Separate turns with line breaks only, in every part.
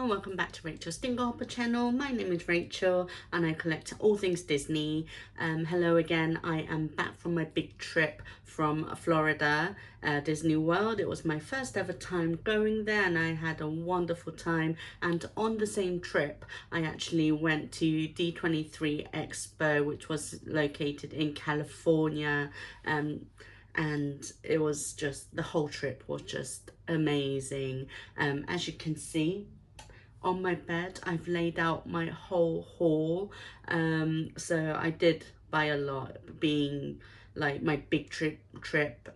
everyone, welcome back to Rachel's Dingle channel. My name is Rachel and I collect all things Disney. Hello again, I am back from my big trip from Florida, Disney World. It was my first ever time going there and I had a wonderful time, and on the same trip I actually went to D23 Expo, which was located in California. And it was just, the whole trip was just amazing. As you can see on my bed, I've laid out my whole haul. So I did buy a lot, being like my big trip.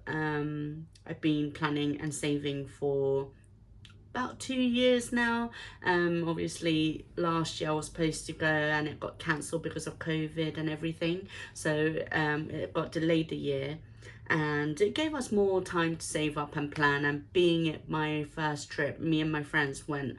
I've been planning and saving for about 2 years now. Obviously last year I was supposed to go and it got cancelled because of COVID and everything, so it got delayed a year, and it gave us more time to save up and plan. And being it my first trip, me and my friends went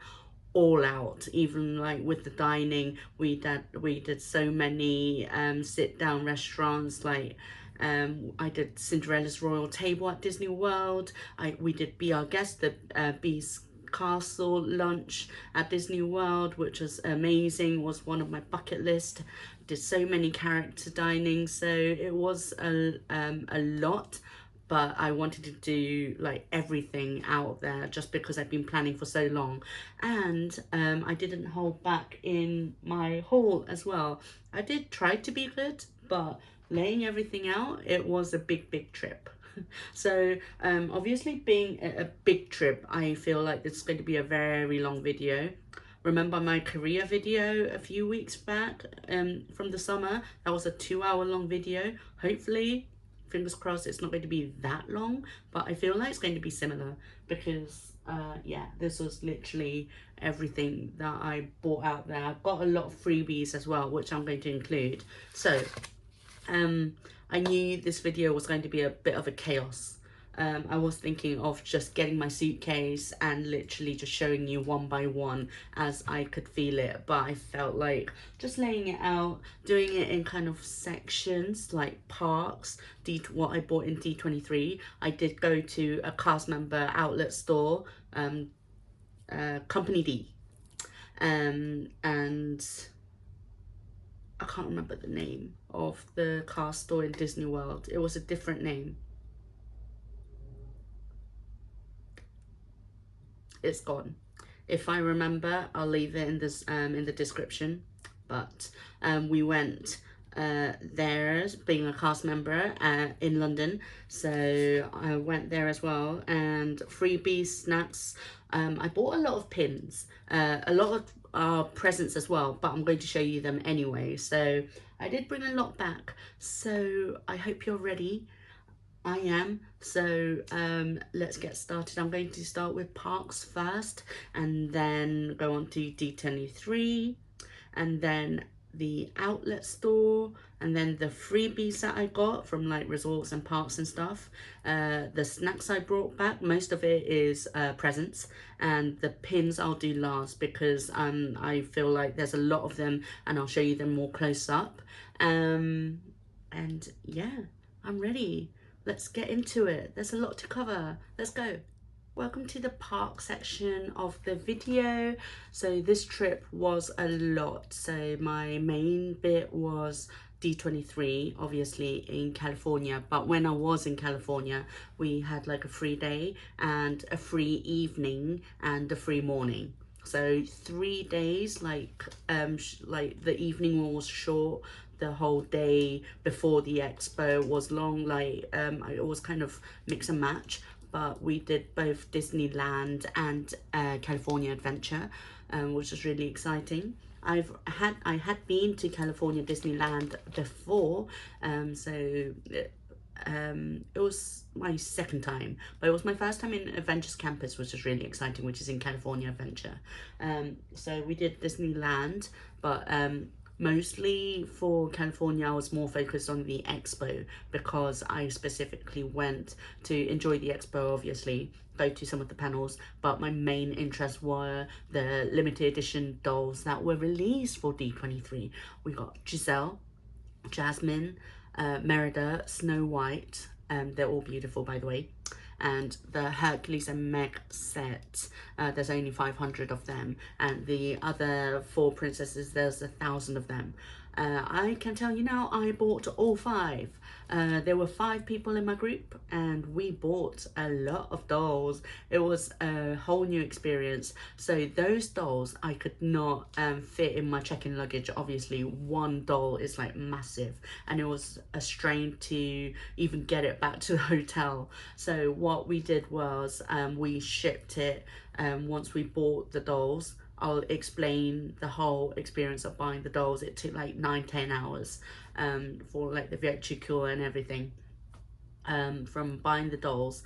all out. Even like with the dining, we did so many sit down restaurants, like I did Cinderella's Royal Table at Disney World. We did Be Our Guest, the Beast Castle lunch at Disney World, which was amazing, was one of my bucket list. Did so many character dining, so it was a lot, but I wanted to do like everything out there just because I've been planning for so long. And I didn't hold back in my haul as well. I did try to be good, but laying everything out, it was a big trip. So obviously being a big trip, I feel like it's going to be a very long video. Remember my Korea video a few weeks back from the summer? That was a 2-hour long video. Hopefully, fingers crossed, it's not going to be that long, but I feel like it's going to be similar because yeah, this was literally everything that I bought out there. I've got a lot of freebies as well, which I'm going to include. So I knew this video was going to be a bit of a chaos. I was thinking of just getting my suitcase and literally just showing you one by one as I could feel it, but I felt like just laying it out, doing it in kind of sections like parks. What I bought in D23, I did go to a cast member outlet store, Company D, and I can't remember the name of the car store in Disney World. It was a different name. It's gone. If I remember, I'll leave it in this in the description. But we went there being a cast member in London, so I went there as well. And freebies, snacks. I bought a lot of pins, a lot of presents as well, but I'm going to show you them anyway. So I did bring a lot back, so I hope you're ready. I am. So let's get started. I'm going to start with parks first and then go on to D23 and then the outlet store and then the freebies that I got from like resorts and parks and stuff. The snacks I brought back, most of it is presents, and the pins I'll do last because I feel like there's a lot of them and I'll show you them more close up. And yeah, I'm ready. Let's get into it. There's a lot to cover. Let's go. Welcome to the park section of the video. So this trip was a lot. So my main bit was D23, obviously in California. But when I was in California, we had like a free day and a free evening and a free morning. So 3 days, like the evening was short, the whole day before the expo was long. Like it was kind of mix and match, but we did both Disneyland and California Adventure, which was really exciting. I had been to California Disneyland before, so it was my second time, but it was my first time in Adventures Campus, which is really exciting, which is in California Adventure. So we did Disneyland, but mostly for California I was more focused on the expo because I specifically went to enjoy the expo, obviously go to some of the panels, but my main interests were the limited edition dolls that were released for D23. We got Giselle, Jasmine, Merida, Snow White, they're all beautiful by the way, and the Hercules and Meg set, there's only 500 of them, and the other 4 princesses, there's 1,000 of them. I can tell you now, I bought all 5. There were 5 people in my group, and we bought a lot of dolls. It was a whole new experience. So those dolls I could not fit in my check-in luggage. Obviously, one doll is like massive, and it was a strain to even get it back to the hotel. So what we did was we shipped it once we bought the dolls. I'll explain the whole experience of buying the dolls. It took like 9-10 hours for like the VHQ and everything. From buying the dolls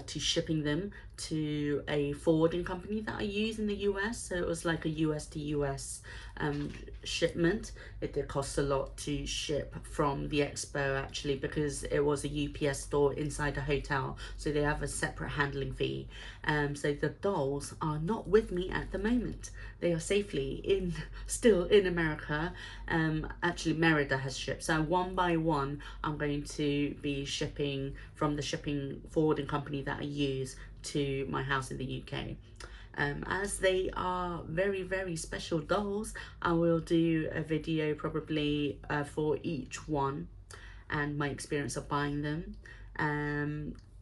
to shipping them to a forwarding company that I use in the US. So it was like a US to US shipment. It did cost a lot to ship from the expo, actually, because it was a UPS store inside a hotel, so they have a separate handling fee. So the dolls are not with me at the moment. They are safely still in America. Actually, Merida has shipped, so one by one I'm going to be shipping from the shipping forwarding company that I use to my house in the UK. As they are very, very special dolls, I will do a video probably for each one and my experience of buying them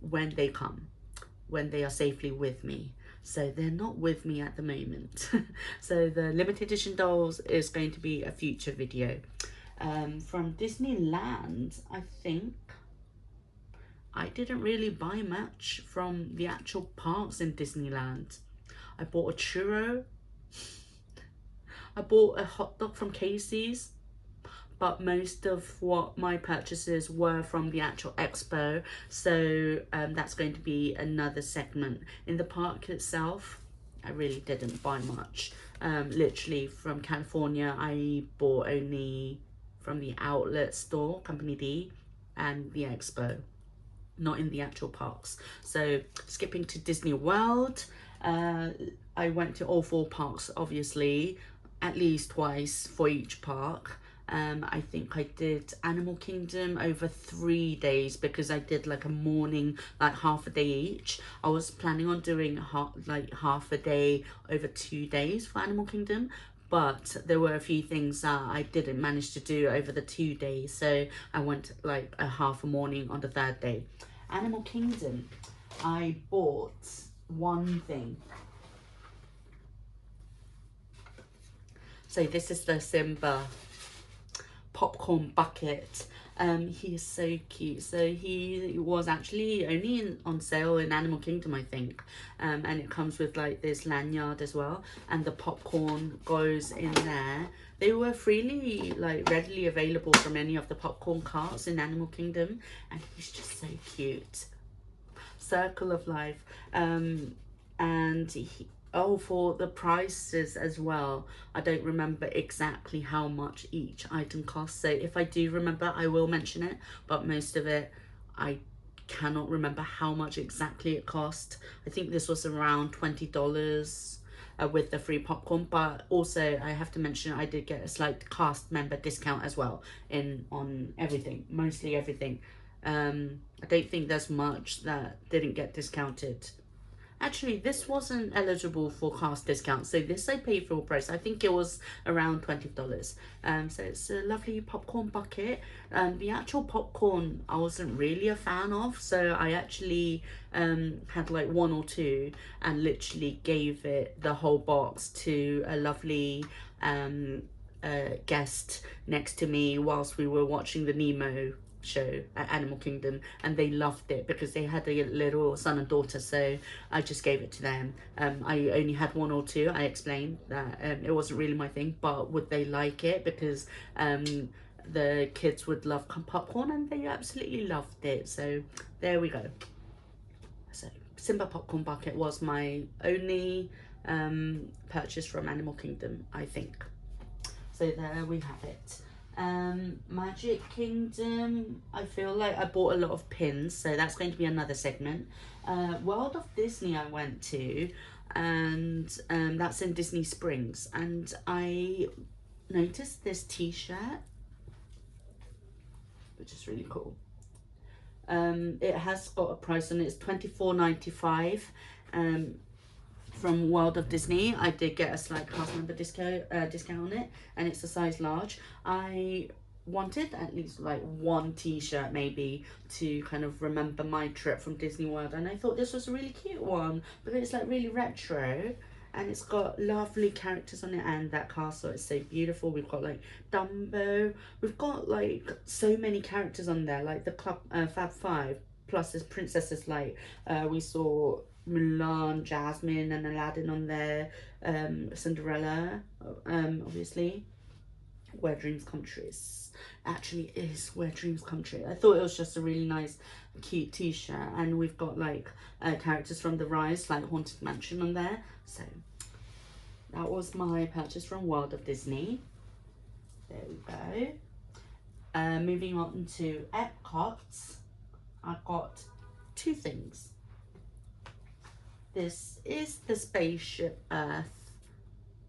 when they come, when they are safely with me. So they're not with me at the moment. So the limited edition dolls is going to be a future video. From Disneyland, I think I didn't really buy much from the actual parks in Disneyland. I bought a churro. I bought a hot dog from Casey's. But most of what my purchases were from the actual expo. So that's going to be another segment. In the park itself, I really didn't buy much. Literally from California, I bought only from the outlet store, Company D, and the expo. Not in the actual parks. So skipping to Disneyworld, I went to all 4 parks, obviously, at least twice for each park. I think I did Animal Kingdom over 3 days because I did like a morning, like half a day each. I was planning on doing half a day over 2 days for Animal Kingdom, but there were a few things that I didn't manage to do over the 2 days, so I went like a half a morning on the 3rd day. Animal Kingdom, I bought one thing. So this is the Simba popcorn bucket. He is so cute. So he was actually only on sale in Animal Kingdom, I think, and it comes with like this lanyard as well, and the popcorn goes in there. They were freely, like, readily available from any of the popcorn carts in Animal Kingdom, and he's just so cute. Circle of Life. And for the prices as well, I don't remember exactly how much each item costs, so if I do remember I will mention it, but most of it I cannot remember how much exactly it cost. I think this was around $20 with the free popcorn, but also I have to mention I did get a slight cast member discount as well on everything, mostly everything. I don't think there's much that didn't get discounted. Actually, this wasn't eligible for cast discount, so this I paid full price. I think it was around $20. So it's a lovely popcorn bucket. The actual popcorn I wasn't really a fan of, so I actually had like 1 or 2 and literally gave it the whole box to a lovely guest next to me whilst we were watching the Nemo show at Animal Kingdom, and they loved it because they had a little son and daughter, so I just gave it to them. I only had 1 or 2. I explained that it wasn't really my thing, but would they like it, because the kids would love popcorn, and they absolutely loved it. So there we go. So Simba popcorn bucket was my only purchase from Animal Kingdom, I think. So there we have it. Magic Kingdom, I feel like I bought a lot of pins, so that's going to be another segment. World of Disney I went to, and that's in Disney Springs, and I noticed this t-shirt, which is really cool. It has got a price on it. It's $24.95 from World of Disney. I did get a slight cast member discount on it, and it's a size large. I wanted at least like one t-shirt maybe to kind of remember my trip from Disney World, and I thought this was a really cute one because it's like really retro and it's got lovely characters on it, and that castle is so beautiful. We've got like Dumbo, we've got like so many characters on there, like the club Fab Five, plus there's princesses like we saw Mulan, Jasmine and Aladdin on there, Cinderella, obviously. Where Dreams Come True actually is Where Dreams Come True. I thought it was just a really nice cute t-shirt, and we've got like characters from the Rise like Haunted Mansion on there. So that was my purchase from World of Disney. There we go. Moving on to Epcot, I got two things. This is the Spaceship Earth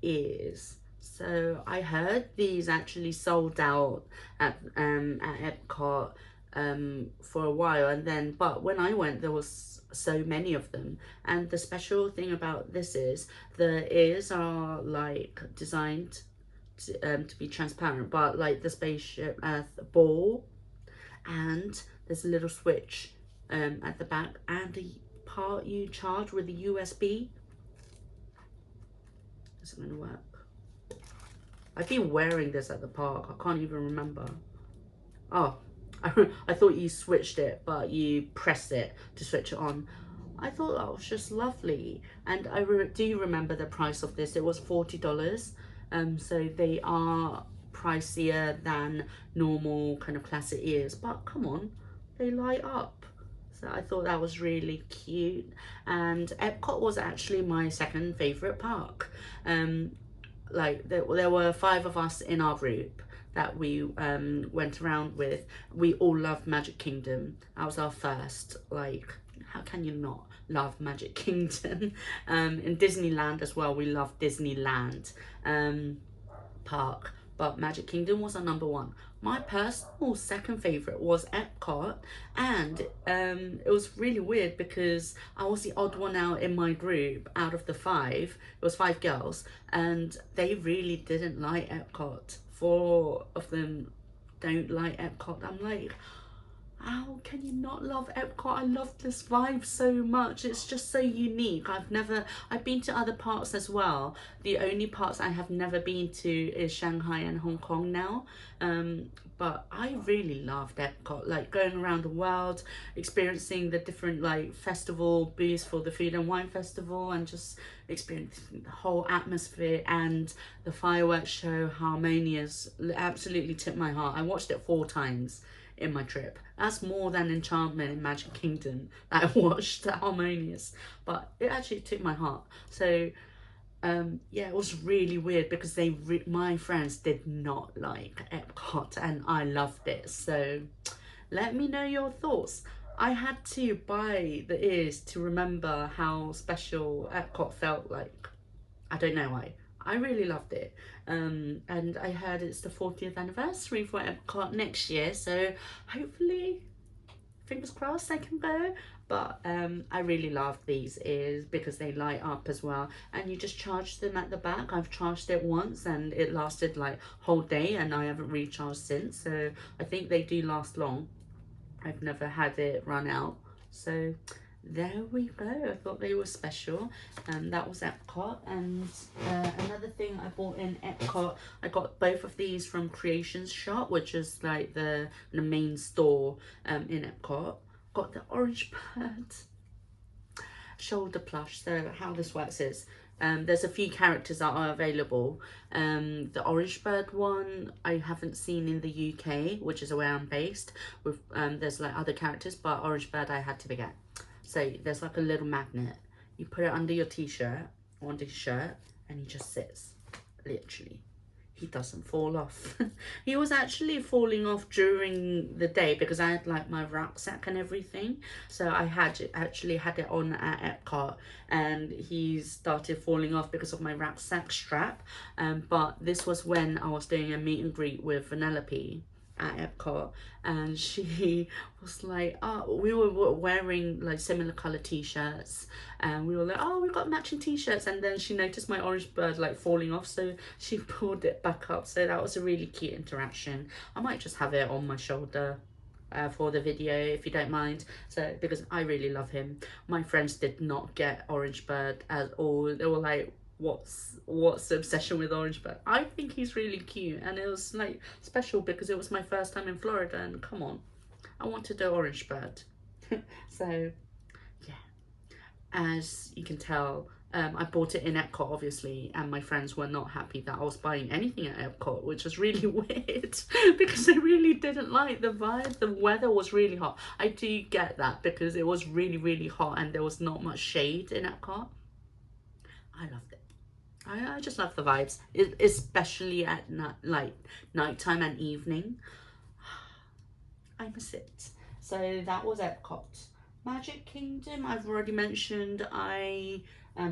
ears. So I heard these actually sold out at Epcot for a while, and then but when I went there was so many of them. And the special thing about this is the ears are like designed to be transparent, but like the Spaceship Earth ball, and there's a little switch at the back, and a part you charge with a USB. Is it gonna work? I've been wearing this at the park. I can't even remember. Oh, I thought you switched it, but you press it to switch it on. I thought that was just lovely. And I do remember the price of this. It was $40. So they are pricier than normal kind of classic ears. But come on, they light up. So I thought that was really cute. And Epcot was actually my second favourite park. Like there were 5 of us in our group that we went around with. We all loved Magic Kingdom. That was our first. Like, how can you not love Magic Kingdom? In Disneyland as well, we loved Disneyland park, but Magic Kingdom was our number 1. My personal second favourite was Epcot, and it was really weird because I was the odd one out in my group out of the 5. It was 5 girls, and they really didn't like Epcot. 4 of them don't like Epcot. I'm like, how can you not love Epcot? I love this vibe so much. It's just so unique. I've been to other parks as well. The only parks I have never been to is Shanghai and Hong Kong now. But I really loved Epcot, like going around the world, experiencing the different like festival booths for the Food and Wine Festival, and just experiencing the whole atmosphere, and the fireworks show, Harmonious, absolutely tipped my heart. I watched it 4 times in my trip. That's more than Enchantment in Magic Kingdom that I watched at Harmonious, but it actually took my heart. So yeah, it was really weird because my friends did not like Epcot, and I loved it. So let me know your thoughts. I had to buy the ears to remember how special Epcot felt like. I don't know why. I really loved it. And I heard it's the 40th anniversary for Epcot next year, so hopefully, fingers crossed, I can go. But I really love these ears because they light up as well, and you just charge them at the back. I've charged it once and it lasted like whole day, and I haven't recharged since, so I think they do last long. I've never had it run out, so there we go. I thought they were special. That was Epcot. And another thing I bought in Epcot, I got both of these from Creations Shop, which is like the main store in Epcot. Got the Orange Bird shoulder plush. So how this works is there's a few characters that are available. The Orange Bird one I haven't seen in the UK, which is where I'm based. With there's like other characters, but Orange Bird I had to get. So there's like a little magnet. You put it under your t-shirt or under your shirt, and he just sits. Literally, he doesn't fall off. He was actually falling off during the day because I had like my rucksack and everything. So I actually had it on at Epcot, and he started falling off because of my rucksack strap. But this was when I was doing a meet and greet with Vanellope. at Epcot, and she was like, oh, we were wearing like similar color t-shirts, and we were like, oh, we got matching t-shirts, and then she noticed my orange bird like falling off, so she pulled it back up. So that was a really cute interaction. I might just have it on my shoulder for the video, if you don't mind, so because I really love him. My friends did not get Orange Bird at all. They were like, what's the obsession with Orange Bird? I think he's really cute, and it was like special because it was my first time in Florida, and come on, I wanted the Orange Bird. So yeah, as you can tell, I bought it in Epcot, obviously, and my friends were not happy that I was buying anything at Epcot, which was really weird because they really didn't like the vibe. The weather was really hot. I do get that because it was really, really hot and there was not much shade in Epcot. I loved it. I just love the vibes, especially at nighttime and evening. I miss it. So that was Epcot. Magic Kingdom, I've already mentioned. I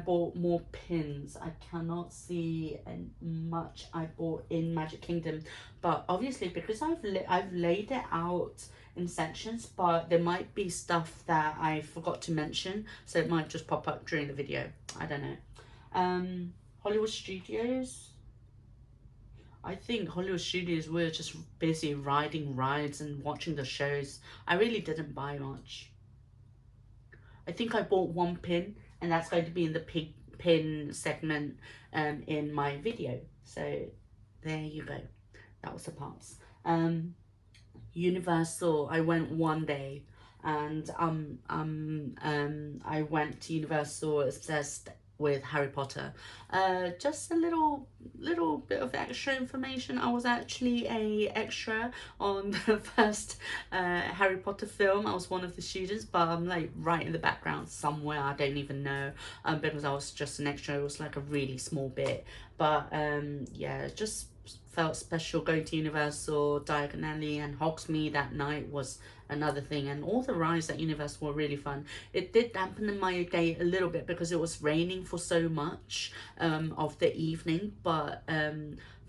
bought more pins. I cannot see much I bought in Magic Kingdom, but obviously because I've laid it out in sections, but there might be stuff that I forgot to mention, so it might just pop up during the video. I don't know. Hollywood Studios. I think Hollywood Studios were just busy riding rides and watching the shows. I really didn't buy much. I think I bought one pin, and that's going to be in the pin segment in my video. So there you go. That was the parts. Universal, I went one day, and I went to Universal obsessed with Harry Potter. Just a little bit of extra information. I was actually a extra on the first Harry Potter film. I was one of the students, but I'm like right in the background somewhere. I don't even know, because I was just an extra. It was like a really small bit, but yeah, just felt special going to Universal. Diagon Alley and Hogsmeade that night was another thing, and all the rides at Universal were really fun. It did dampen my day a little bit because it was raining for so much of the evening, but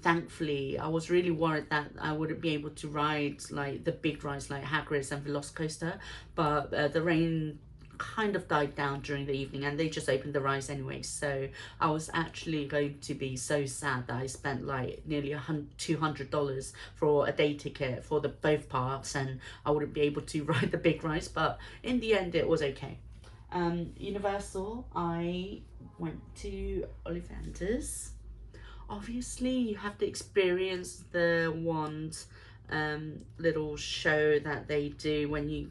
thankfully I was really worried that I wouldn't be able to ride like the big rides like Hagrid's and Velocicoaster, but the rain kind of died down during the evening and they just opened the rides anyway. So I was actually going to be so sad that I spent like nearly $200 for a day ticket for the both parks, and I wouldn't be able to ride the big rides, but in the end it was okay. Universal, I went to Ollivander's. Obviously you have to experience the wand little show that they do when you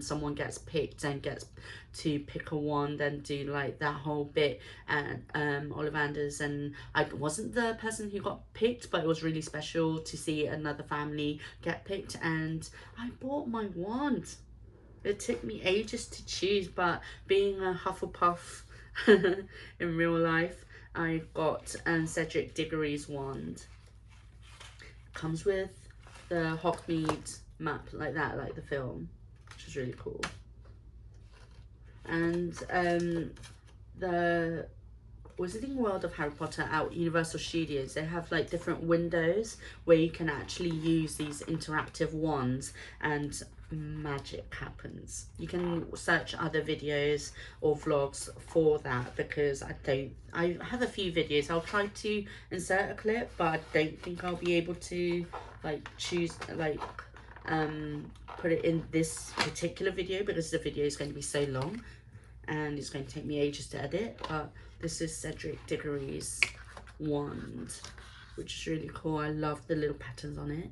someone gets picked and gets to pick a wand and do like that whole bit at Ollivander's, and I wasn't the person who got picked, but it was really special to see another family get picked, and I bought my wand. It took me ages to choose, but being a Hufflepuff in real life, I got Cedric Diggory's wand. Comes with the Hogsmeade map like that, like the film, which is really cool. And the Wizarding World of Harry Potter at Universal Studios, they have like different windows where you can actually use these interactive wands and magic happens. You can search other videos or vlogs for that, because I have a few videos. I'll try to insert a clip, but I don't think I'll be able to like choose like put it in this particular video because the video is going to be so long and it's going to take me ages to edit. But this is Cedric Diggory's wand, which is really cool. I love the little patterns on it.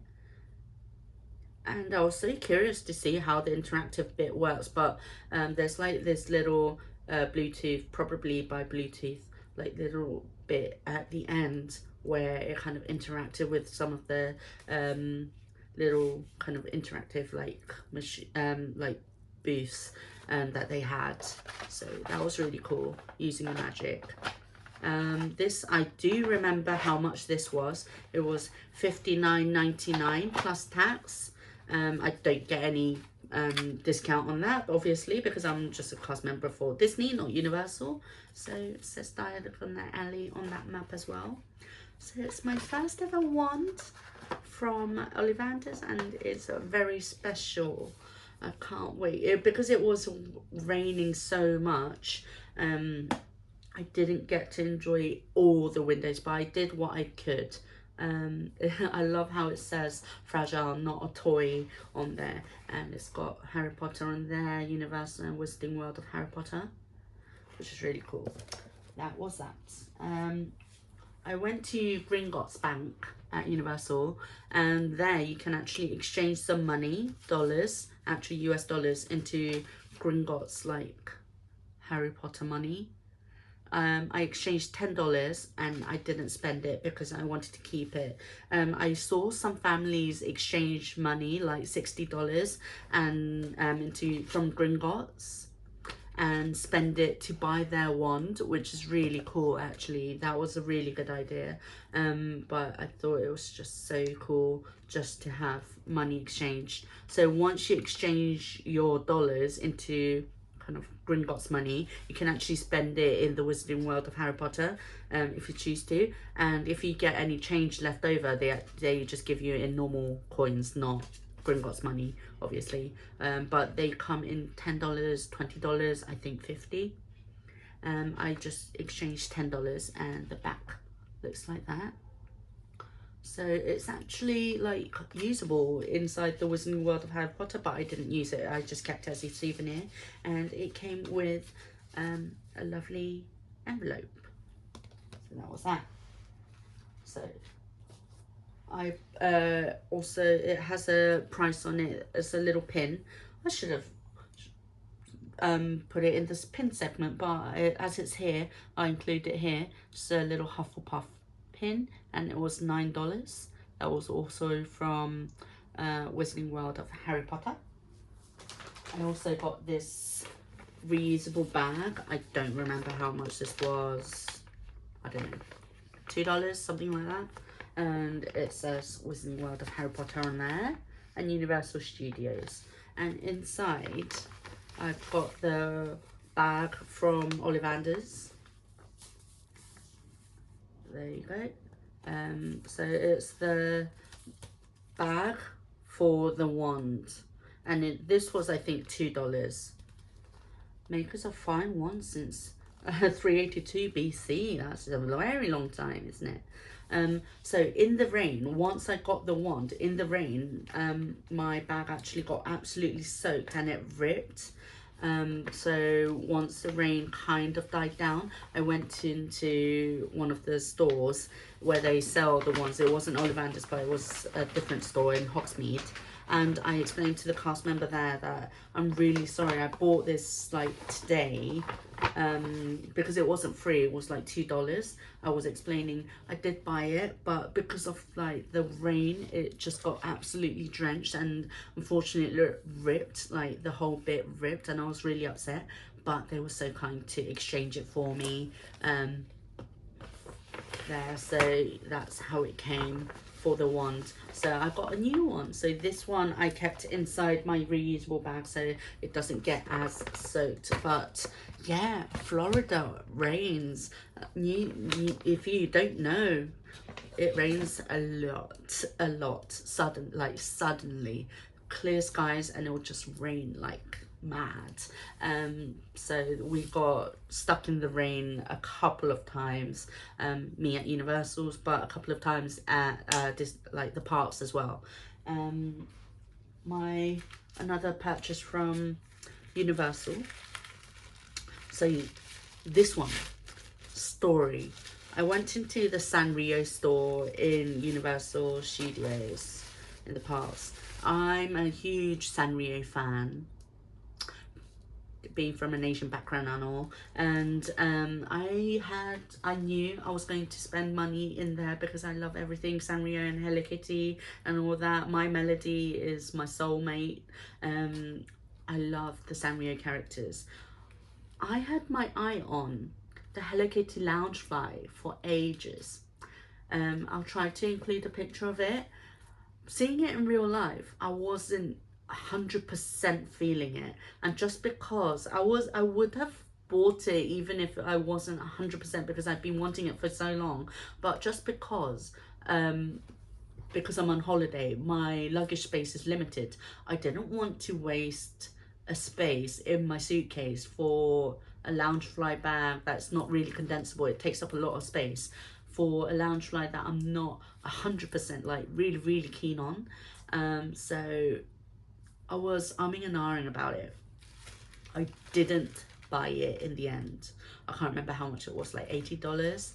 And I was so curious to see how the interactive bit works, but there's like this little Bluetooth, probably by Bluetooth, like little bit at the end where it kind of interacted with some of the little kind of interactive like booths that they had. So that was really cool using the magic. This, I do remember how much this was. It was $59.99 plus tax. I don't get any discount on that, obviously, because I'm just a cast member for Disney, not Universal. So it says Diagon Alley on that map as well. So it's my first ever wand. from Ollivanders, and it's very special. I can't wait. Because it was raining so much, I didn't get to enjoy all the windows, but I did what I could. I love how it says fragile, not a toy on there, and it's got Harry Potter on there, Universal and Wizarding World of Harry Potter, which is really cool. That was that. I went to Gringotts Bank at Universal, and there you can actually exchange some money, dollars, actually US dollars, into Gringotts like Harry Potter money. I exchanged $10 and I didn't spend it because I wanted to keep it. I saw some families exchange money like $60 and from Gringotts and spend it to buy their wand, which is really cool. Actually, that was a really good idea. But I thought it was just so cool just to have money exchanged. So once you exchange your dollars into kind of Gringotts money, you can actually spend it in the Wizarding World of Harry Potter, if you choose to. And if you get any change left over, they just give you in normal coins, not Gringotts money, obviously. But they come in $10, $20, I think 50. I just exchanged $10 and the back looks like that. So it's actually like usable inside the Wizarding World of Harry Potter, but I didn't use it. I just kept it as a souvenir, and it came with a lovely envelope. So that was that. So I also, it has a price on it. It's a little pin. I should have put it in this pin segment, but as it's here, I include it here. Just a little Hufflepuff pin, and it was $9. That was also from Wizarding World of Harry Potter. I also got this reusable bag. I don't remember how much this was. I don't know, $2, something like that. And it says Wizarding World of Harry Potter on there and Universal Studios. And inside, I've got the bag from Ollivanders. There you go. So it's the bag for the wand, and this was, I think, $2. Makers of fine wands since 382 BC. That's a very long time, isn't it? So in the rain, once I got the wand, in the rain, my bag actually got absolutely soaked and it ripped. So once the rain kind of died down, I went into one of the stores where they sell the ones. It wasn't Ollivanders, but it was a different store in Hogsmeade. And I explained to the cast member there that I'm really sorry, I bought this like today because it wasn't free. It was like $2. I was explaining I did buy it, but because of like the rain, it just got absolutely drenched, and unfortunately it ripped, like the whole bit ripped, and I was really upset. But they were so kind to exchange it for me there. So that's how it came for the wand. So I got a new one. So this one I kept inside my reusable bag so it doesn't get as soaked. But yeah, Florida rains. If you don't know, it rains a lot, suddenly. Clear skies, and it will just rain like mad. So we got stuck in the rain a couple of times, me at Universal's, but a couple of times at the parks as well. Another purchase from Universal. So this one, story. I went into the Sanrio store in Universal Studios in the past. I'm a huge Sanrio fan, being from an Asian background and all, and I knew I was going to spend money in there because I love everything Sanrio and Hello Kitty and all that. My Melody is my soulmate. I love the Sanrio characters. I had my eye on the Hello Kitty Loungefly for ages. I'll try to include a picture of it. Seeing it in real life, I wasn't 100% feeling it, and just because I would have bought it even if I wasn't 100%, because I've been wanting it for so long. But just because because I'm on holiday, my luggage space is limited. I didn't want to waste a space in my suitcase for a Loungefly bag that's not really condensable. It takes up a lot of space for a Loungefly that I'm not 100% like really keen on. So I was umming and ahhing about it. I didn't buy it in the end. I can't remember how much it was, like $80.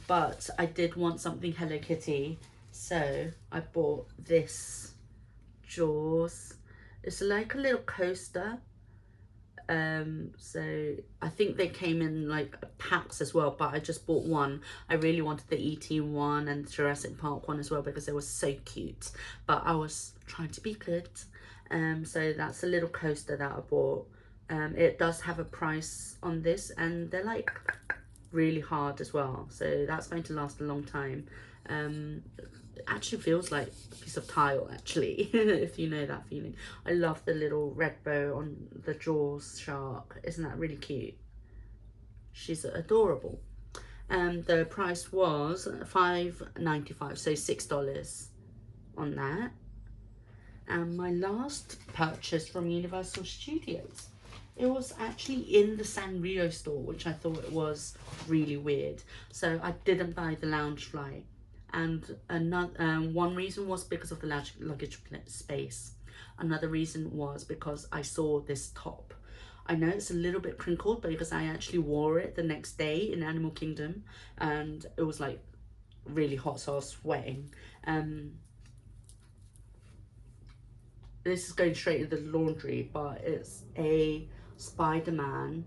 But I did want something Hello Kitty, so I bought this Jaws. It's like a little coaster. So I think they came in like packs as well, but I just bought one. I really wanted the ET one and the Jurassic Park one as well because they were so cute, but I was trying to be good. So that's a little coaster that I bought. It does have a price on this, and they're like really hard as well, so that's going to last a long time. It actually feels like a piece of tile, actually, if you know that feeling. I love the little red bow on the Jaws shark. Isn't that really cute? She's adorable. The price was $5.95, so $6 on that. And my last purchase from Universal Studios, it was actually in the Sanrio store, which I thought was really weird. So I didn't buy the Loungefly. And another one reason was because of the luggage space. Another reason was because I saw this top. I know it's a little bit crinkled, but because I actually wore it the next day in Animal Kingdom, and it was like really hot, so I was sweating. This is going straight into the laundry, but it's a Spider-Man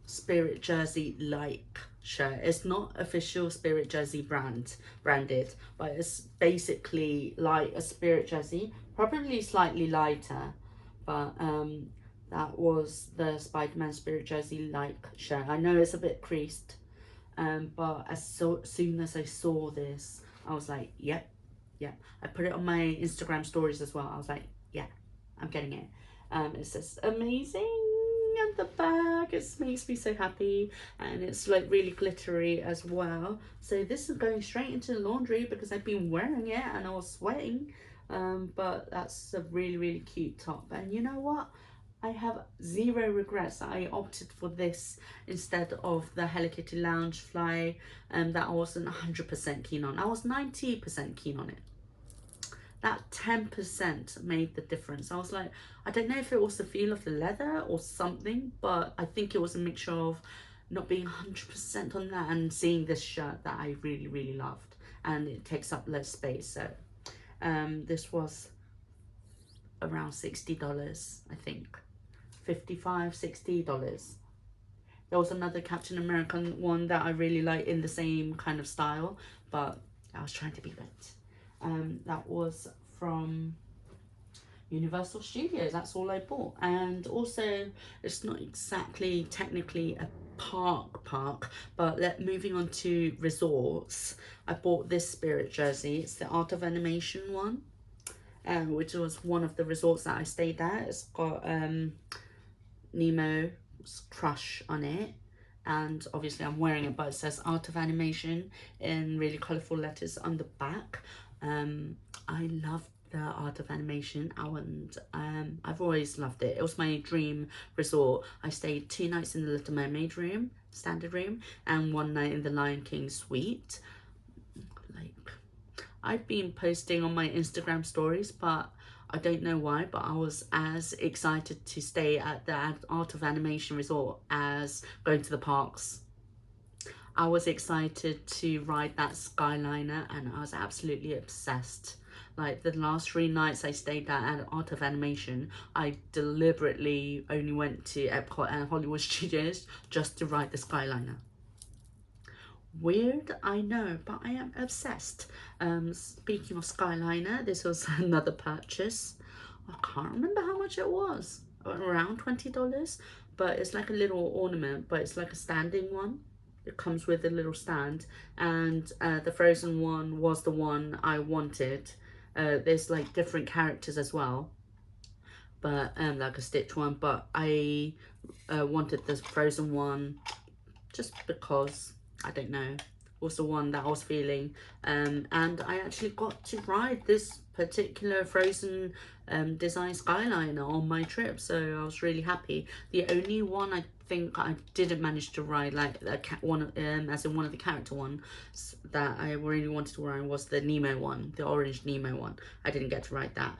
Spirit Jersey like shirt. It's not official Spirit Jersey branded, but it's basically like a Spirit Jersey, probably slightly lighter, but that was the Spider-Man Spirit Jersey like shirt. I know it's a bit creased, but as soon as I saw this, I was like, yep. I put it on my Instagram stories as well. I was like, yeah, I'm getting it. It's just amazing. And the bag, it makes me so happy, and it's like really glittery as well. So this is going straight into the laundry because I've been wearing it and I was sweating. But that's a really cute top, and you know what, I have zero regrets that I opted for this instead of the Hello Kitty Loungefly that I wasn't 100% keen on. I was 90% keen on it. That 10% made the difference. I was like, I don't know if it was the feel of the leather or something, but I think it was a mixture of not being 100% on that and seeing this shirt that I really loved, and it takes up less space. So this was around $60, I think. $55, $60. There was another Captain American one that I really like in the same kind of style, but I was trying to be good. That was from Universal Studios. That's all I bought. And also, it's not exactly technically a park, but moving on to resorts, I bought this Spirit jersey. It's the Art of Animation one, which was one of the resorts that I stayed at. It's got Nemo's crush on it, and obviously I'm wearing it, but it says Art of Animation in really colourful letters on the back. I love the Art of Animation, and I've always loved it. It was my dream resort. I stayed 2 nights in the Little Mermaid room, standard room, and 1 night in the Lion King suite. Like, I've been posting on my Instagram stories, but I don't know why, but I was as excited to stay at the Art of Animation resort as going to the parks. I was excited to ride that Skyliner, and I was absolutely obsessed. Like, the last 3 nights I stayed at Art of Animation, I deliberately only went to Epcot and Hollywood Studios just to ride the Skyliner. Weird, I know, but I am obsessed. Speaking of Skyliner, this was another purchase. I can't remember how much it was, around $20, but it's like a little ornament, but it's like a standing one. It comes with a little stand, and the Frozen one was the one I wanted. There's like different characters as well, but like a Stitch one, but I wanted the Frozen one just because, I don't know, was the one that I was feeling. And I actually got to ride this particular Frozen design Skyliner on my trip, so I was really happy. The only one I think I didn't manage to ride, like one, as in one of the character ones that I really wanted to ride, was the Nemo one, the orange Nemo one. I didn't get to ride that.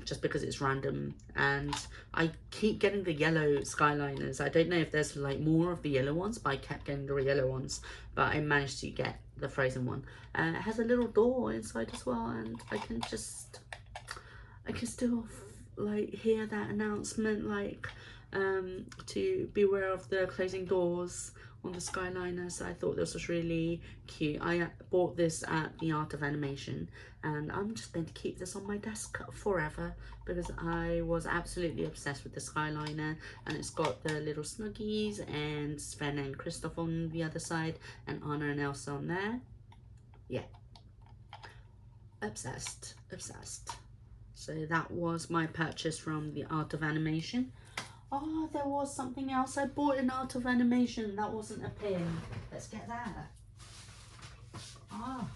Just because it's random, and I keep getting the yellow Skyliners. I don't know if there's like more of the yellow ones, but I kept getting the yellow ones, but I managed to get the Frozen one. It has a little door inside as well, and I can still like hear that announcement, like to beware of the closing doors on the Skyliner. So I thought this was really cute. I bought this at the Art of Animation, and I'm just going to keep this on my desk forever because I was absolutely obsessed with the Skyliner. And it's got the little Snuggies and Sven and Kristoff on the other side, and Anna and Elsa on there. Yeah, obsessed. So that was my purchase from the Art of Animation. Oh, there was something else I bought in Art of Animation. That wasn't a pin. Let's get that. Oh,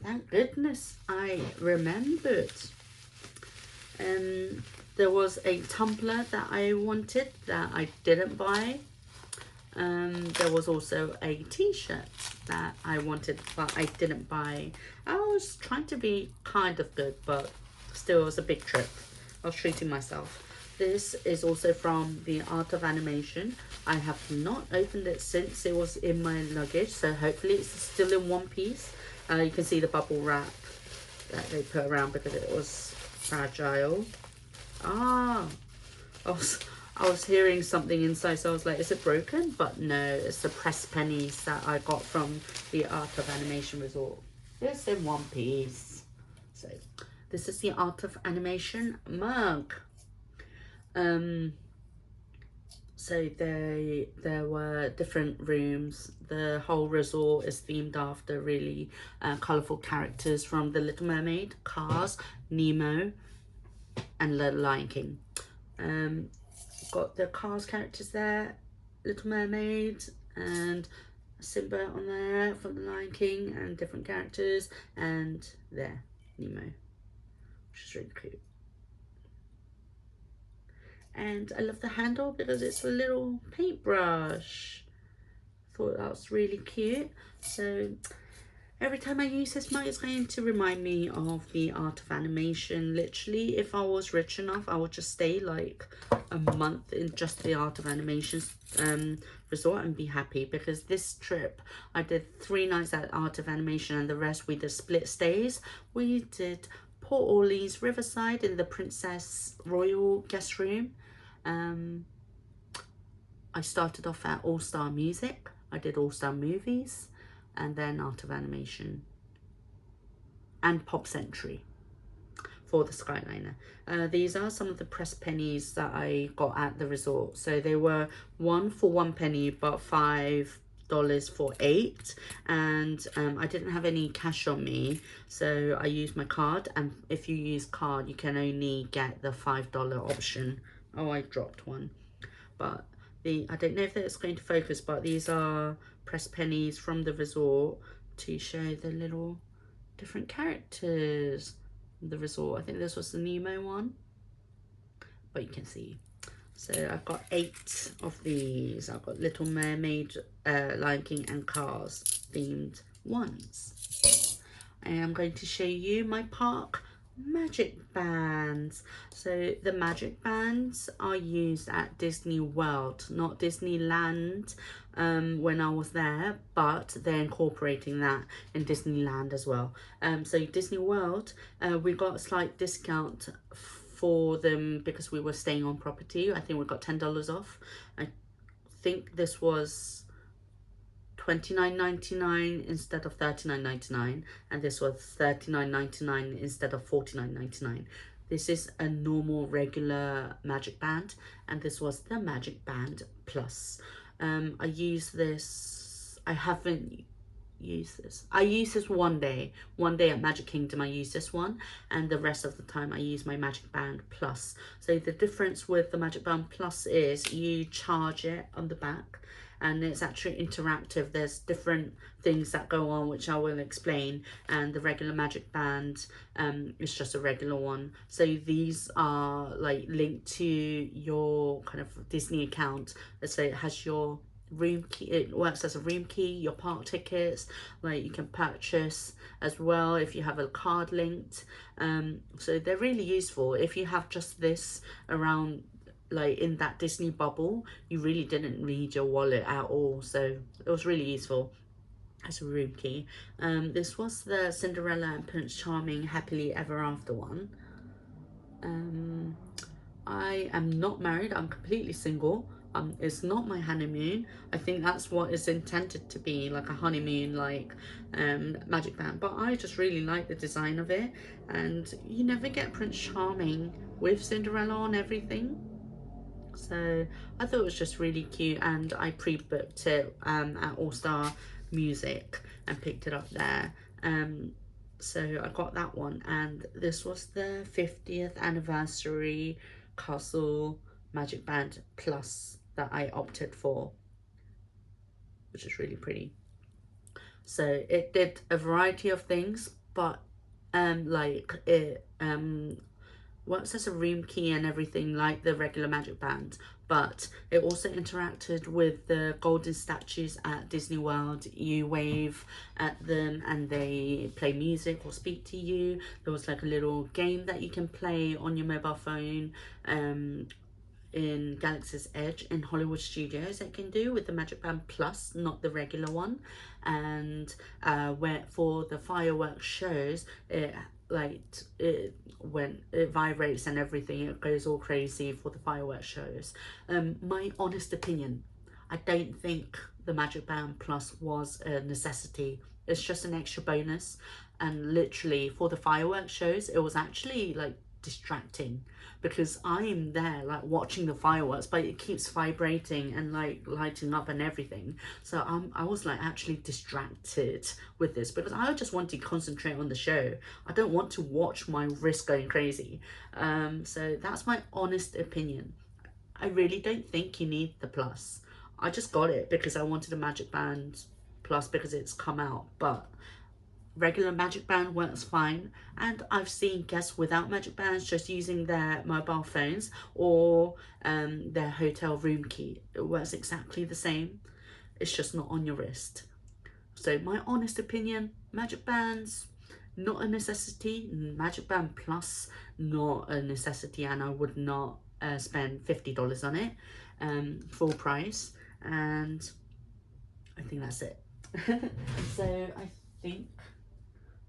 thank goodness I remembered. There was a tumbler that I wanted that I didn't buy. There was also a t-shirt that I wanted but I didn't buy. I was trying to be kind of good, but still it was a big trip. I was treating myself. This is also from the Art of Animation. I have not opened it since it was in my luggage, so hopefully it's still in one piece. You can see the bubble wrap that they put around because it was fragile. I was hearing something inside, so I was like, is it broken? But no, it's the pressed pennies that I got from the Art of Animation Resort. It's in one piece. So this is the Art of Animation mug. So there were different rooms. The whole resort is themed after really colourful characters from The Little Mermaid, Cars, Nemo, and The Lion King. Got the Cars characters there, Little Mermaid, and Simba on there from The Lion King, and different characters, and there, Nemo, which is really cute. And I love the handle because it's a little paintbrush. Thought that was really cute. So every time I use this mug, it's going to remind me of the Art of Animation. Literally, if I was rich enough, I would just stay like a month in just the Art of Animation resort and be happy, because this trip I did 3 nights at Art of Animation and the rest we did split stays. We did Port Orleans Riverside in the Princess Royal guest room. I started off at All Star Music. I did All Star Movies, and then Art of Animation and Pop Century for the Skyliner. These are some of the pressed pennies that I got at the resort. So they were 1 for 1 penny, but $5 for 8. And I didn't have any cash on me, so I used my card. And if you use card, you can only get the $5 option. Oh, I dropped one. But I don't know if it's going to focus, but these are pressed pennies from the resort to show the little different characters from the resort. I think this was the Nemo one, but you can see. So I've got 8 of these. I've got Little Mermaid, Lion King, and Cars themed ones. I am going to show you my park magic bands. So the magic bands are used at Disney World, not Disneyland, when I was there, but they're incorporating that in Disneyland as well. So Disney World, we got a slight discount for them because we were staying on property. I think we got $10 off. I think this was $29.99 instead of $39.99, and this was $39.99 instead of $49.99. This is a normal regular magic band, and this was the Magic Band Plus. I use this. I haven't used this. I used this one day at Magic Kingdom. I used this one, and the rest of the time I use my Magic Band Plus. So the difference with the Magic Band Plus is you charge it on the back, and it's actually interactive. There's different things that go on which I will explain, and the regular magic band is just a regular one. So these are like linked to your kind of Disney account. So it has your room key, it works as a room key, your park tickets, like you can purchase as well if you have a card linked. So they're really useful. If you have just this around, like in that Disney bubble, you really didn't need your wallet at all, so it was really useful as a room key. This was the Cinderella and Prince Charming Happily Ever After one. I am not married, I'm completely single. It's not my honeymoon. I think that's what it's intended to be, like a honeymoon, like magic band. But I just really like the design of it, and you never get Prince Charming with Cinderella on everything. So I thought it was just really cute, and I pre-booked it at All Star Music and picked it up there. So I got that one, and this was the 50th anniversary Castle Magic Band Plus that I opted for, which is really pretty. So it did a variety of things, but like it works as a room key and everything like the regular magic band, but it also interacted with the golden statues at Disney World. You wave at them and they play music or speak to you. There was like a little game that you can play on your mobile phone in Galaxy's Edge in Hollywood Studios that can do with the Magic Band Plus, not the regular one. And where for the fireworks shows, it when it vibrates and everything, it goes all crazy for the fireworks shows. My honest opinion, I don't think the Magic Band Plus was a necessity. It's just an extra bonus, and literally for the fireworks shows it was actually like distracting, because I'm there like watching the fireworks, but it keeps vibrating and like lighting up and everything. So I was like actually distracted with this, because I just want to concentrate on the show. I don't want to watch my wrist going crazy. So that's my honest opinion. I really don't think you need the plus. I just got it because I wanted a Magic Band Plus because it's come out, but regular Magic Band works fine, and I've seen guests without Magic Bands just using their mobile phones or their hotel room key. It works exactly the same, it's just not on your wrist. So my honest opinion, Magic Bands, not a necessity. Magic Band Plus, not a necessity, and I would not spend $50 on it, full price, and I think that's it. So I think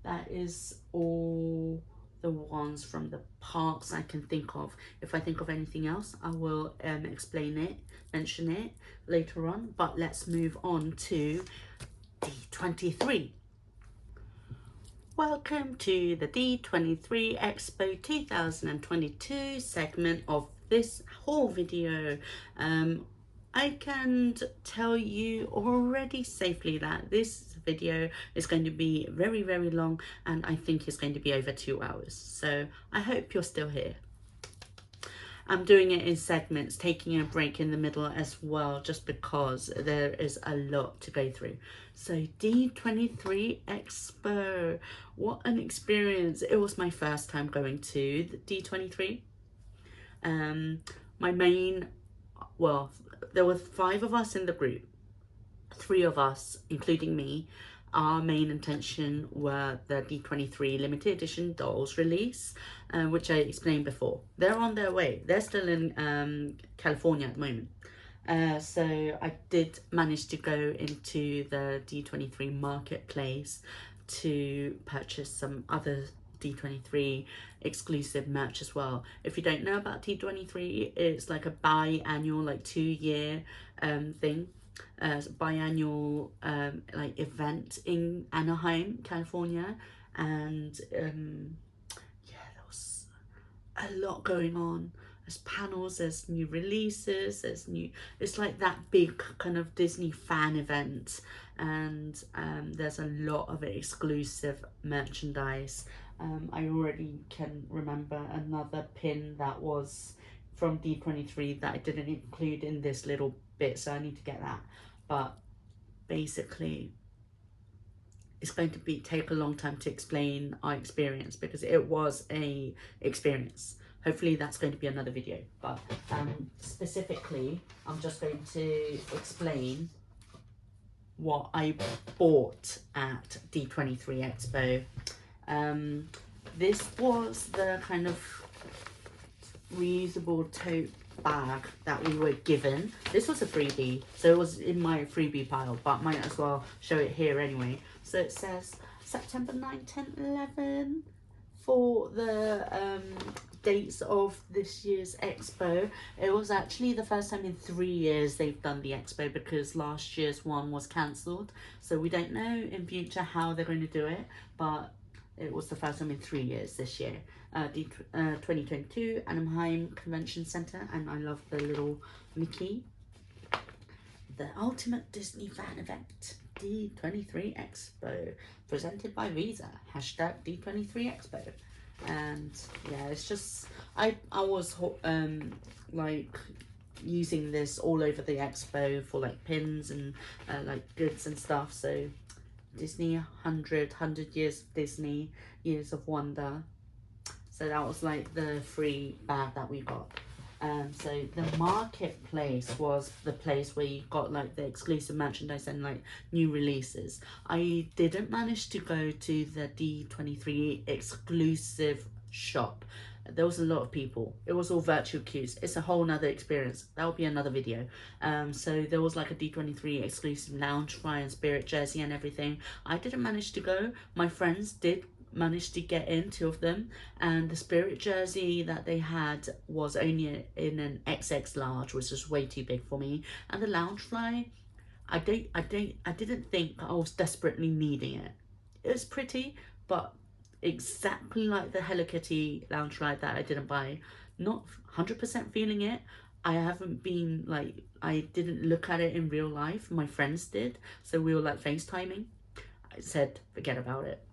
that is all the ones from the parks I can think of. If I think of anything else, I will explain it, mention it later on. But let's move on to D23. Welcome to the D23 Expo 2022 segment of this whole video. I can tell you already safely that this video is going to be very, very long, and I think it's going to be over 2 hours. So I hope you're still here. I'm doing it in segments, taking a break in the middle as well, just because there is a lot to go through. So D23 Expo, what an experience. It was my first time going to the D23. My main, well, there were 5 of us in the group. 3 of us, including me, our main intention were the D23 limited edition dolls release, which I explained before. They're on their way. They're still in California at the moment. So I did manage to go into the D23 marketplace to purchase some other D23 exclusive merch as well. If you don't know about D23, it's like a biannual, like 2-year thing. Biannual like event in Anaheim, California, and yeah, there was a lot going on. There's panels, there's new releases, there's new, it's like that big kind of Disney fan event, and there's a lot of exclusive merchandise. I already can remember another pin that was from D23 that I didn't include in this little bit, so I need to get that. but basically it's going to take a long time to explain our experience, because it was a experience. Hopefully that's going to be another video, but specifically I'm just going to explain what I bought at D23 Expo. This was the kind of reusable tote bag that we were given. This was a freebie, so it was in my freebie pile, but might as well show it here anyway. So it says September 9, 10, 11 for the dates of this year's expo. It was actually the first time in 3 years they've done the expo, because last year's one was cancelled, so we don't know in future how they're going to do it, but it was the first time in 3 years this year. 2022 Anaheim Convention Center, and I love the little Mickey. The ultimate Disney fan event, D23 Expo, presented by Visa, hashtag D23 Expo. And yeah, it's just, I was like using this all over the expo for like pins and like goods and stuff. So Disney 100 years of Disney, years of wonder. So that was like the free bag that we got. So the marketplace was the place where you got like the exclusive merchandise and like new releases. I didn't manage to go to the D23 exclusive shop. There was a lot of people. It was all virtual queues. It's a whole nother experience. That'll be another video. So there was like a D23 exclusive lounge fly and spirit jersey and everything. I didn't manage to go. My friends did managed to get in, 2 of them, and the spirit jersey that they had was only in an XX large, which is way too big for me. And the lounge fly, I didn't think I was desperately needing it. It was pretty, but exactly like the Hello Kitty lounge fly that I didn't buy, not 100% feeling it. I haven't been like, I didn't look at it in real life. My friends did, so we were like FaceTiming. I said forget about it.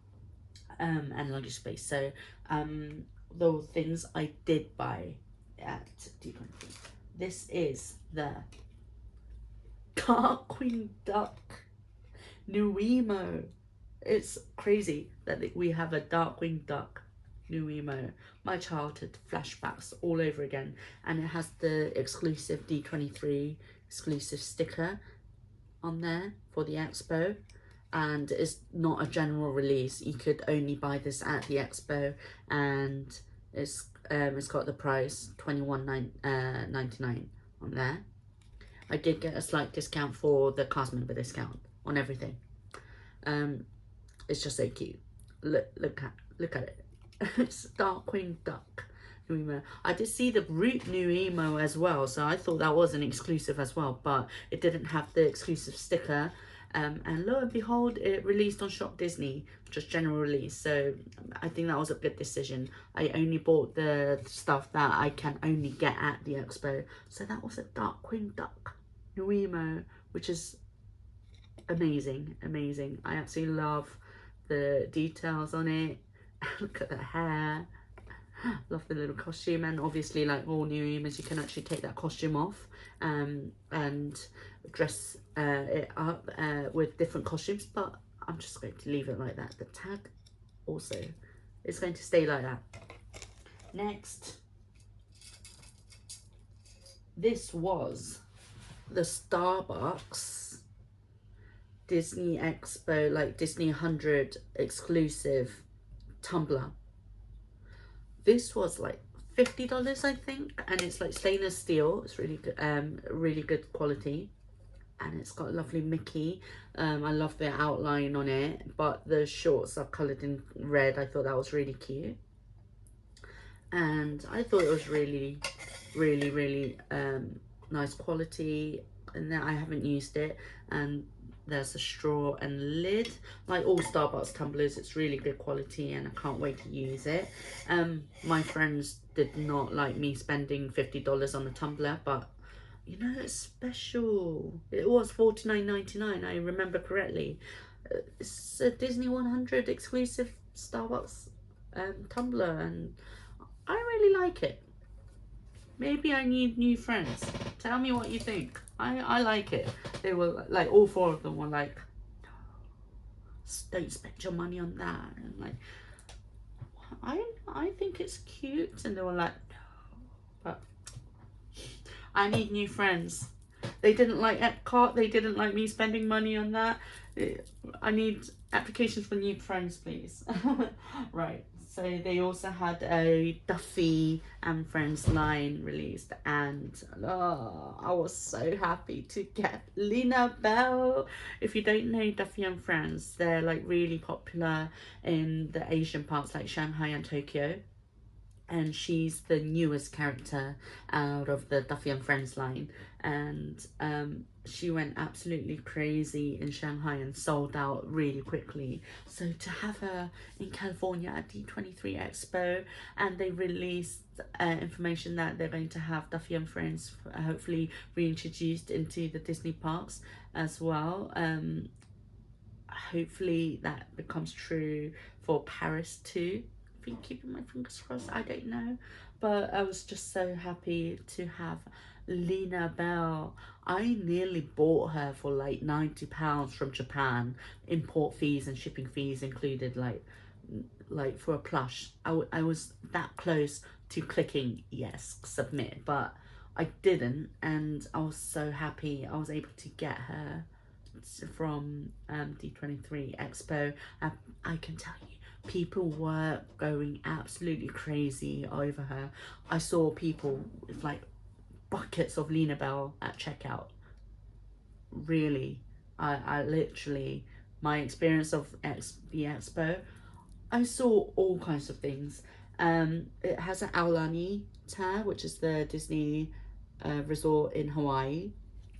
And luggage space. So the things I did buy at D23. This is the Darkwing Duck new Emo. It's crazy that we have a Darkwing Duck new Emo. My childhood flashbacks all over again. And it has the exclusive D23 exclusive sticker on there for the expo. And it's not a general release. You could only buy this at the expo, and it's got the price $21.99 on there. I did get a slight discount for the cast member discount on everything. It's just so cute. Look at it. It's Darkwing Duck new Emo. I did see the Root new Emo as well, so I thought that was an exclusive as well, but it didn't have the exclusive sticker. And lo and behold, it released on Shop Disney, just general release. So I think that was a good decision. I only bought the stuff that I can only get at the expo. So that was a Darkwing Duck new Emo, which is amazing, amazing. I absolutely love the details on it. Look at the hair. Love the little costume, and obviously like all new Emos, you can actually take that costume off and dress it up with different costumes, but I'm just going to leave it like that. The tag also is going to stay like that. Next, this was the Starbucks Disney Expo, like Disney 100 exclusive tumbler. This was like $50, I think, and it's like stainless steel. It's really good quality, and it's got a lovely Mickey. I love the outline on it, but the shorts are coloured in red. I thought that was really cute, and I thought it was really nice quality. And then I haven't used it, and there's a straw and lid. Like all Starbucks tumblers, it's really good quality, and I can't wait to use it. My friends did not like me spending $50 on a tumbler, but you know, it's special. It was $49.99, I remember correctly. It's a Disney 100 exclusive Starbucks tumbler, and I really like it. Maybe I need new friends. Tell me what you think. I like it. They were like, all four of them were like, don't spend your money on that. And like, I think it's cute. And they were like, no, but I need new friends. They didn't like Epcot. They didn't like me spending money on that. I need applications for new friends, please. Right. So they also had a Duffy and Friends line released, and I was so happy to get Lina Bell. If you don't know Duffy and Friends, they're like really popular in the Asian parts like Shanghai and Tokyo. And she's the newest character out of the Duffy and Friends line, and she went absolutely crazy in Shanghai and sold out really quickly. So to have her in California at D23 Expo, and they released information that they're going to have Duffy and Friends hopefully reintroduced into the Disney parks as well. Hopefully that becomes true for Paris too. Keeping my fingers crossed, I don't know, but I was just so happy to have Lina Bell. I nearly bought her for like £90 from Japan, import fees and shipping fees included, like for a plush. I was that close to clicking yes, submit, but I didn't, and I was so happy I was able to get her from D23 Expo. I can tell you, people were going absolutely crazy over her. I saw people with like buckets of Lina Bell at checkout. Really, I literally, my experience of the Expo, I saw all kinds of things. It has an Aulani tag, which is the Disney resort in Hawaii.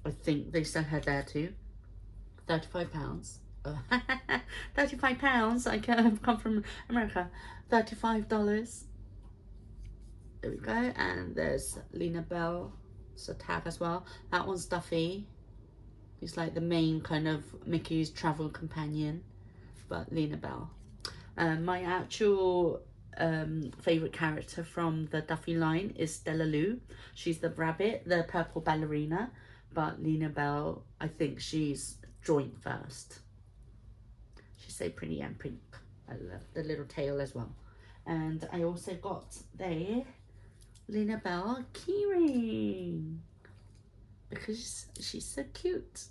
I think they sent her there too. £35. £35. I come from America. $35. There we go. And there's Lina Bell. It's a tag as well. That one's Duffy. He's like the main kind of Mickey's travel companion. But Lina Bell. My actual favorite character from the Duffy line is Stella Lou. She's the rabbit, the purple ballerina. But Lina Bell, I think she's joint first. She's so pretty and pink. I love the little tail as well. And I also got the Lina Bell keyring because she's so cute.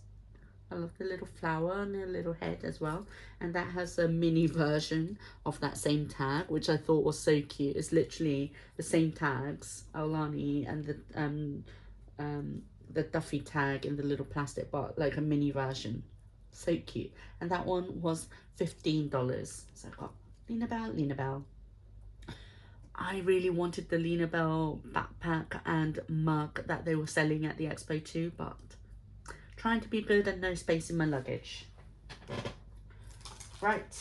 I love the little flower on her little head as well. And that has a mini version of that same tag, which I thought was so cute. It's literally the same tags, Aulani and the Duffy tag in the little plastic, but like a mini version. So cute. And that one was $15. So I've got Lina Bell, Lina Bell. I really wanted the Lina Bell backpack and mug that they were selling at the Expo too, but trying to be good and no space in my luggage. Right,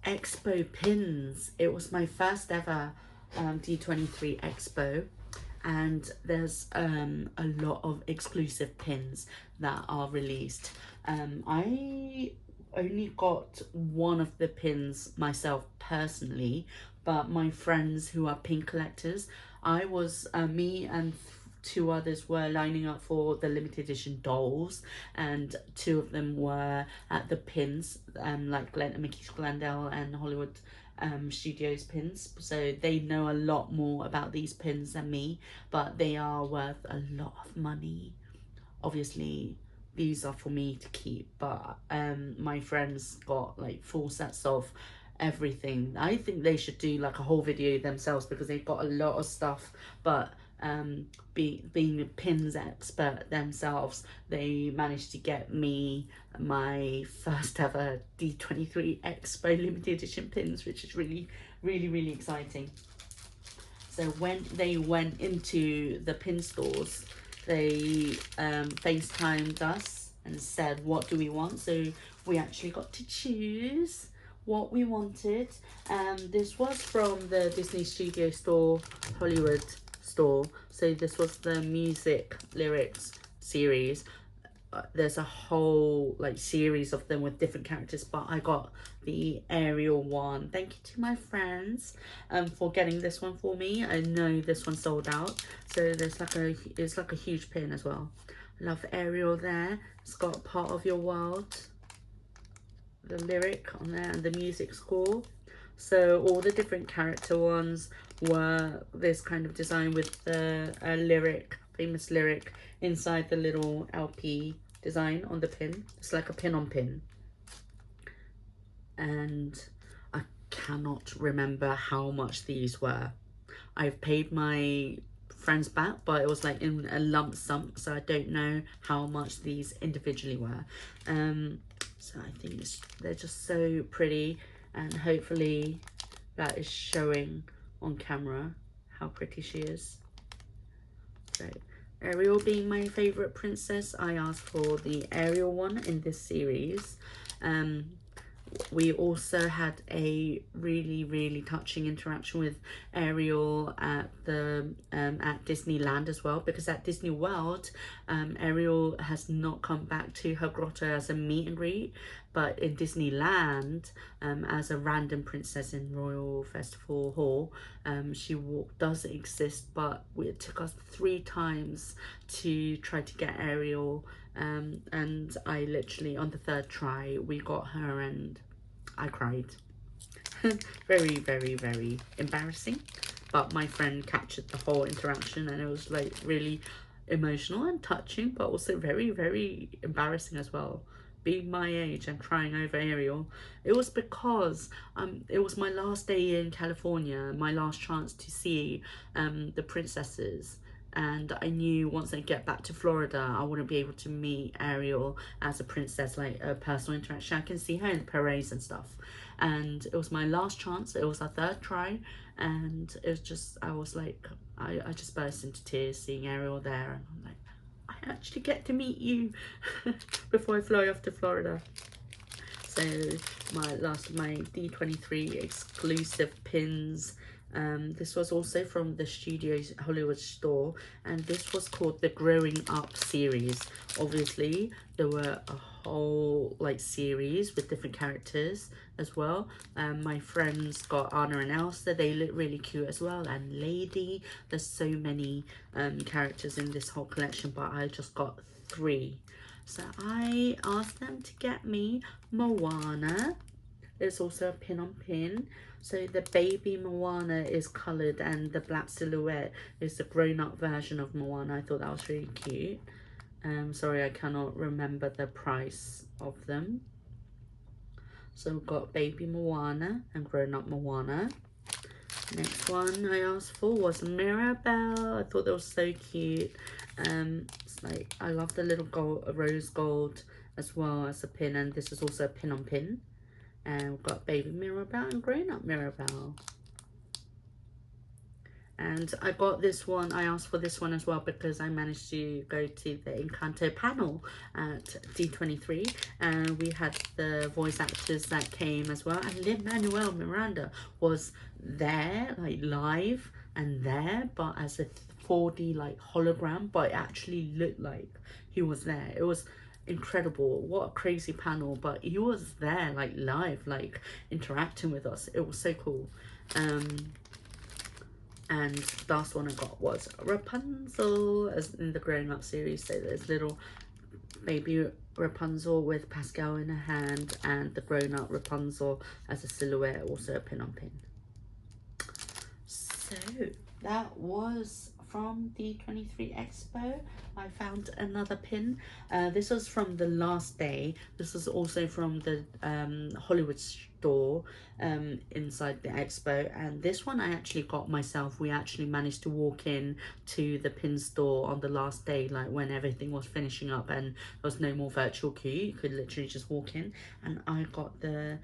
Expo Pins. It was my first ever D23 Expo, and there's a lot of exclusive pins that are released. I only got one of the pins myself personally, but my friends who are pin collectors, I was me and two others were lining up for the limited edition dolls, and two of them were at the pins, like Mickey's Glendale and Hollywood Studios pins. So they know a lot more about these pins than me, but they are worth a lot of money. Obviously these are for me to keep, but my friends got like full sets of everything. I think they should do like a whole video themselves because they've got a lot of stuff, but being a pins expert themselves, they managed to get me my first ever D23 Expo limited edition pins, which is really exciting. So when they went into the pin stores, they FaceTimed us and said, what do we want? So we actually got to choose what we wanted. This was from the Disney Studio store, Hollywood store. So this was the music lyrics series. there's a whole like series of them with different characters, but I got the Ariel one. Thank you to my friends for getting this one for me. I know this one sold out, so there's like it's like a huge pin as well. Love Ariel there. It's got Part of Your World, the lyric on there, and the music score. So all the different character ones were this kind of design with the lyric, famous lyric inside the little LP design on the pin. It's like a pin on pin. And I cannot remember how much these were. I've paid my friends back, but it was like in a lump sum, so I don't know how much these individually were. So I think they're just so pretty, and hopefully that is showing on camera how pretty she is. So Ariel being my favorite princess, I asked for the Ariel one in this series. We also had a really touching interaction with Ariel at the at Disneyland as well, because at Disney World, Ariel has not come back to her grotto as a meet and greet, but in Disneyland, as a random princess in Royal Festival Hall, she does exist, but it took us 3 times to try to get Ariel, and I literally, on the 3rd try, we got her and I cried. very embarrassing, but my friend captured the whole interaction, and it was like really emotional and touching, but also very embarrassing as well. Being my age and crying over Ariel, it was because it was my last day in California, my last chance to see the princesses, and I knew once I get back to Florida I wouldn't be able to meet Ariel as a princess, like a personal interaction. I can see her in the parades and stuff, and it was my last chance. It was our 3rd try, and it was just, I was like, I just burst into tears seeing Ariel there, and I'm like, I actually get to meet you before I fly off to Florida. So my D23 exclusive pins. This was also from the Studios Hollywood store, and this was called the Growing Up series. Obviously there were a whole like series with different characters as well. My friends got Anna and Elsa, they look really cute as well, and Lady. There's so many characters in this whole collection, but I just got 3. So I asked them to get me Moana. There's also a pin on pin. So the baby Moana is coloured, and the black silhouette is the grown-up version of Moana. I thought that was really cute. Sorry, I cannot remember the price of them. So we've got baby Moana and grown-up Moana. Next one I asked for was Mirabelle. I thought that was so cute. It's like, I love the little rose gold as well as a pin, and this is also a pin on pin. And we've got baby Mirabelle and grown-up Mirabelle. And I got this one, I asked for this one as well because I managed to go to the Encanto panel at D23, and we had the voice actors that came as well, and Lin-Manuel Miranda was there, like live and there, but as a 4D like hologram, but it actually looked like he was there. It was incredible. What a crazy panel, but he was there like live, like interacting with us. It was so cool. And the last one I got was Rapunzel, as in the Growing Up series. So there's little baby Rapunzel with Pascal in her hand, and the grown up Rapunzel as a silhouette, also a pin on pin. So that was from the D23 Expo. I found another pin. This was from the last day. This was also from the Hollywood store inside the expo, and this one I actually got myself. We actually managed to walk in to the pin store on the last day, like when everything was finishing up and there was no more virtual queue. You could literally just walk in, and I got the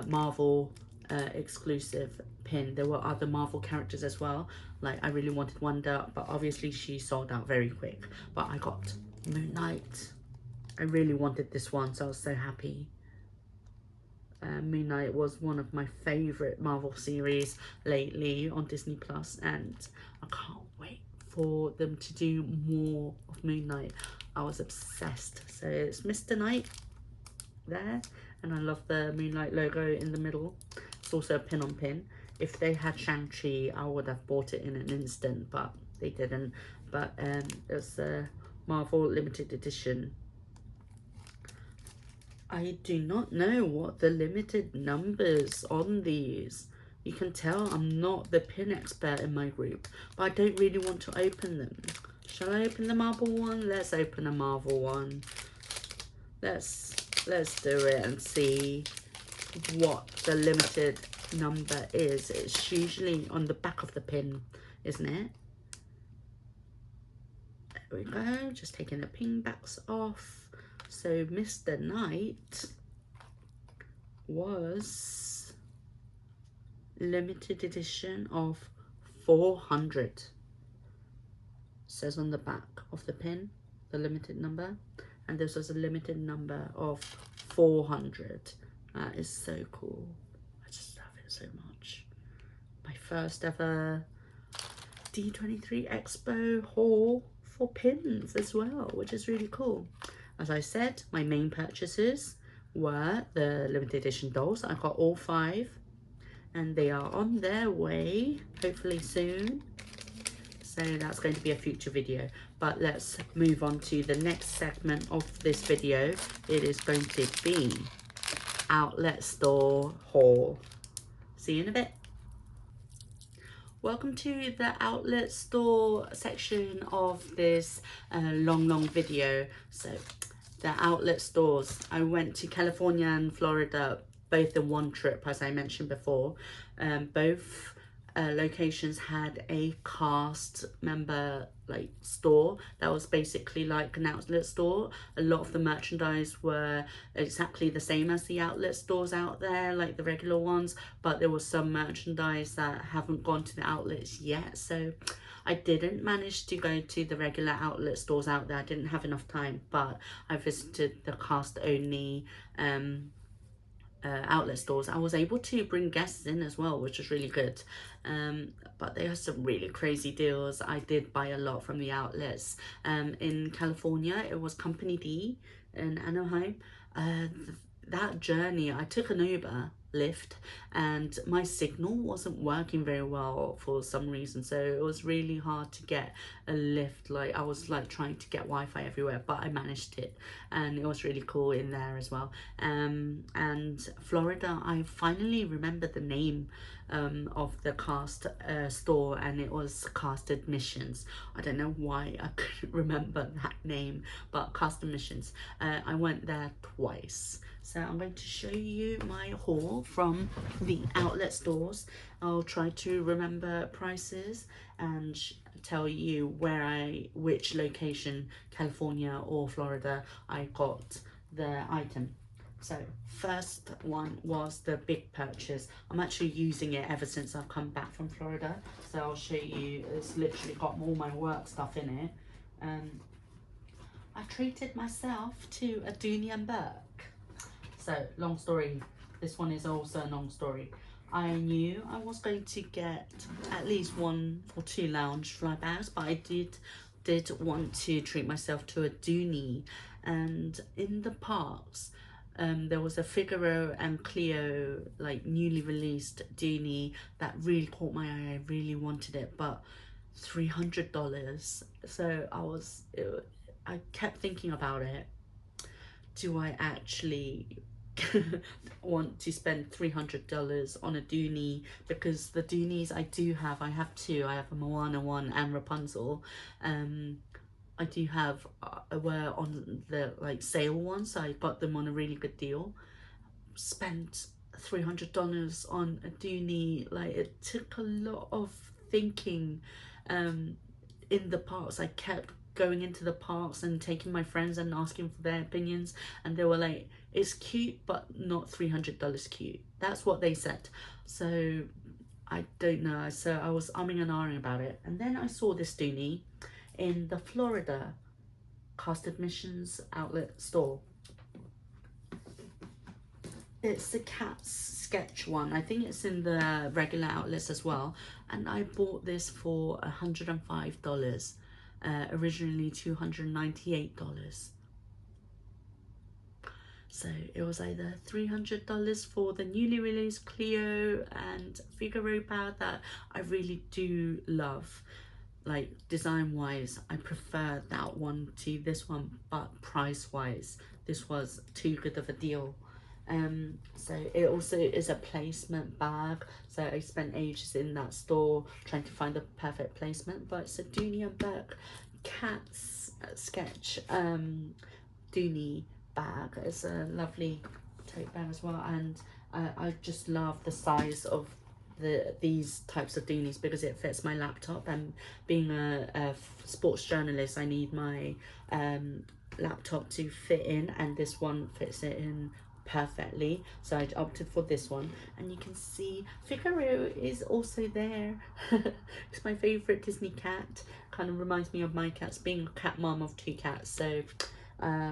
Marvel exclusive pin. There were other Marvel characters as well, like I really wanted Wonder, but obviously she sold out very quick. But I got Moon Knight. I really wanted this one, so I was so happy. Moon Knight was one of my favorite Marvel series lately on Disney Plus, and I can't wait for them to do more of Moon Knight. I was obsessed. So it's Mr. Knight there, and I love the Moonlight logo in the middle. It's also a pin on pin. If they had Shang-Chi, I would have bought it in an instant, but they didn't. But it's a Marvel limited edition. I do not know what the limited numbers on these. You can tell I'm not the pin expert in my group, but I don't really want to open them. Shall I open the Marvel one? Let's open a Marvel one. Let's do it and see what the limited number is. It's usually on the back of the pin, isn't it? There we go, just taking the pin backs off. So Mr. Knight was limited edition of 400. Says on the back of the pin the limited number, and this was a limited number of 400. That is so cool. I just love it so much. My first ever D23 Expo haul for pins as well, which is really cool. As I said, my main purchases were the limited edition dolls. I got all 5, and they are on their way hopefully soon. So that's going to be a future video. But let's move on to the next segment of this video. It is going to be outlet store haul. See you in a bit. Welcome to the outlet store section of this long video. So the outlet stores, I went to California and Florida both in one trip, as I mentioned before. Both locations had a cast member like store that was basically like an outlet store. A lot of the merchandise were exactly the same as the outlet stores out there, like the regular ones, but there was some merchandise that haven't gone to the outlets yet, so I didn't manage to go to the regular outlet stores out there. I didn't have enough time, but I visited the cast only outlet stores. I was able to bring guests in as well, which was really good, but they had some really crazy deals. I did buy a lot from the outlets. In California, it was Company D in Anaheim. That journey, I took an Uber Lyft, and my signal wasn't working very well for some reason, so it was really hard to get a lift. Like I was like trying to get Wi-Fi everywhere, but I managed it, and it was really cool in there as well. And Florida, I finally remembered the name of the cast store, and it was Cast Admissions. I don't know why I couldn't remember that name, but Cast Admissions. I went there twice. So I'm going to show you my haul from the outlet stores. I'll try to remember prices and tell you which location, California or Florida, I got the item. So first one was the big purchase. I'm actually using it ever since I've come back from Florida. So I'll show you, it's literally got all my work stuff in it. I treated myself to a Dooney and Burke. So, long story, this one is also a long story. I knew I was going to get at least 1 or 2 lounge fly bags, but I did want to treat myself to a Dooney. And in the parks, there was a Figaro and Cleo, like newly released Dooney that really caught my eye. I really wanted it, but $300. So I kept thinking about it. Do I actually want to spend $300 on a Dooney? Because the Dooneys I have 2. I have a Moana one and Rapunzel. I do have were on the like sale one, so I got them on a really good deal. Spent $300 on a Dooney. Like, it took a lot of thinking. In the parks, I kept going into the parks and taking my friends and asking for their opinions, and they were like, it's cute but not $300 cute. That's what they said. So I don't know, so I was umming and ahhing about it, and then I saw this Dooney in the Florida Cast Admissions outlet store. It's the Cat's Sketch one. I think it's in the regular outlets as well, and I bought this for $105. originally $298. So it was either $300 for the newly released Cleo and Figaro bag that I really do love. Like design wise, I prefer that one to this one, but price wise, this was too good of a deal. So it also is a placement bag, so I spent ages in that store trying to find the perfect placement, but it's a Dooney and Burke Cat's sketch Dooney bag. It's a lovely tote bag as well, and I just love the size of these types of Doonies because it fits my laptop, and being a sports journalist I need my laptop to fit in, and this one fits it in perfectly, so I opted for this one. And you can see Figaro is also there. It's my favorite Disney cat, kind of reminds me of my cats, being a cat mom of 2 cats, so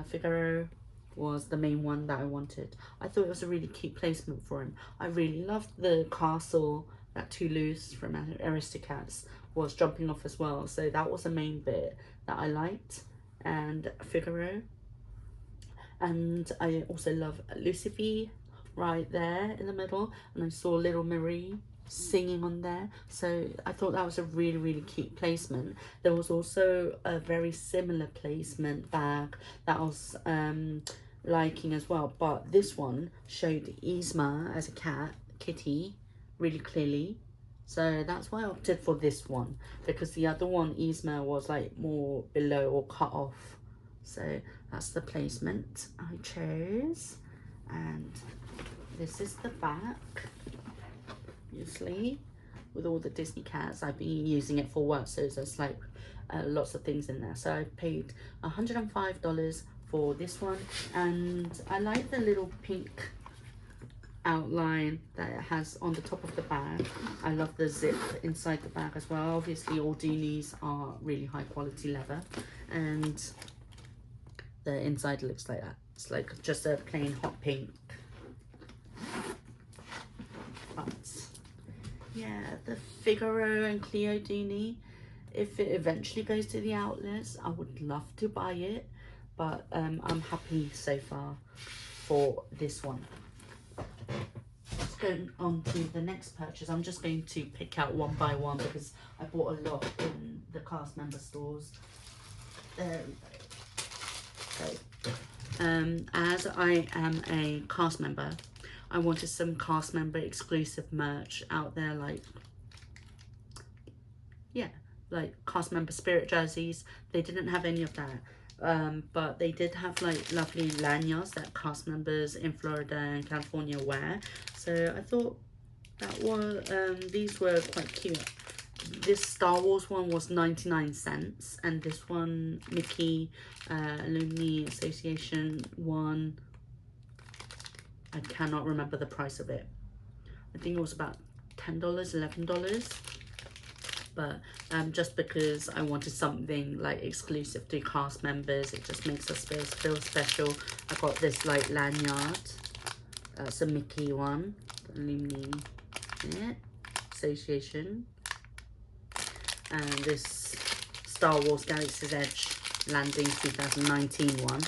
Figaro was the main one that I wanted. I thought it was a really cute placement for him. I really loved the castle that Toulouse from Aristocats was jumping off as well, so that was the main bit that I liked, and Figaro. And I also love Lucifer right there in the middle, and I saw Little Marie singing on there, so I thought that was a really cute placement. There was also a very similar placement bag that I was liking as well, but this one showed Yzma as a kitty really clearly, so that's why I opted for this one, because the other one, Yzma, was like more below or cut off. So that's the placement I chose, and this is the back, obviously, with all the Disney cats. I've been using it for work, so there's like lots of things in there. So I paid $105 for this one, and I like the little pink outline that it has on the top of the bag. I love the zip inside the bag as well. Obviously all Doonies are really high quality leather, and the inside looks like that. It's like just a plain hot pink. But yeah, the Figaro and Cleo Dooney, if it eventually goes to the outlets, I would love to buy it, but I'm happy so far for this one. Let's go on to the next purchase. I'm just going to pick out one by one because I bought a lot in the cast member stores. There we go. So, as I am a cast member, I wanted some cast member exclusive merch out there, like, yeah, like cast member spirit jerseys. They didn't have any of that, but they did have like lovely lanyards that cast members in Florida and California wear. So I thought that these were quite cute. This Star Wars one was 99 cents, and this one, Mickey Alumni Association one, I cannot remember the price of it. I think it was about $10, $11. But just because I wanted something like exclusive to cast members, it just makes us feel special. I got this like lanyard. It's a Mickey one, Alumni Association, and this Star Wars Galaxy's Edge Landing 2019 one.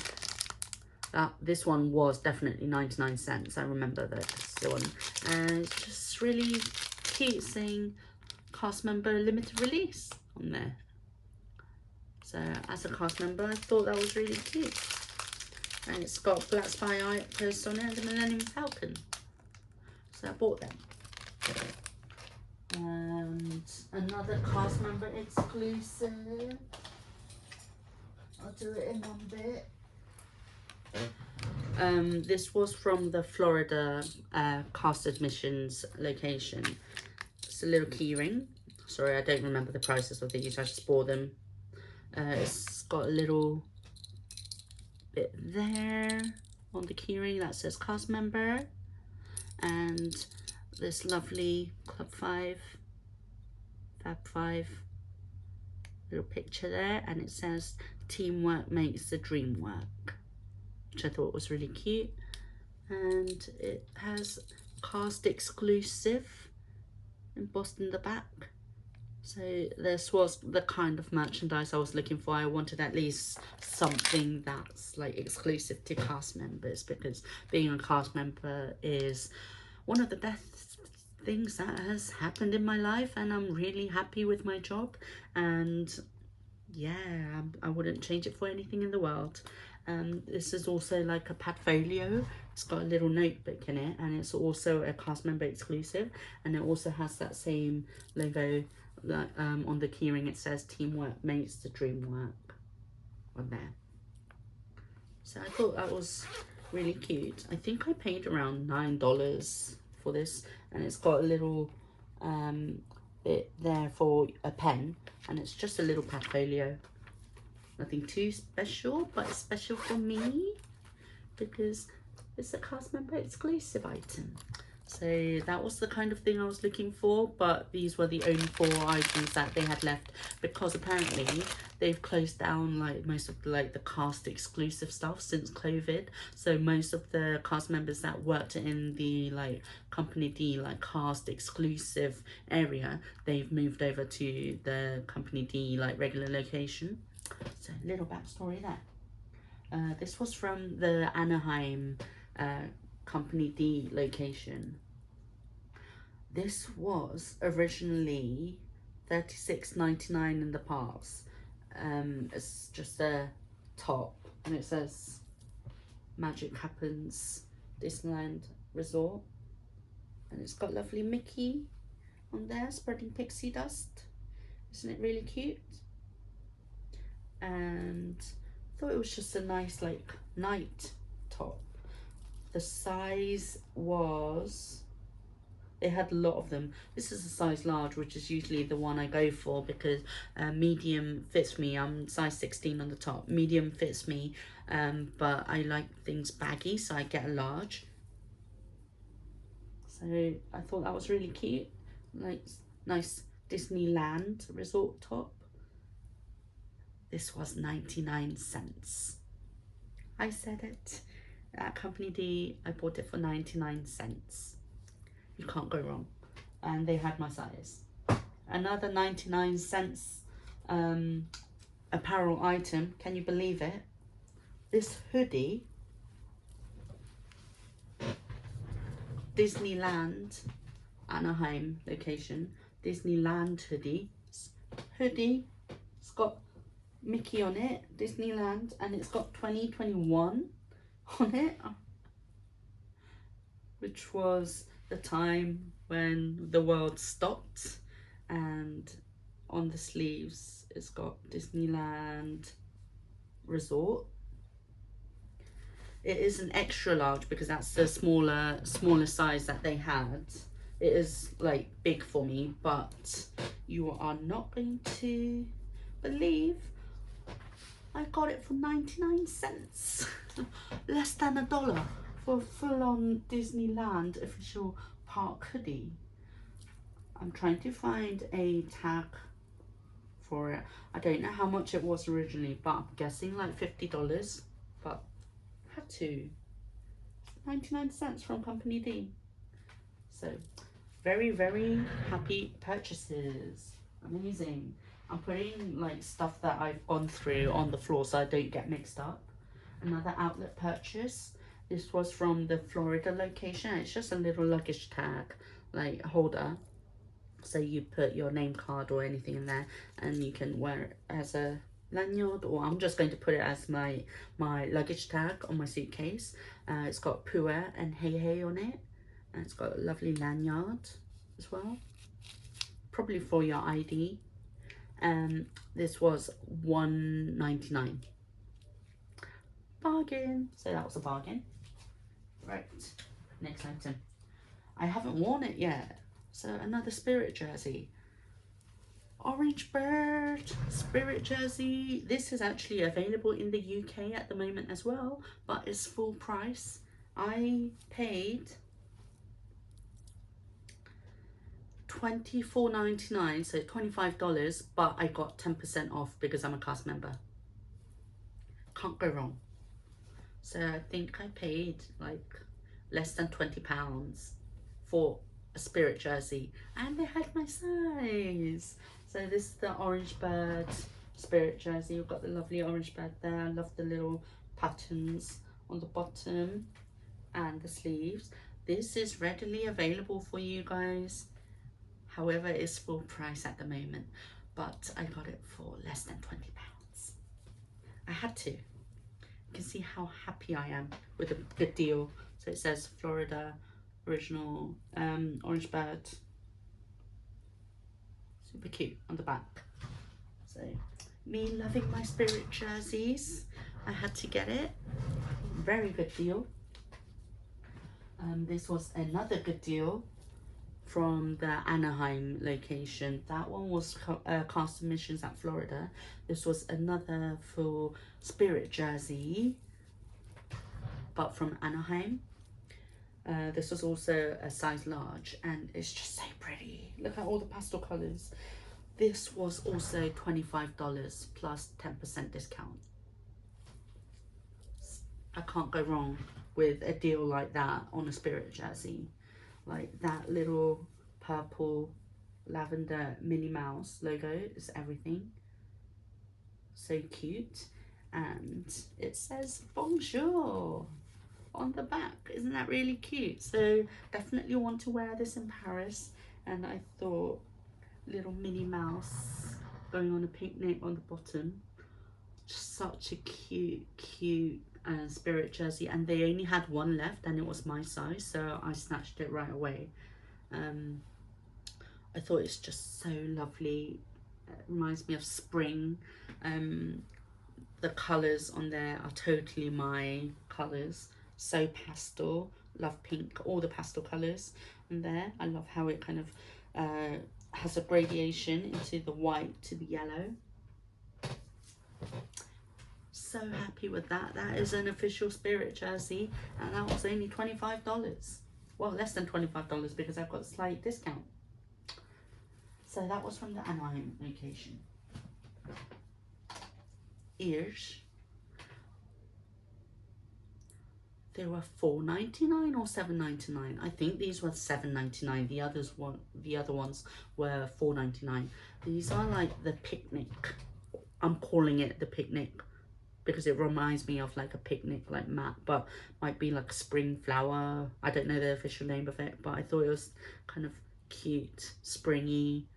This one was definitely 99 cents. I remember this one, and it's just really cute saying cast member limited release on there. So as a cast member, I thought that was really cute, and it's got Black Spy Outpost on it and the Millennium Falcon, so I bought them. And another cast member exclusive, I'll do it in one bit. This was from the Florida cast admissions location. It's a little key ring. Sorry, I don't remember the prices of these, I just bought them. It's got a little bit there on the key ring that says cast member, and this lovely Club 5, Fab 5 little picture there, and it says teamwork makes the dream work, which I thought was really cute. And it has cast exclusive embossed in the back, So this was the kind of merchandise I was looking for. I wanted at least something that's like exclusive to cast members, because being a cast member is one of the best things that has happened in my life, and I'm really happy with my job, and yeah, I wouldn't change it for anything in the world. This is also like a portfolio. It's got a little notebook in it, and it's also a cast member exclusive, and it also has that same logo that on the keyring. It says teamwork makes the dream work on there. So I thought that was really cute. I think I paid around $9 for this, and it's got a little bit there for a pen, and it's just a little portfolio. Nothing too special, but it's special for me because it's a cast member exclusive item. So that was the kind of thing I was looking for, but these were the only 4 items that they had left, because apparently they've closed down like most of the cast exclusive stuff since COVID. So most of the cast members that worked in the Company D cast exclusive area, they've moved over to the Company D regular location. So little backstory there. This was from the Anaheim Company D location. This was originally $36.99 in the past. It's just a top, and it says Magic Happens Disneyland Resort, and it's got lovely Mickey on there spreading pixie dust. Isn't it really cute? And I thought it was just a nice night top. The size was, they had a lot of them. This is a size large, which is usually the one I go for, because medium fits me. I'm size 16 on the top. Medium fits me, but I like things baggy, so I get a large. So I thought that was really cute. Nice Disneyland resort top. This was 99 cents. I said it. At Company D, I bought it for 99 cents. You can't go wrong. And they had my size. Another 99 cents apparel item. Can you believe it? This hoodie, Disneyland Anaheim location, Disneyland hoodie. It's got Mickey on it, Disneyland, and it's got 2021 on it, which was the time when the world stopped. And on the sleeves it's got Disneyland Resort. It is an extra large because that's the smaller size that they had. It is big for me, but you are not going to believe I got it for 99 cents. Less than $1 for a full-on Disneyland official park hoodie. I'm trying to find a tag for it. I don't know how much it was originally, but I'm guessing $50, but I had to. 99 cents from Company D. So very, very happy purchases. Amazing. I'm putting stuff that I've gone through on the floor so I don't get mixed up. Another outlet purchase. This was from the Florida location. It's just a little luggage tag holder, so you put your name card or anything in there, and you can wear it as a lanyard, or I'm just going to put it as my luggage tag on my suitcase. It's got Pua and Hey Hey on it, and it's got a lovely lanyard as well, probably for your ID. This was $1.99. Bargain. So that was a bargain. Right, next item. I haven't worn it yet. So another Spirit jersey. Orange Bird Spirit jersey. This is actually available in the UK at the moment as well, but it's full price. I paid $24.99, so $25, but I got 10% off because I'm a cast member. Can't go wrong. So I think I paid less than £20 for a Spirit jersey, and they had my size. So this is the orange bird spirit jersey. You've got the lovely orange bird there. I love the little patterns on the bottom and the sleeves. This is readily available for you guys. However, it's full price at the moment, but I got it for less than £20. I had to. You can see how happy I am with a good deal. So it says Florida original orange bird. Super cute on the back. So me loving my spirit jerseys, I had to get it. Very good deal. This was another good deal from the Anaheim location. That one was cast missions at Florida. This was another full spirit jersey, but from Anaheim. This was also a size large, and it's just so pretty. Look at all the pastel colors. This was also $25 plus 10% discount. I can't go wrong with a deal like that on a spirit jersey. Like that little purple lavender Minnie Mouse logo is everything. So cute. And it says bonjour on the back. Isn't that really cute? So definitely want to wear this in Paris. And I thought little Minnie Mouse going on a picnic on the bottom. Just such a cute spirit jersey, and they only had one left and it was my size, so I snatched it right away. I thought it's just so lovely. It reminds me of spring. The colors on there are totally my colors. So pastel. Love pink, all the pastel colors on there. I love how it kind of has a gradation into the white to the yellow. So happy with that. That is an official spirit jersey, and that was only $25. Well, less than $25 because I've got a slight discount. So that was from the Anaheim location. Ears. They were $4.99 or $7.99. I think these were $7.99. The other ones were $4.99. These are like the picnic. I'm calling it the picnic because it reminds me of like a picnic like mat, but might be like spring flower. I don't know the official name of it, but I thought it was kind of cute, springy,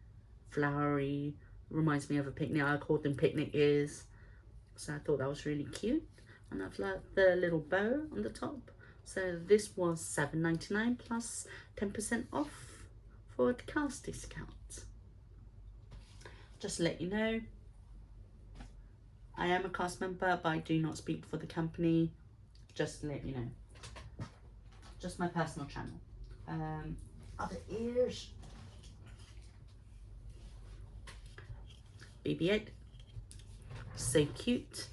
flowery. Reminds me of a picnic. I called them picnic ears, so I thought that was really cute. And I've loved the little bow on the top. So this was $7.99 plus 10% off for the cast discount. Just to let you know, I am a cast member, but I do not speak for the company. Just to let you know. Just my personal channel. Other ears. BB-8. So cute.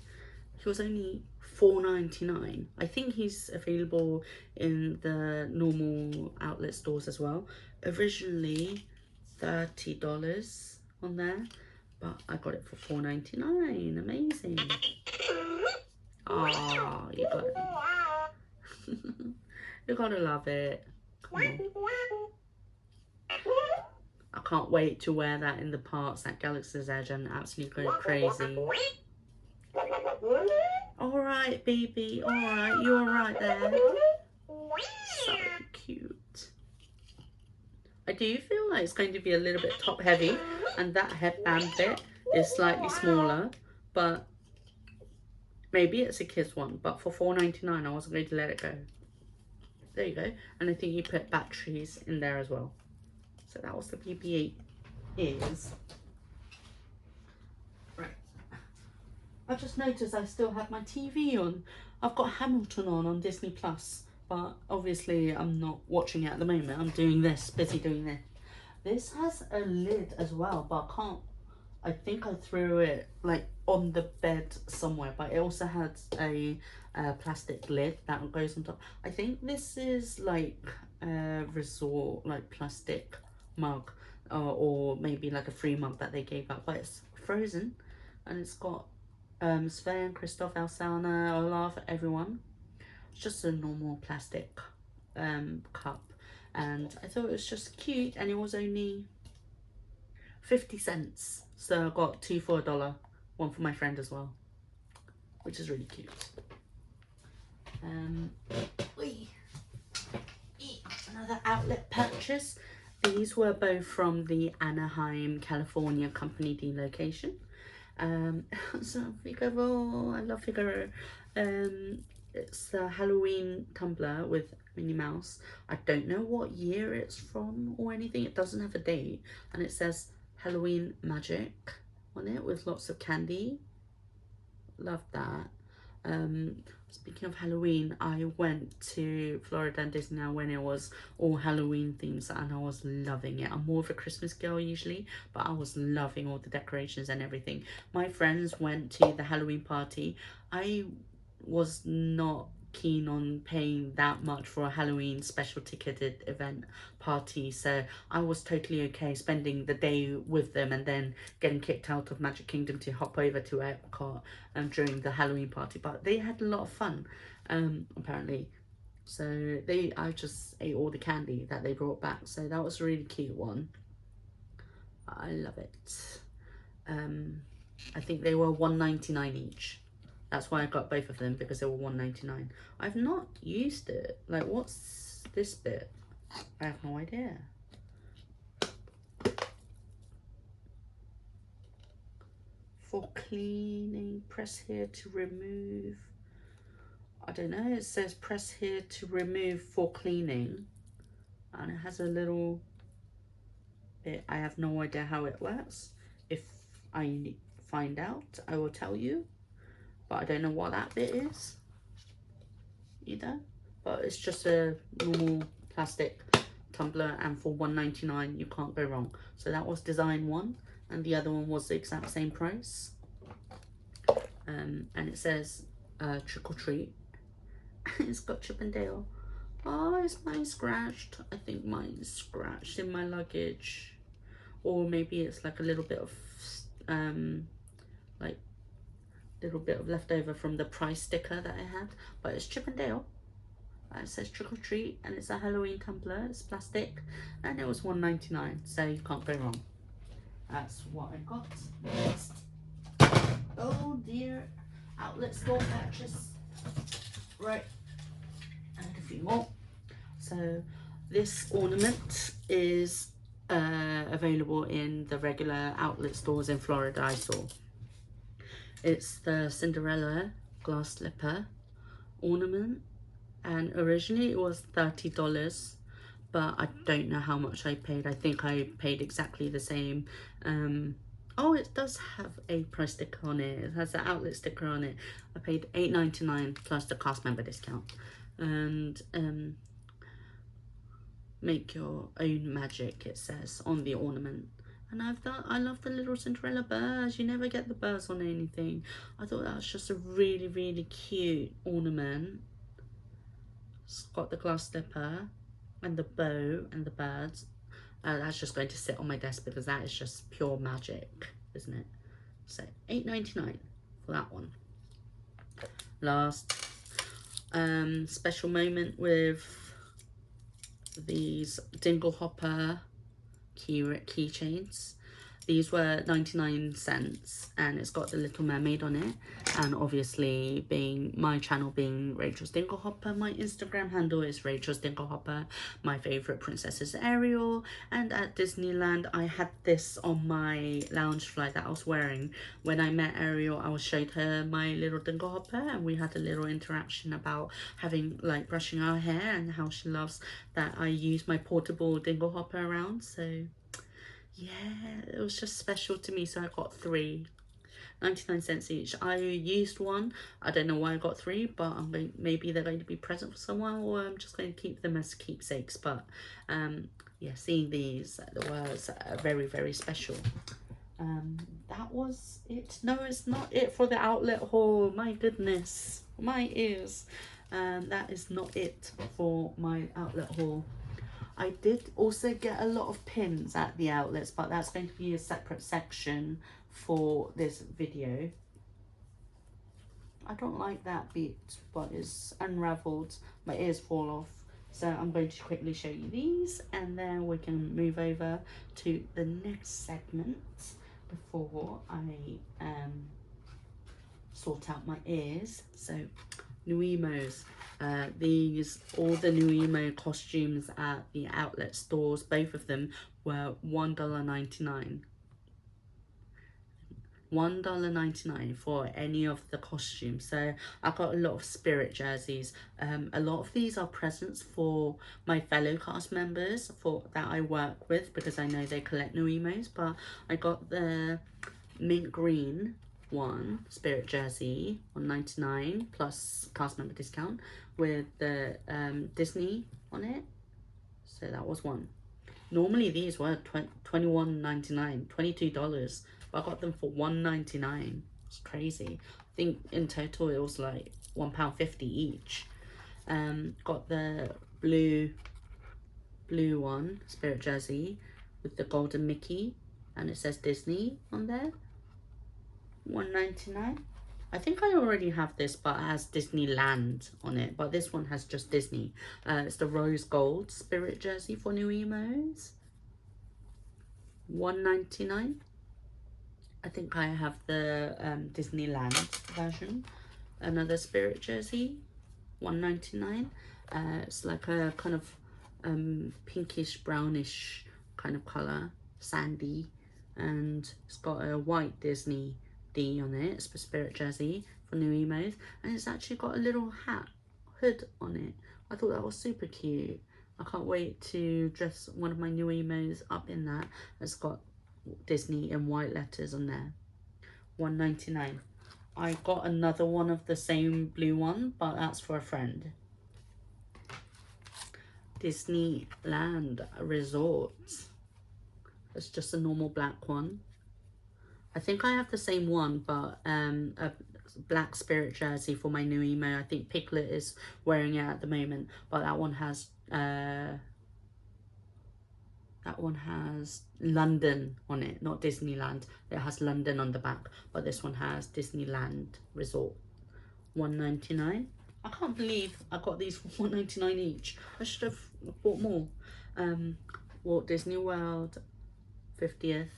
He was only $4.99. I think he's available in the normal outlet stores as well. Originally $30 on there, but I got it for $4.99. Amazing. Oh, you got it. You gotta love it. Come on. I can't wait to wear that in the parks at Galaxy's Edge and absolutely go crazy. All right, baby. All right, you're all right there. So cute. I do feel like it's going to be a little bit top heavy, and that headband bit is slightly smaller, but maybe it's a kid's one. But for $4.99, I wasn't going to let it go. There you go. And I think you put batteries in there as well. So that was the BB-8 ears. Right. I just noticed I still have my TV on. I've got Hamilton on Disney Plus, but obviously I'm not watching it at the moment. I'm doing this, busy doing this. This has a lid as well, but I think I threw it like on the bed somewhere, but it also has a plastic lid that goes on top. I think this is like a resort, like plastic mug, or maybe like a free mug that they gave out, but it's frozen, and it's got Sven, Christoph, Elsana, Olaf, everyone. It's just a normal plastic cup, and I thought it was just cute, and it was only 50 cents. So I got 2 for $1, one for my friend as well, which is really cute. Another outlet purchase. These were both from the Anaheim, California Company D location. So Figaro, I love Figaro. It's the Halloween tumbler with Minnie Mouse. I don't know what year it's from or anything. It doesn't have a date, and it says Halloween magic on it with lots of candy. Love that. Speaking of Halloween, I went to Florida and Disneyland when it was all Halloween themes, and I was loving it. I'm more of a Christmas girl usually, but I was loving all the decorations and everything. My friends went to the Halloween party. I was not keen on paying that much for a Halloween special ticketed event party, so I was totally okay spending the day with them and then getting kicked out of Magic Kingdom to hop over to Epcot during the Halloween party. But they had a lot of fun, apparently. So I just ate all the candy that they brought back, so that was a really cute one. I love it. I think they were $1.99 each. That's why I got both of them, because they were $1.99. I've not used it. Like, what's this bit? I have no idea. For cleaning, press here to remove. I don't know. It says press here to remove for cleaning. And it has a little bit. I have no idea how it works. If I find out, I will tell you. But I don't know what that bit is either. But it's just a normal plastic tumbler, and for $1.99 you can't go wrong. So that was design 1, and the other one was the exact same price. And it says trick or treat. It's got Chip and Dale. Oh, is mine scratched? I think mine's scratched in my luggage. Or maybe it's like a little bit of leftover from the price sticker that I had. But it's Chip and Dale. It says trick or treat, and it's a Halloween tumbler. It's plastic, and it was $1.99, so you can't go wrong. That's what I got next. Oh dear, outlet store purchase. Right, and a few more. So this ornament is available in the regular outlet stores in Florida. I saw it's the Cinderella glass slipper ornament, and originally it was $30, but I don't know how much I paid. I think I paid exactly the same. Oh, it does have a price sticker on it. It has an outlet sticker on it. I paid $8.99 plus the cast member discount. And make your own magic, it says on the ornament. And I love the little Cinderella birds. You never get the birds on anything. I thought that was just a really, really cute ornament. It's got the glass slipper and the bow and the birds. That's just going to sit on my desk because that is just pure magic, isn't it? So $8.99 for that one. Last special moment with these Dingle Hopper keychains. These were 99 cents, and it's got the Little Mermaid on it. And obviously, being my channel being Rachel's Dingle Hopper, my Instagram handle is Rachel's Dingle Hopper. My favorite princess is Ariel, and at Disneyland I had this on my lounge flight that I was wearing. When I met Ariel, I showed her my little Dingle Hopper, and we had a little interaction about having like brushing our hair and how she loves that I use my portable Dingle Hopper around. So yeah, it was just special to me, so I got 3, 99 cents each. I used one. I don't know why I got 3, but maybe they're going to be present for someone, or I'm just going to keep them as keepsakes. But yeah, seeing these was very, very special. That was it. No, it's not it for the outlet haul. My goodness, my ears. That is not it for my outlet haul. I did also get a lot of pins at the outlets, but that's going to be a separate section for this video. I don't like that bit, but it's unraveled. My ears fall off. So I'm going to quickly show you these, and then we can move over to the next segment before I sort out my ears. So new emos. All the new emo costumes at the outlet stores, both of them were $1.99. $1.99 for any of the costumes. So I got a lot of spirit jerseys. A lot of these are presents for my fellow cast members that I work with, because I know they collect new emos. But I got the mint green one spirit jersey, $1.99 plus cast member discount with the Disney on it. So that was one. Normally these were $21.99, $22, but I got them for $1.99. It's crazy. I think in total it was like £1.50 each. Got the blue one spirit jersey with the golden Mickey, and it says Disney on there. $1.99. I think I already have this, but it has Disneyland on it, but this one has just Disney. It's the rose gold spirit jersey for new emos, $1.99. I think I have the Disneyland version, another spirit jersey, $1.99. It's like a kind of pinkish brownish kind of color, sandy, and it's got a white Disney D on it. It's a spirit jersey for new emos, and it's actually got a little hood on it. I thought that was super cute. I can't wait to dress one of my new emos up in that. It's got Disney in white letters on there. $1.99. I got another one of the same blue one, but that's for a friend. Disneyland Resort. It's just a normal black one. I think I have the same one, but a black spirit jersey for my new emo. I think Piglet is wearing it at the moment, but that one has London on it, not Disneyland. It has London on the back, but this one has Disneyland Resort. $1.99. I can't believe I got these for $1.99 each. I should have bought more. Walt Disney World 50th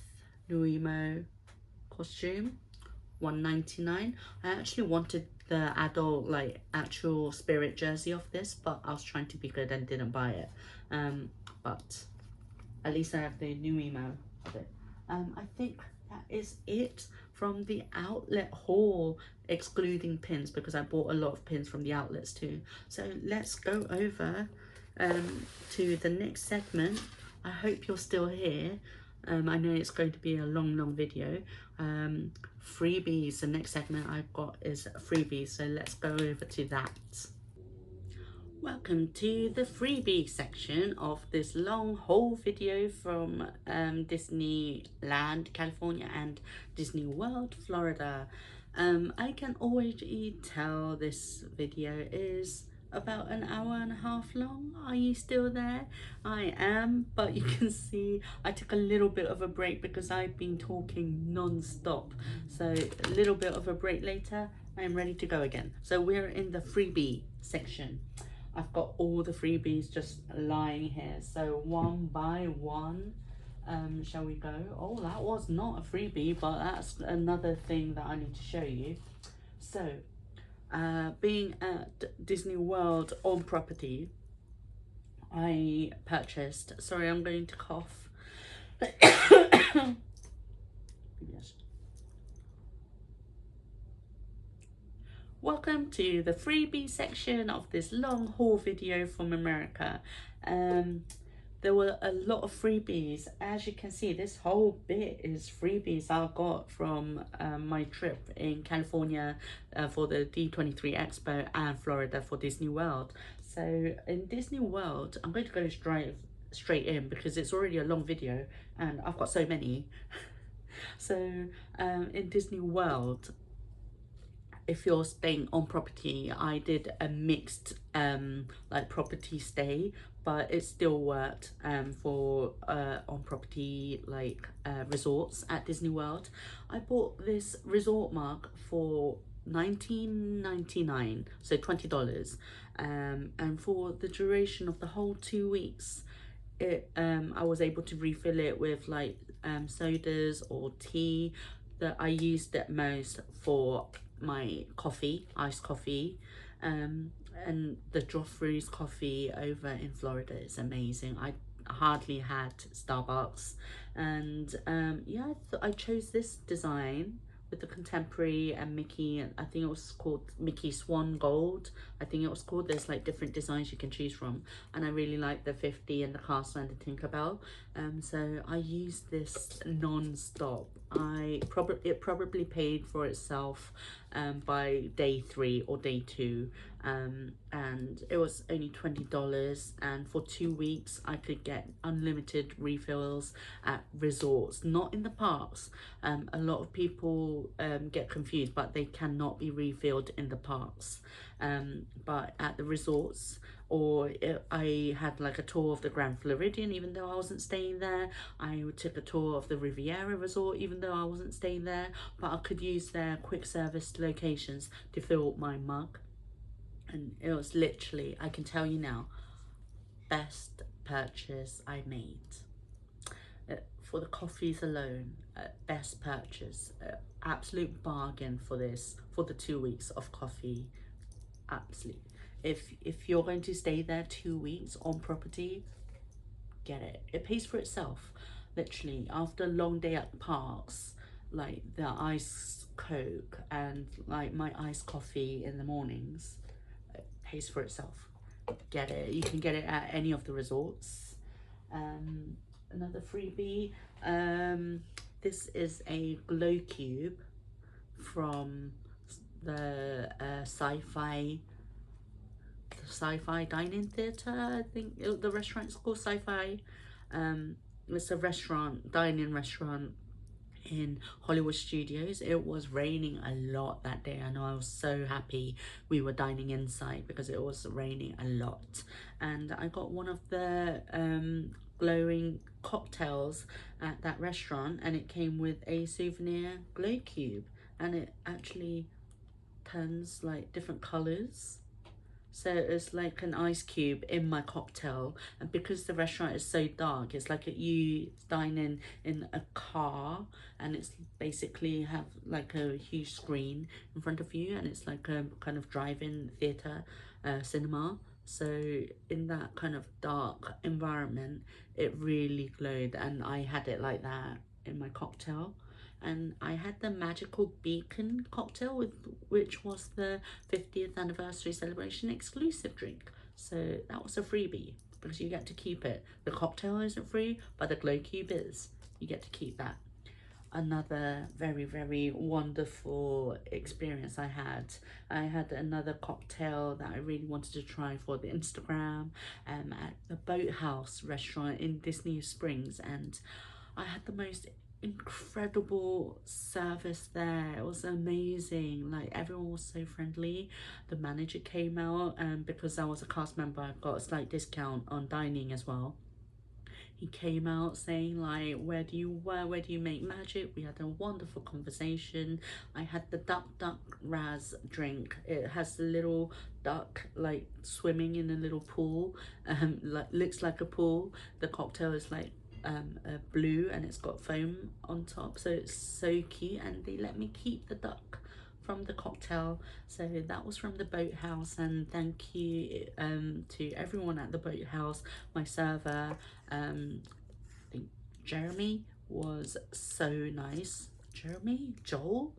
new emo costume, $1.99. I actually wanted the adult, like, actual spirit jersey of this, but I was trying to be good and didn't buy it. But at least I have the new emo of it. I think that is it from the outlet haul, excluding pins, because I bought a lot of pins from the outlets too. So let's go over to the next segment. I hope you're still here. I know it's going to be a long video. Freebies, the next segment I've got is freebies, so let's go over to that. Welcome to the freebie section of this long haul video from Disneyland, California and Disney World, Florida. I can already tell this video is about an hour and a half long. Are you still there? I am, but you can see I took a little bit of a break because I've been talking non-stop. So a little bit of a break later, I am ready to go again. So we're in the freebie section. I've got all the freebies just lying here. So one by one, shall we go? Oh, that was not a freebie, but that's another thing that I need to show you. So being at Disney World on property, I purchased, sorry, I'm going to cough. Yes. Welcome to the freebie section of this long haul video from America. There were a lot of freebies. As you can see, this whole bit is freebies I got from my trip in California for the D23 Expo and Florida for Disney World. So in Disney World, I'm going to go straight in because it's already a long video and I've got so many. So in Disney World, if you're staying on property, I did a mixed like property stay, but it still worked for on property like resorts at Disney World. I bought this resort mug for $19.99, so $20. And for the duration of the whole 2 weeks, I was able to refill it with like sodas or tea. That I used it most for my coffee, iced coffee. And the Joffrey's coffee over in Florida is amazing. I hardly had Starbucks, and yeah, I chose this design with the contemporary and Mickey. I think it was called Mickey Swan Gold. I think it was called. There's like different designs you can choose from, and I really like the 50 and the castle and the Tinkerbell. So I used this non-stop. It probably paid for itself by day 3 or day 2, and it was only $20, and for 2 weeks I could get unlimited refills at resorts, not in the parks. A lot of people get confused, but they cannot be refilled in the parks, but at the resorts. Or I had like a tour of the Grand Floridian, even though I wasn't staying there. I took a tour of the Riviera Resort, even though I wasn't staying there, but I could use their quick service locations to fill my mug. And it was literally, I can tell you now, best purchase I made. For the coffees alone, best purchase, absolute bargain for this, for the 2 weeks of coffee. Absolutely. If you're going to stay there 2 weeks on property, get it. It pays for itself. Literally, after a long day at parks, like the iced Coke and like my iced coffee in the mornings, it pays for itself. Get it. You can get it at any of the resorts. Another freebie. This is a glow cube from the sci-fi dining theater. I think the restaurant is called Sci-Fi. It's a dining restaurant in Hollywood Studios. It was raining a lot that day. I know, I was so happy we were dining inside because it was raining a lot. And I got one of the glowing cocktails at that restaurant, and it came with a souvenir glow cube, and it actually turns like different colors. So it's like an ice cube in my cocktail, and because the restaurant is so dark, it's like you dining in a car, and it's basically have like a huge screen in front of you, and it's like a kind of drive-in theater, cinema. So in that kind of dark environment, it really glowed, and I had it like that in my cocktail. And I had the magical beacon cocktail, which was the 50th anniversary celebration exclusive drink. So that was a freebie because you get to keep it. The cocktail isn't free, but the glow cube is. You get to keep that. Another very, very wonderful experience I had. I had another cocktail that I really wanted to try for the Instagram at the Boathouse restaurant in Disney Springs, and I had the most incredible service there. It was amazing. Like, everyone was so friendly. The manager came out, and because I was a cast member, I got a slight discount on dining as well. He came out saying like, where do you work, where do you make magic? We had a wonderful conversation. I had the duck raz drink. It has the little duck like swimming in a little pool, like looks like a pool. The cocktail is like blue, and it's got foam on top, so it's so cute. And they let me keep the duck from the cocktail. So that was from the Boathouse, and thank you to everyone at the Boathouse. My server, I think Jeremy, was so nice. Joel,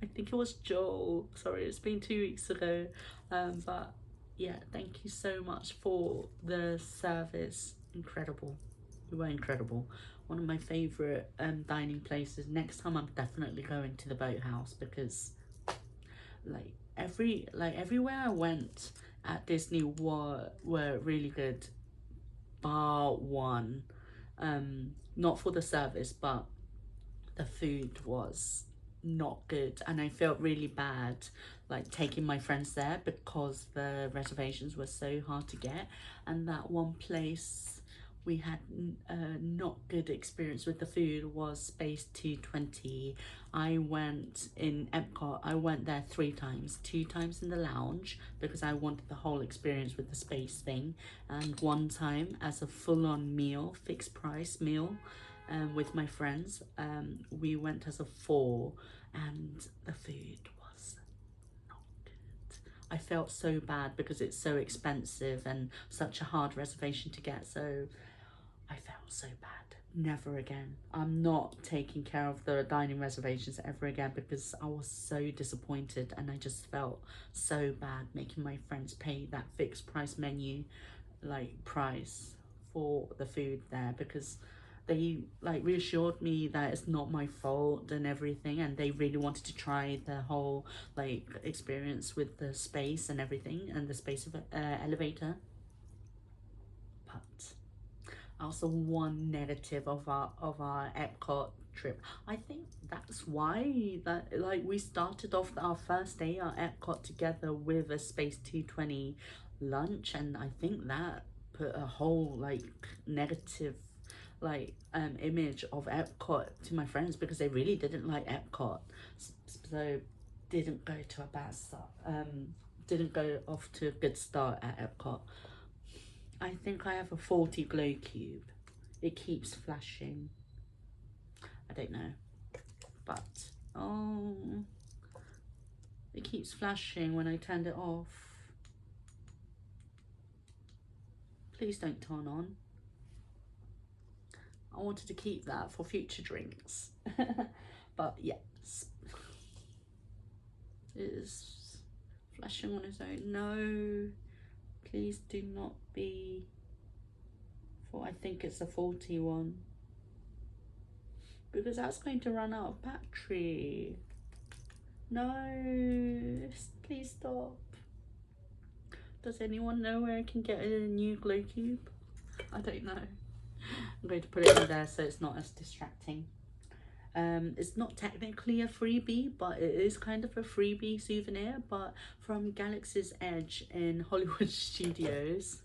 I think it was Joel. Sorry, it's been 2 weeks ago. But yeah, thank you so much for the service. Incredible. You were incredible. One of my favorite dining places. Next time I'm definitely going to the Boathouse, because like everywhere I went at Disney were really good, bar one. Not for the service, but the food was not good, and I felt really bad like taking my friends there because the reservations were so hard to get. And that one place we had a not good experience with the food was Space 220. I went in Epcot, I went there 3 times, 2 times in the lounge because I wanted the whole experience with the space thing, and 1 time as a full-on meal, fixed price meal, with my friends. We went as a 4, and the food was not good. I felt so bad because it's so expensive and such a hard reservation to get, so I felt so bad. Never again. I'm not taking care of the dining reservations ever again because I was so disappointed and I just felt so bad making my friends pay that fixed price menu like price for the food there, because they like reassured me that it's not my fault and everything, and they really wanted to try the whole like experience with the space and everything and the space of elevator. But also one negative of our Epcot trip. I think that's why that like we started off our first day at Epcot together with a Space 220 lunch, and I think that put a whole like negative like image of Epcot to my friends because they really didn't like Epcot, so didn't go to a bad start, didn't go off to a good start at Epcot. I think I have a 40 glow cube. It keeps flashing. I don't know. But, oh, it keeps flashing when I turned it off. Please don't turn on. I wanted to keep that for future drinks. But yes. It is flashing on its own. No. Please do not be. For I think it's a 41. Because that's going to run out of battery. No, please stop. Does anyone know where I can get a new glow cube? I don't know. I'm going to put it in there so it's not as distracting. It's not technically a freebie, but it is kind of a freebie souvenir, but from Galaxy's Edge in Hollywood Studios.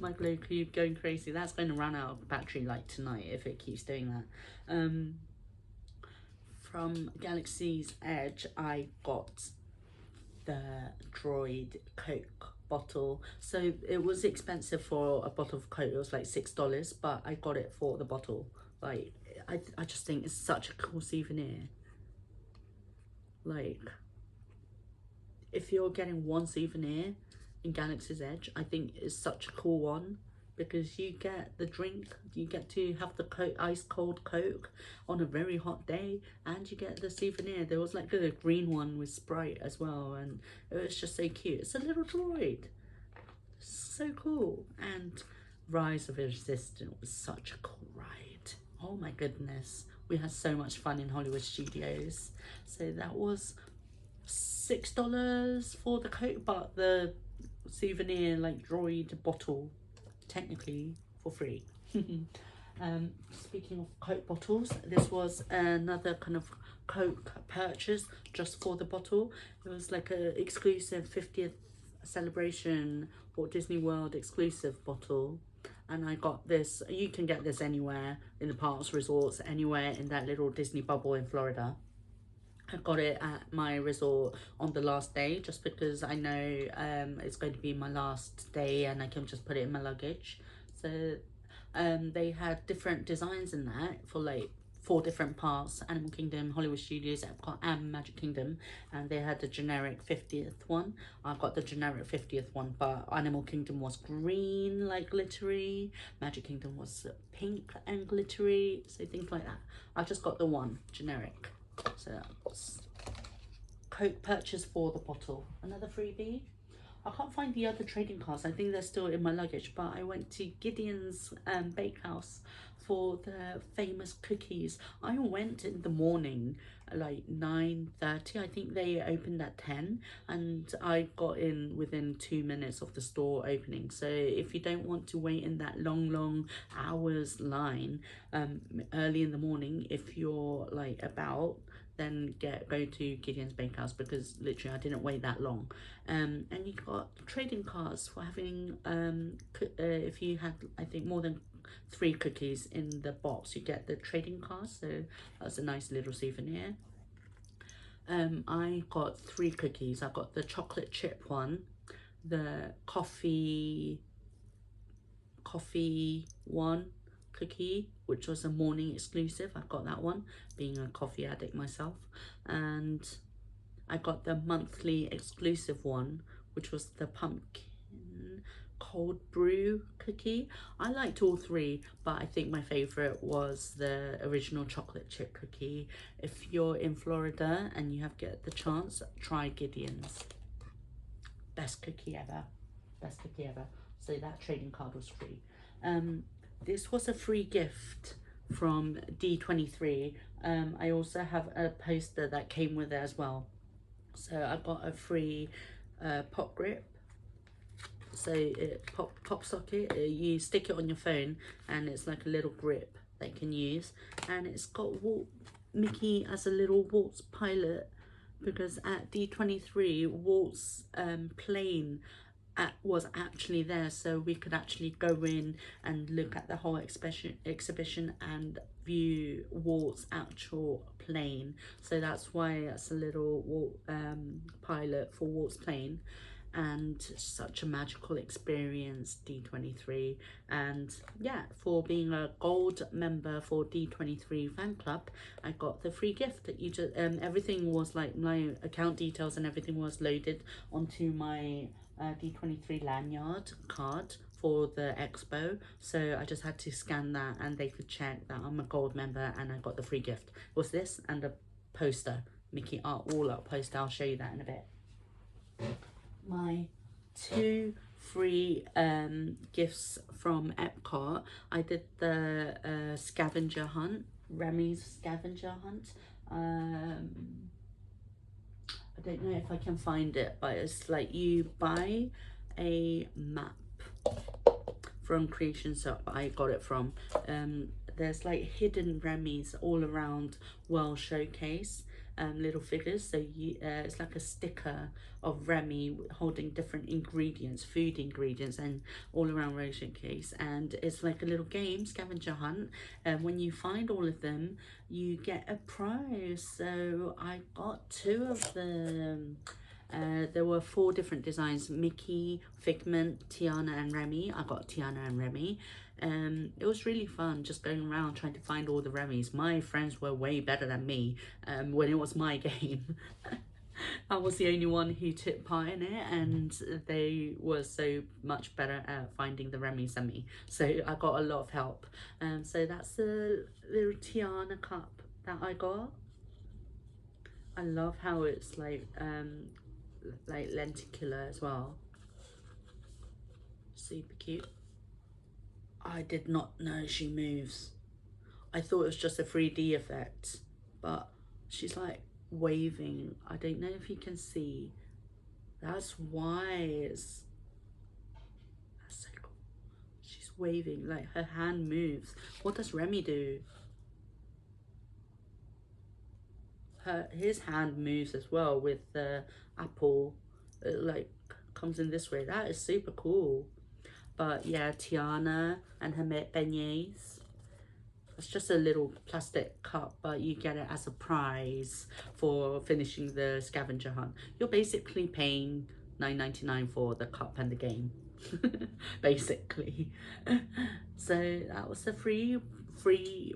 My glow cube going crazy. That's going to run out of battery like tonight if it keeps doing that. From Galaxy's Edge, I got the Droid Coke bottle. So it was expensive for a bottle of Coke. It was like $6, but I got it for the bottle. Like, I just think it's such a cool souvenir. Like, if you're getting one souvenir in Galaxy's Edge, I think it's such a cool one, because you get the drink, you get to have the Coke, ice cold Coke on a very hot day, and you get the souvenir. There was like a green one with Sprite as well, and it was just so cute. It's a little droid, so cool. And Rise of Resistance was such a cool ride. Oh my goodness, we had so much fun in Hollywood Studios. So that was $6 for the Coke, but the souvenir like droid bottle technically for free. Speaking of Coke bottles, this was another kind of Coke purchase just for the bottle. It was like a exclusive 50th celebration or Disney World exclusive bottle, and I got this. You can get this anywhere in the parks, resorts, anywhere in that little Disney bubble in Florida. I got it at my resort on the last day just because I know it's going to be my last day and I can just put it in my luggage. So they had different designs in that for like 4 different parks: Animal Kingdom, Hollywood Studios, Epcot and Magic Kingdom, and they had the generic 50th one. I got the generic 50th one, but Animal Kingdom was green, like glittery. Magic Kingdom was pink and glittery, so things like that. I just got the one generic. So that's Coke purchase for the bottle. Another freebie. I can't find the other trading cards. I think they're still in my luggage, but I went to Gideon's Bakehouse for the famous cookies. I went in the morning, like 9:30. I think they opened at 10, and I got in within 2 minutes of the store opening. So if you don't want to wait in that long hours line early in the morning, if you're like about, then go to Gideon's Bakehouse, because literally I didn't wait that long. And you got trading cards for having if you had, I think, more than 3 cookies in the box, you get the trading cards. So that's a nice little souvenir. I got 3 cookies. I got the chocolate chip one, the coffee one cookie, which was a morning exclusive. I got that one, being a coffee addict myself. And I got the monthly exclusive one, which was the pumpkin cold brew cookie. I liked all 3, but I think my favorite was the original chocolate chip cookie. If you're in Florida and you get the chance, try Gideon's. Best cookie ever. Best cookie ever. So that trading card was free. This was a free gift from D23. I also have a poster that came with it as well. So I got a free pop grip. So it pop socket, you stick it on your phone and it's like a little grip that you can use, and it's got Mickey as a little Walt's pilot, because at D23 Walt's plane was actually there, so we could actually go in and look at the whole exhibition and view Walt's actual plane. So that's why it's a little pilot for Walt's plane. And such a magical experience, D23. And yeah, for being a gold member for D23 fan club, I got the free gift that you just everything was like, my account details and everything was loaded onto my D23 lanyard card for the expo. So I just had to scan that and they could check that I'm a gold member, and I got the free gift. It was this and a poster, Mickey art wall art poster. I'll show you that in a bit. My 2 free gifts from Epcot. I did the scavenger hunt, Remy's scavenger hunt. I don't know if I can find it, but it's like you buy a map from Creation Shop. I got it from. There's like hidden Remy's all around World Showcase. Little figures, so it's like a sticker of Remy holding different ingredients, food ingredients, and all around World Showcase. And it's like a little game, scavenger hunt, and when you find all of them you get a prize. So I got 2 of them. There were 4 different designs: Mickey, Figment, Tiana and Remy. I got Tiana and Remy. It was really fun just going around trying to find all the Remys. My friends were way better than me when it was my game. I was the only one who took part in it, and they were so much better at finding the Remys than me. So I got a lot of help. So that's the little Tiana cup that I got. I love how it's like lenticular as well. Super cute. I did not know she moves. I thought it was just a 3D effect, but she's like waving. I don't know if you can see. That's why that's so cool. She's waving, like her hand moves. What does Remy do? His hand moves as well with the apple. It like comes in this way. That is super cool. But yeah, Tiana and her beignets. It's just a little plastic cup, but you get it as a prize for finishing the scavenger hunt. You're basically paying $9.99 for the cup and the game, basically. So that was the free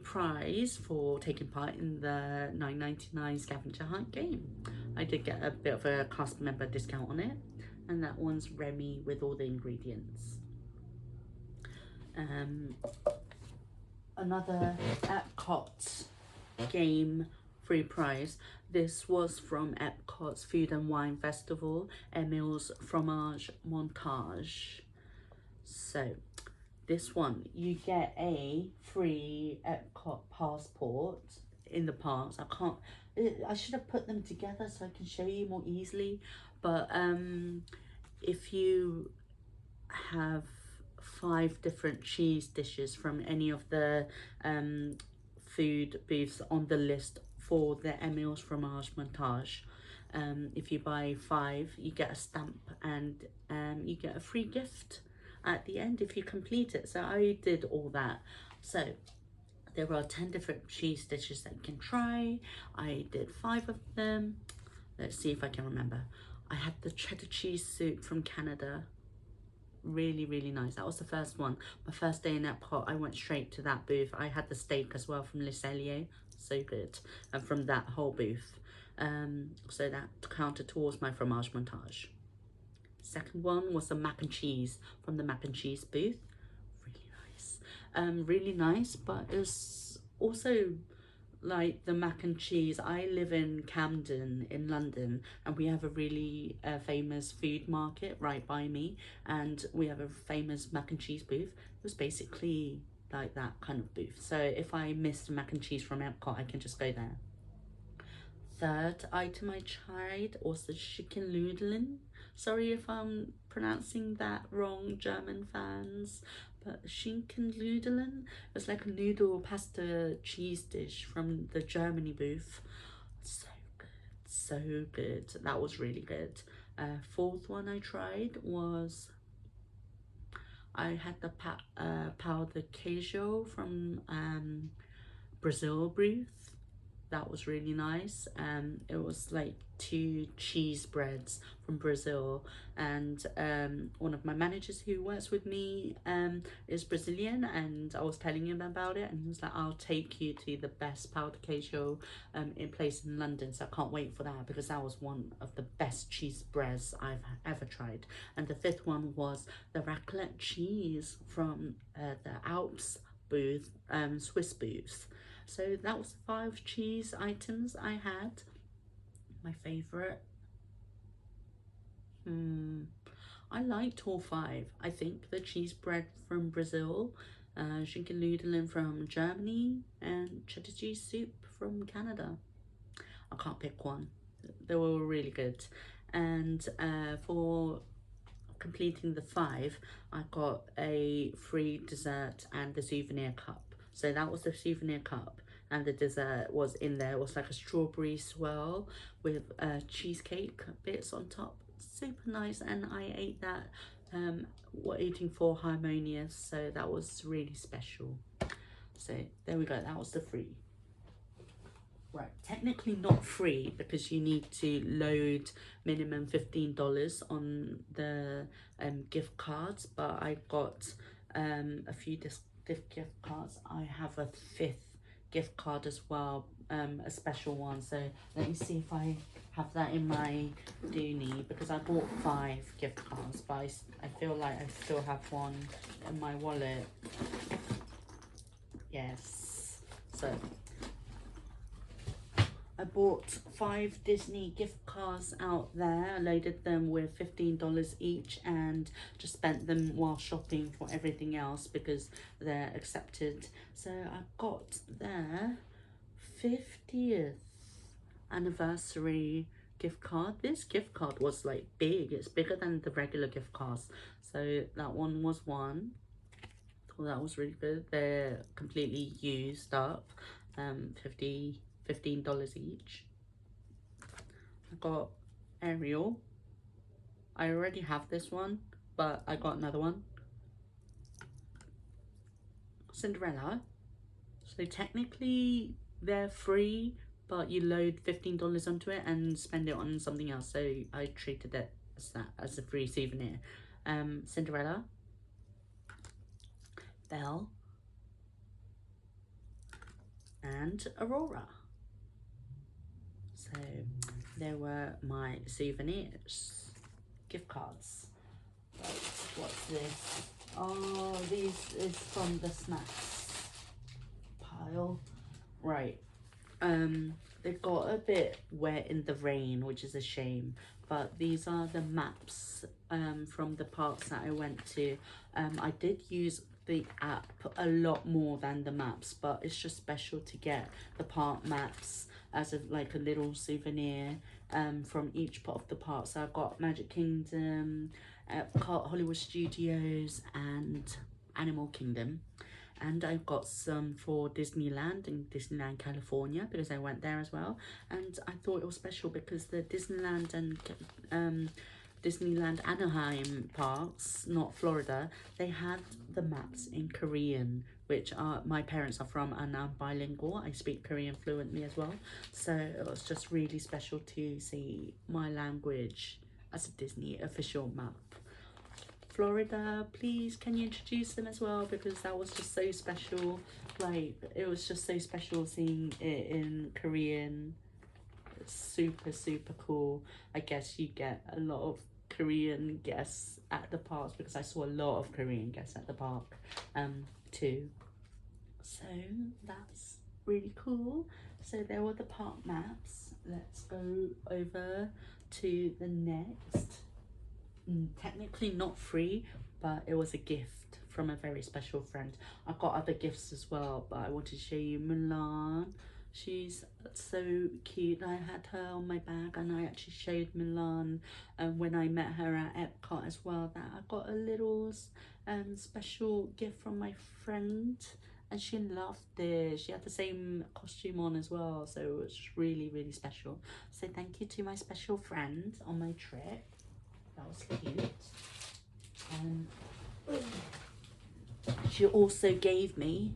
prize for taking part in the $9.99 scavenger hunt game. I did get a bit of a cast member discount on it, and that one's Remy with all the ingredients. Another Epcot game free prize. This was from Epcot's Food and Wine Festival, Emil's Fromage Montage. So this one, you get a free Epcot passport in the parks. I should have put them together so I can show you more easily, but if you have 5 different cheese dishes from any of the food booths on the list for the Emil's Fromage Montage. If you buy 5, you get a stamp, and you get a free gift at the end if you complete it. So I did all that. So there are 10 different cheese dishes that you can try. I did 5 of them. Let's see if I can remember. I had the cheddar cheese soup from Canada. Really nice. That was the first one. My first day in Epcot, I went straight to that booth. I had the steak as well from Le Cellier. So good. And from that whole booth. So that counted towards my fromage montage. Second one was the mac and cheese from the mac and cheese booth. Really nice, but it's also like the mac and cheese. I live in Camden in London, and we have a really famous food market right by me, and we have a famous mac and cheese booth. It was basically like that kind of booth, so if I missed mac and cheese from Epcot, I can just go there. Third item I tried was the chicken noodling. Sorry if I'm pronouncing that wrong, German fans, but chicken noodling. It's like a noodle pasta cheese dish from the Germany booth. So good, so good. That was really good. Fourth one I tried was, I had the pão de queijo from Brazil booth. That was really nice. It was like 2 cheese breads from Brazil, and one of my managers who works with me is Brazilian, and I was telling him about it, and he was like, I'll take you to the best pão de queijo in place in London. So I can't wait for that, because that was one of the best cheese breads I've ever tried. And the 5th one was the raclette cheese from the Alps booth, Swiss booth. So that was 5 cheese items I had. My favourite, I liked all 5. I think the cheese bread from Brazil, chicken noodling from Germany, and cheddar cheese soup from Canada. I can't pick one. They were all really good. And for completing the 5, I got a free dessert and the souvenir cup. So that was the souvenir cup, and the dessert was in there. It was like a strawberry swirl with cheesecake bits on top. Super nice, and I ate that eating for Harmonious, so that was really special. So there we go, that was the free. Right, technically not free, because you need to load minimum $15 on the gift cards, but I got a few gift cards. I have a 5th gift card as well, a special one. So let me see if I have that in my doonie, because I bought 5 gift cards, but I feel like I still have one in my wallet. Yes, so I bought 5 Disney gift cards out there. I loaded them with $15 each, and just spent them while shopping for everything else because they're accepted. So I got their 50th anniversary gift card. This gift card was like big. It's bigger than the regular gift cards. So that one was one. Well, that was really good. They're completely used up. $15 each. I got Ariel. I already have this one, but I got another one. Cinderella. So technically they're free, but you load $15 onto it and spend it on something else. So I treated it as that, as a free souvenir. Cinderella, Belle, and Aurora. So there were my souvenirs, gift cards. Right, what's this? Oh, this is from the snacks pile. Right, they got a bit wet in the rain, which is a shame, but these are the maps from the parks that I went to. I did use the app a lot more than the maps, but it's just special to get the park maps as like a little souvenir from each part of the park. So I've got Magic Kingdom, Epcot, Hollywood Studios, and Animal Kingdom. and I got some for Disneyland in Disneyland California because I went there as well, and I thought it was special because the Disneyland and Disneyland Anaheim parks, not Florida, they had the maps in Korean, which are my parents are from, and I'm bilingual. I speak Korean fluently as well, so it was just really special to see my language as a Disney official map. Florida, please can you introduce them as well, because that was just so special. Like, it was just so special seeing it in Korean. It's super cool. I guess you get a lot of Korean guests at the parks, because I saw a lot of Korean guests at the park too, so that's really cool. So there were the park maps. Let's go over to the next. Technically not free, but it was a gift from a very special friend. I got other gifts as well, but I wanted to show you Mulan. She's so cute. I had her on my bag, and I actually showed Mulan when I met her at Epcot as well, that I got a little special gift from my friend, and she loved it. She had the same costume on as well, so it was really special. So thank you to my special friend on my trip. That was cute. She also gave me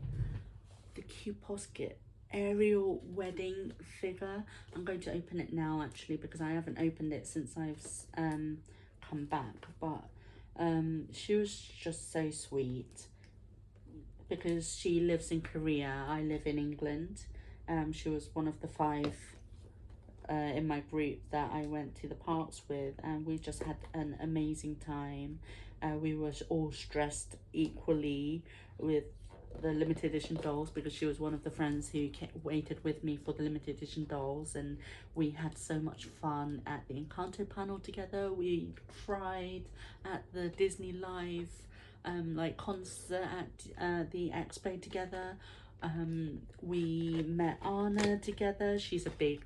the cute posket Ariel wedding figure. I'm going to open it now actually, because I haven't opened it since I've come back, but she was just so sweet because she lives in Korea. I live in England. She was one of the 5 in my group that I went to the parks with, and we just had an amazing time. We were all stressed equally with the limited edition dolls, because she was one of the friends who waited with me for the limited edition dolls, and we had so much fun at the Encanto panel together. We cried at the Disney Live like concert at the Expo together. We met Anna together. She's a big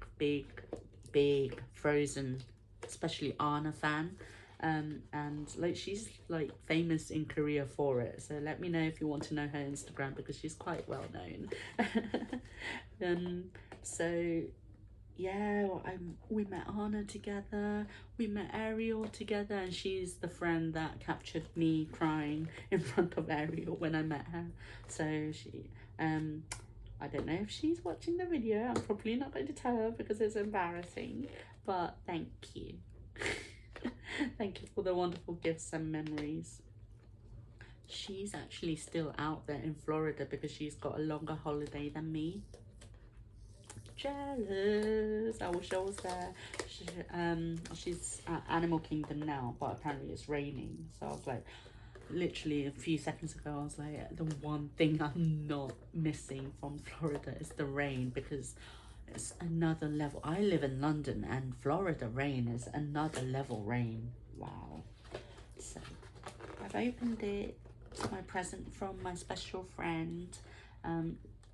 Frozen, especially Anna fan, and like she's like famous in Korea for it. So let me know if you want to know her Instagram, because she's quite well known. So yeah, we met Anna together, we met Ariel together, and she's the friend that captured me crying in front of Ariel when I met her. So she I don't know if she's watching the video. I'm probably not going to tell her because it's embarrassing, but thank you. Thank you for the wonderful gifts and memories. She's actually still out there in Florida because she's got a longer holiday than me. Jealous. I wish I was there. She's at Animal Kingdom now, but apparently it's raining, so I was like, literally a few seconds ago, I was like, the one thing I'm not missing from Florida is the rain, because it's another level. I live in London, and Florida rain is another level rain. Wow. So I've opened it. It's my present from my special friend.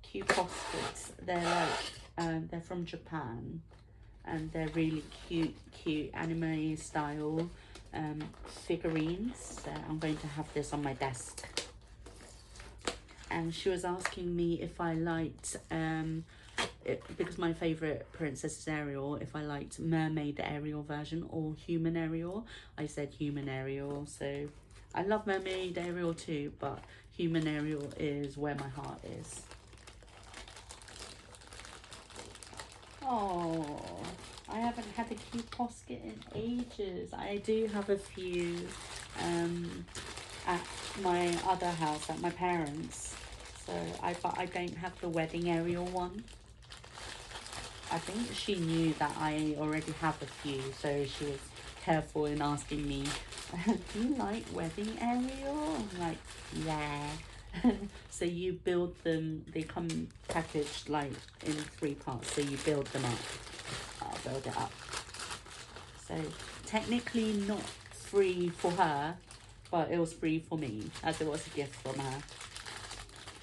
Cute post-its. They're like they're from Japan, and they're really cute anime style figurines. So I'm going to have this on my desk. And she was asking me if I liked because my favorite princess is Ariel, if I liked mermaid Ariel version or human Ariel. I said human Ariel. So I love mermaid Ariel too, but human Ariel is where my heart is. Oh, I haven't had a cute posket in ages. I do have a few at my other house, at my parents'. So but I don't have the wedding Ariel one. I think she knew that I already have a few, so she was careful in asking me, do you like wedding Ariel? I'm like, yeah. So you build them, they come packaged like in 3 parts, so you build them up. I'll build it up. So technically not free for her, but it was free for me, as it was a gift from her.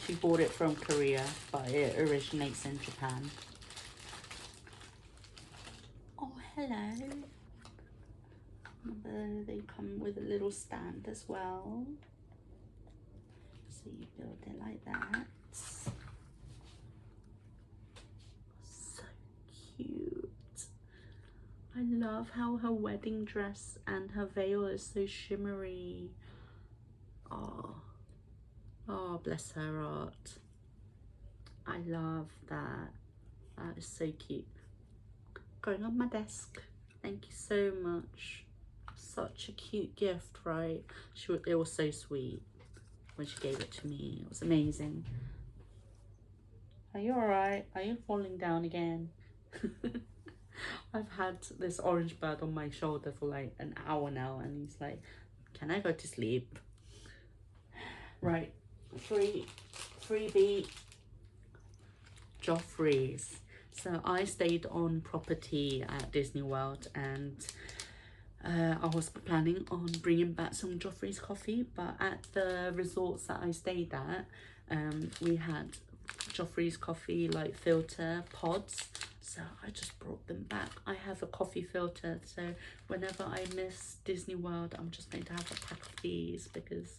She bought it from Korea, but it originates in Japan. Oh, hello. They come with a little stand as well. So So you build it like that. So cute. I love how her wedding dress and her veil is so shimmery. Oh, oh, bless her heart. I love that. That is so cute. Going on my desk. Thank you so much. Such a cute gift, right? It was so sweet when she gave it to me. It was amazing. Are you alright? Are you falling down again? I've had this orange bird on my shoulder for like an hour now, and he's like, can I go to sleep? Right, freebie Joffrey's. So I stayed on property at Disneyworld, and I was planning on bringing back some Joffrey's coffee, but at the resorts that I stayed at, we had Joffrey's coffee like filter pods, so I just brought them back. I have a coffee filter, so whenever I miss Disney World, I'm just going to have a pack of these because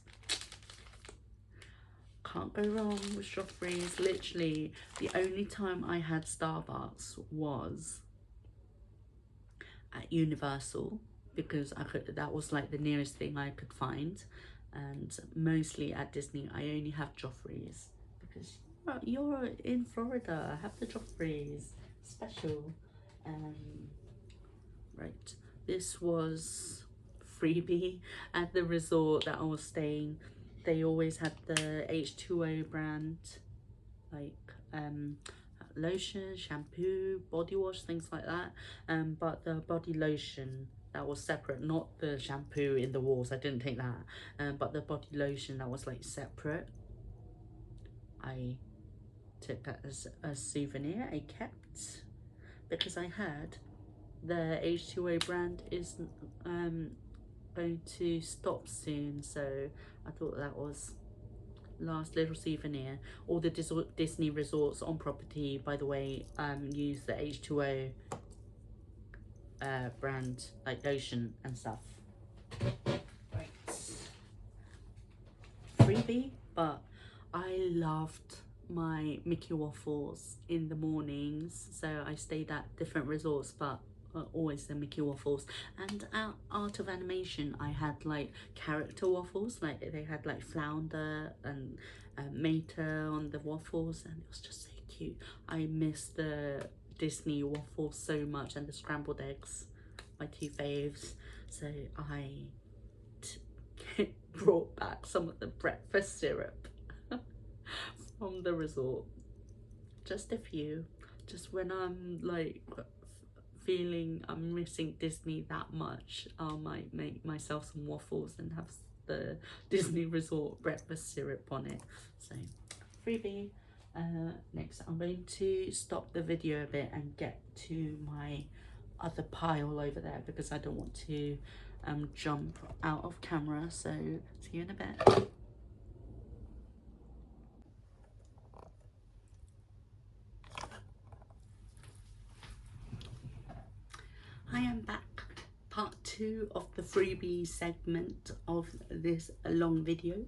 can't go wrong with Joffrey's. Literally the only time I had Starbucks was at Universal, because that was like the nearest thing I could find, and mostly at Disney I only have Joffrey's because you're in Florida. Have the Joffrey's special. Right, this was freebie at the resort that I was staying. They always had the H2O brand, like lotion, shampoo, body wash, things like that, but the body lotion that was separate, not the shampoo in the walls, I didn't take that, but the body lotion that was like separate, I took that as a souvenir. I kept, because I heard the H2O brand is going to stop soon, so I thought that was last little souvenir. All the Disney resorts on property, by the way, use the H2O brand, like lotion and stuff. Right, freebie, but I loved my Mickey waffles in the mornings, so I stayed at different resorts, but always the Mickey waffles. And at Art of Animation I had like character waffles, like they had like flounder and Mater on the waffles, and it was just so cute. I miss the Disney waffles so much, and the scrambled eggs, my two faves. So I brought back some of the breakfast syrup from the resort, just a few, just when I'm like feeling I'm missing Disney that much, I might make myself some waffles and have the Disney resort breakfast syrup on it. So freebie. Next I'm going to stop the video a bit and get to my other pile over there because I don't want to jump out of camera. So see you in a bit. I am back. Part 2 of the freebie segment of this long video.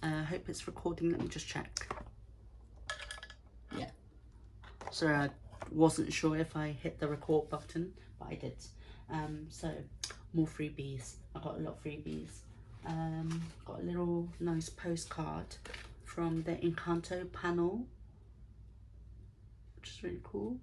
Hope it's recording. Let me just check. Yeah. So I wasn't sure if I hit the record button, but I did. So more freebies. I got a lot of freebies. Got a little nice postcard from the Encanto panel, which is really cool.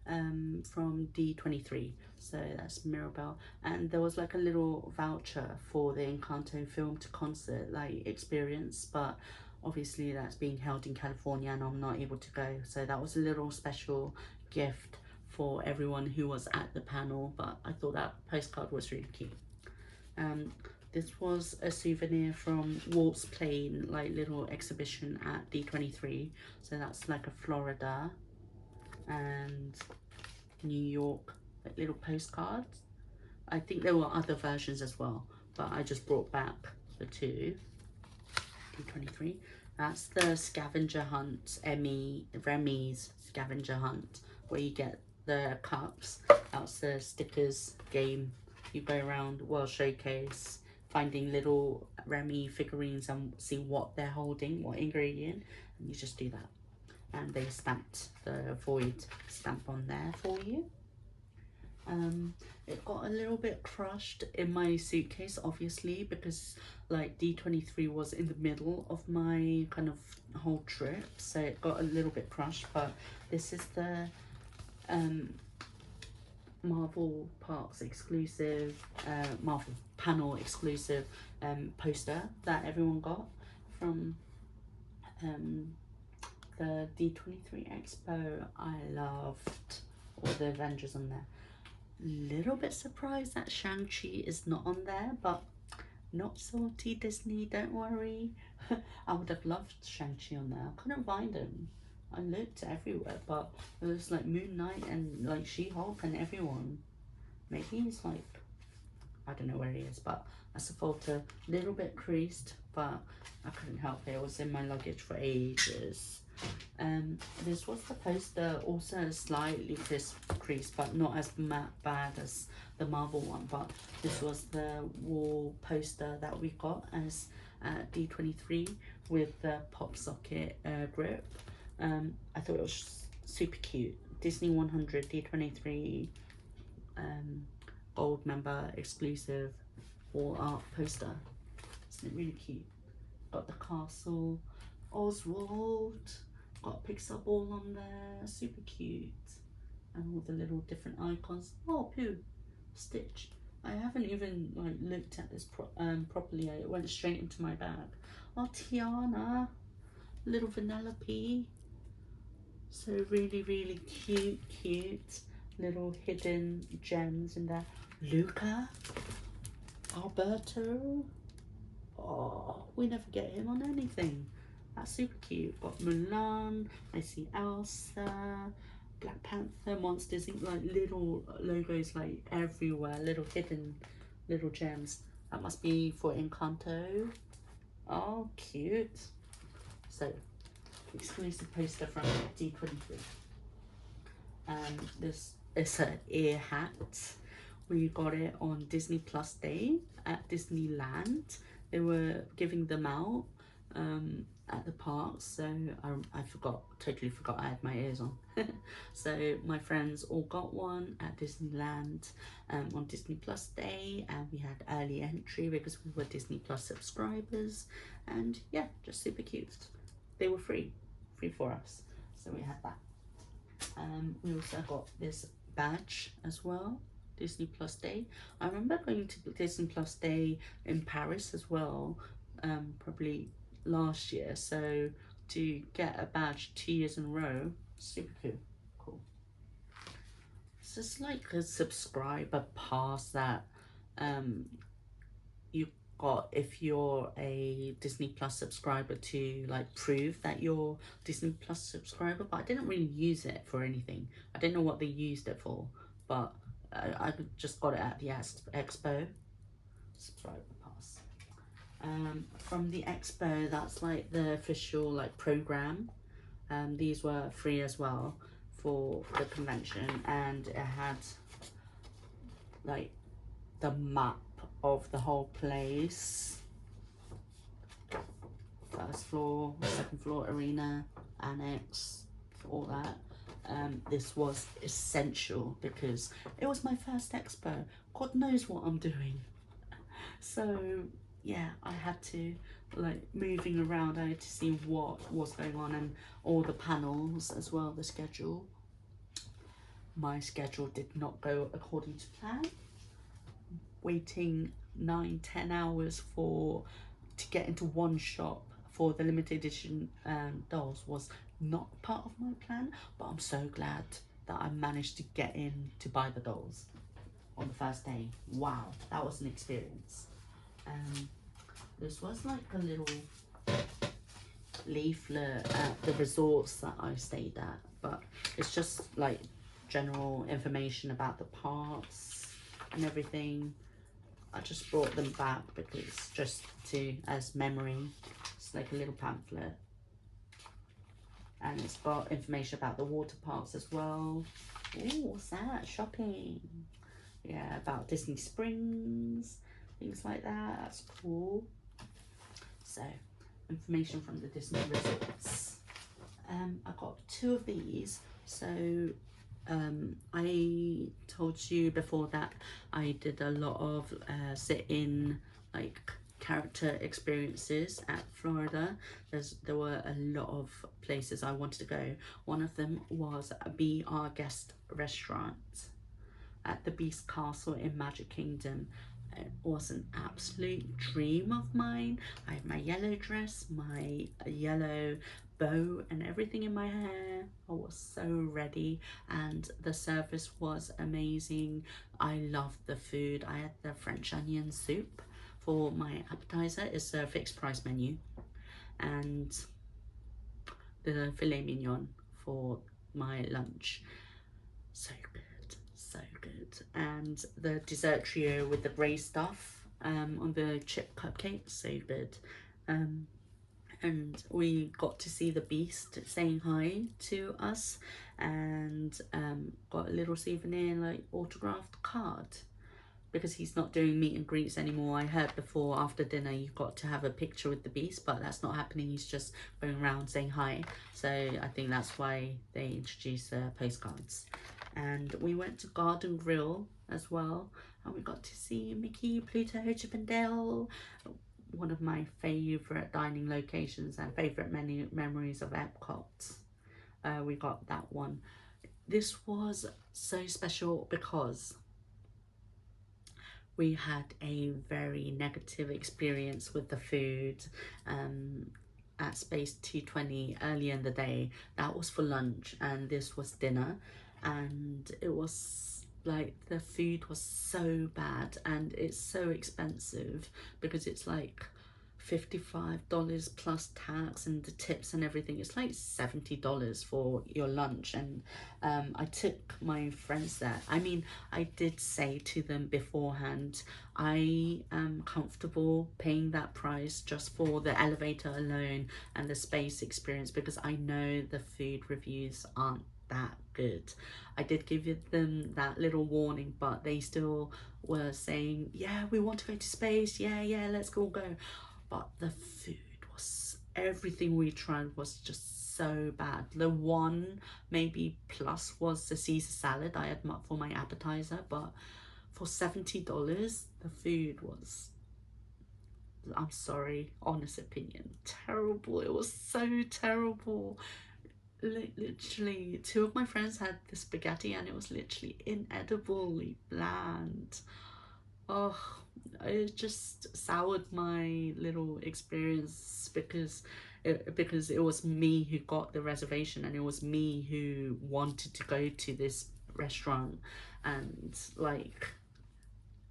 From D23, so that's Mirabelle, and there was like a little voucher for the Encanto film to concert like experience, but obviously that's being held in California and I'm not able to go, so that was a little special gift for everyone who was at the panel. But I thought that postcard was really cute. This was a souvenir from Walt's Plane, like little exhibition at D23, so that's like a Florida and New York, like little postcards. I think there were other versions as well, but I just brought back the two. D23. That's the scavenger hunt, Remy's scavenger hunt, where you get the cups. That's the stickers game. You go around World Showcase, finding little Remy figurines and see what they're holding, what ingredient, and you just do that. And they stamped the void stamp on there for you. It got a little bit crushed in my suitcase, obviously, because like D23 was in the middle of my kind of whole trip, so it got a little bit crushed. But this is the Marvel Parks exclusive, Marvel panel exclusive poster that everyone got from the D23 Expo. I loved all the Avengers on there. Little bit surprised that Shang-Chi is not on there, but not salty, Disney, don't worry. I would have loved Shang-Chi on there. I couldn't find him. I looked everywhere, but it was like Moon Knight and like She-Hulk and everyone. Maybe he's like, I don't know where he is, but that's a photo. Little bit creased, but I couldn't help it. It was in my luggage for ages. This was the poster, also slightly creased, but not as bad as the Marvel one. But this was the wall poster that we got as D23 with the pop socket grip. I thought it was super cute. Disney 100 D23 gold member exclusive wall art poster. Isn't it really cute? Got the castle, Oswald, got a Pixar ball on there, super cute, and all the little different icons. Oh, Pooh, Stitch. I haven't even like looked at this properly. It went straight into my bag. Oh, Tiana, little Vanellope. So really cute little hidden gems in there. Luca, Alberto. Oh, we never get him on anything. That's super cute. Got Mulan. I see Elsa, Black Panther, Monsters Inc. Like little logos like everywhere. Little hidden little gems. That must be for Encanto. Oh, cute. So exclusive poster from D23. And this is an ear hat. We got it on Disney Plus Day at Disneyland. They were giving them out at the parks, so I totally forgot I had my ears on. So my friends all got one at Disneyland on Disney Plus Day, and we had early entry because we were Disney Plus subscribers, and yeah, just super cute. They were free for us, so we had that. We also got this badge as well, Disney Plus Day. I remember going to Disney Plus Day in Paris as well, probably last year. So to get a badge 2 years in a row, super cool. So it's like a subscriber pass that you got if you're a Disney Plus subscriber to like prove that you're Disney Plus subscriber, but I didn't really use it for anything. I didn't know what they used it for, but I just got it at the Expo. Subscriber pass. From the Expo, that's like the official like program. These were free as well for the convention, and it had like the map of the whole place. First floor, second floor, arena, annex, all that. This was essential because it was my first expo. God knows what I'm doing. So yeah, I had to like moving around. I had to see what was going on and all the panels as well, the schedule. My schedule did not go according to plan. Waiting 9-10 hours to get into one shop for the limited edition dolls was not part of my plan, but I'm so glad that I managed to get in to buy the dolls on the first day. Wow, that was an experience. This was like a little leaflet at the resorts that I stayed at, but it's just like general information about the parks and everything. I just brought them back because just as memory. It's like a little pamphlet, and it's got information about the water parks as well. Oh, what's that? Shopping. Yeah, about Disney Springs. things like that. That's cool. So, information from the Disney resorts. I got 2 of these. So I told you before that I did a lot of sit-in like character experiences at Florida. There were a lot of places I wanted to go. One of them was Be Our Guest restaurant at the Beast Castle in Magic Kingdom. It was an absolute dream of mine. I had my yellow dress, my yellow bow and everything in my hair. I was so ready and the service was amazing. I loved the food. I had the French onion soup for my appetizer. It's a fixed price menu, and the filet mignon for my lunch. So good, so good. And the dessert trio with the grey stuff on the chip cupcake, so good. And we got to see the Beast saying hi to us, and got a little souvenir, like autographed card, because he's not doing meet and greets anymore. I heard before after dinner you've got to have a picture with the Beast, but that's not happening. He's just going around saying hi. So I think that's why they introduced the postcards. And we went to Garden Grill as well, and we got to see Mickey, Pluto, Chip and Dale. One of my favourite dining locations and favourite many memories of Epcot. We got that one. This was so special because we had a very negative experience with the food at Space 220 earlier in the day. That was for lunch and this was dinner, and it was like the food was so bad and it's so expensive because it's like $55 plus tax and the tips and everything. It's like $70 for your lunch. And I took my friends there. I mean, I did say to them beforehand, I am comfortable paying that price just for the elevator alone and the space experience, because I know the food reviews aren't that good. I did give them that little warning, but they still were saying, yeah, we want to go to space, yeah, let's go. But the food was, everything we tried was just so bad. The one maybe plus was the Caesar salad I had for my appetizer, but for $70 the food was, I'm sorry, honest opinion, terrible. It was so terrible. Literally 2 of my friends had the spaghetti and it was literally inedibly bland. Oh, it just soured my little experience because it was me who got the reservation and it was me who wanted to go to this restaurant, and like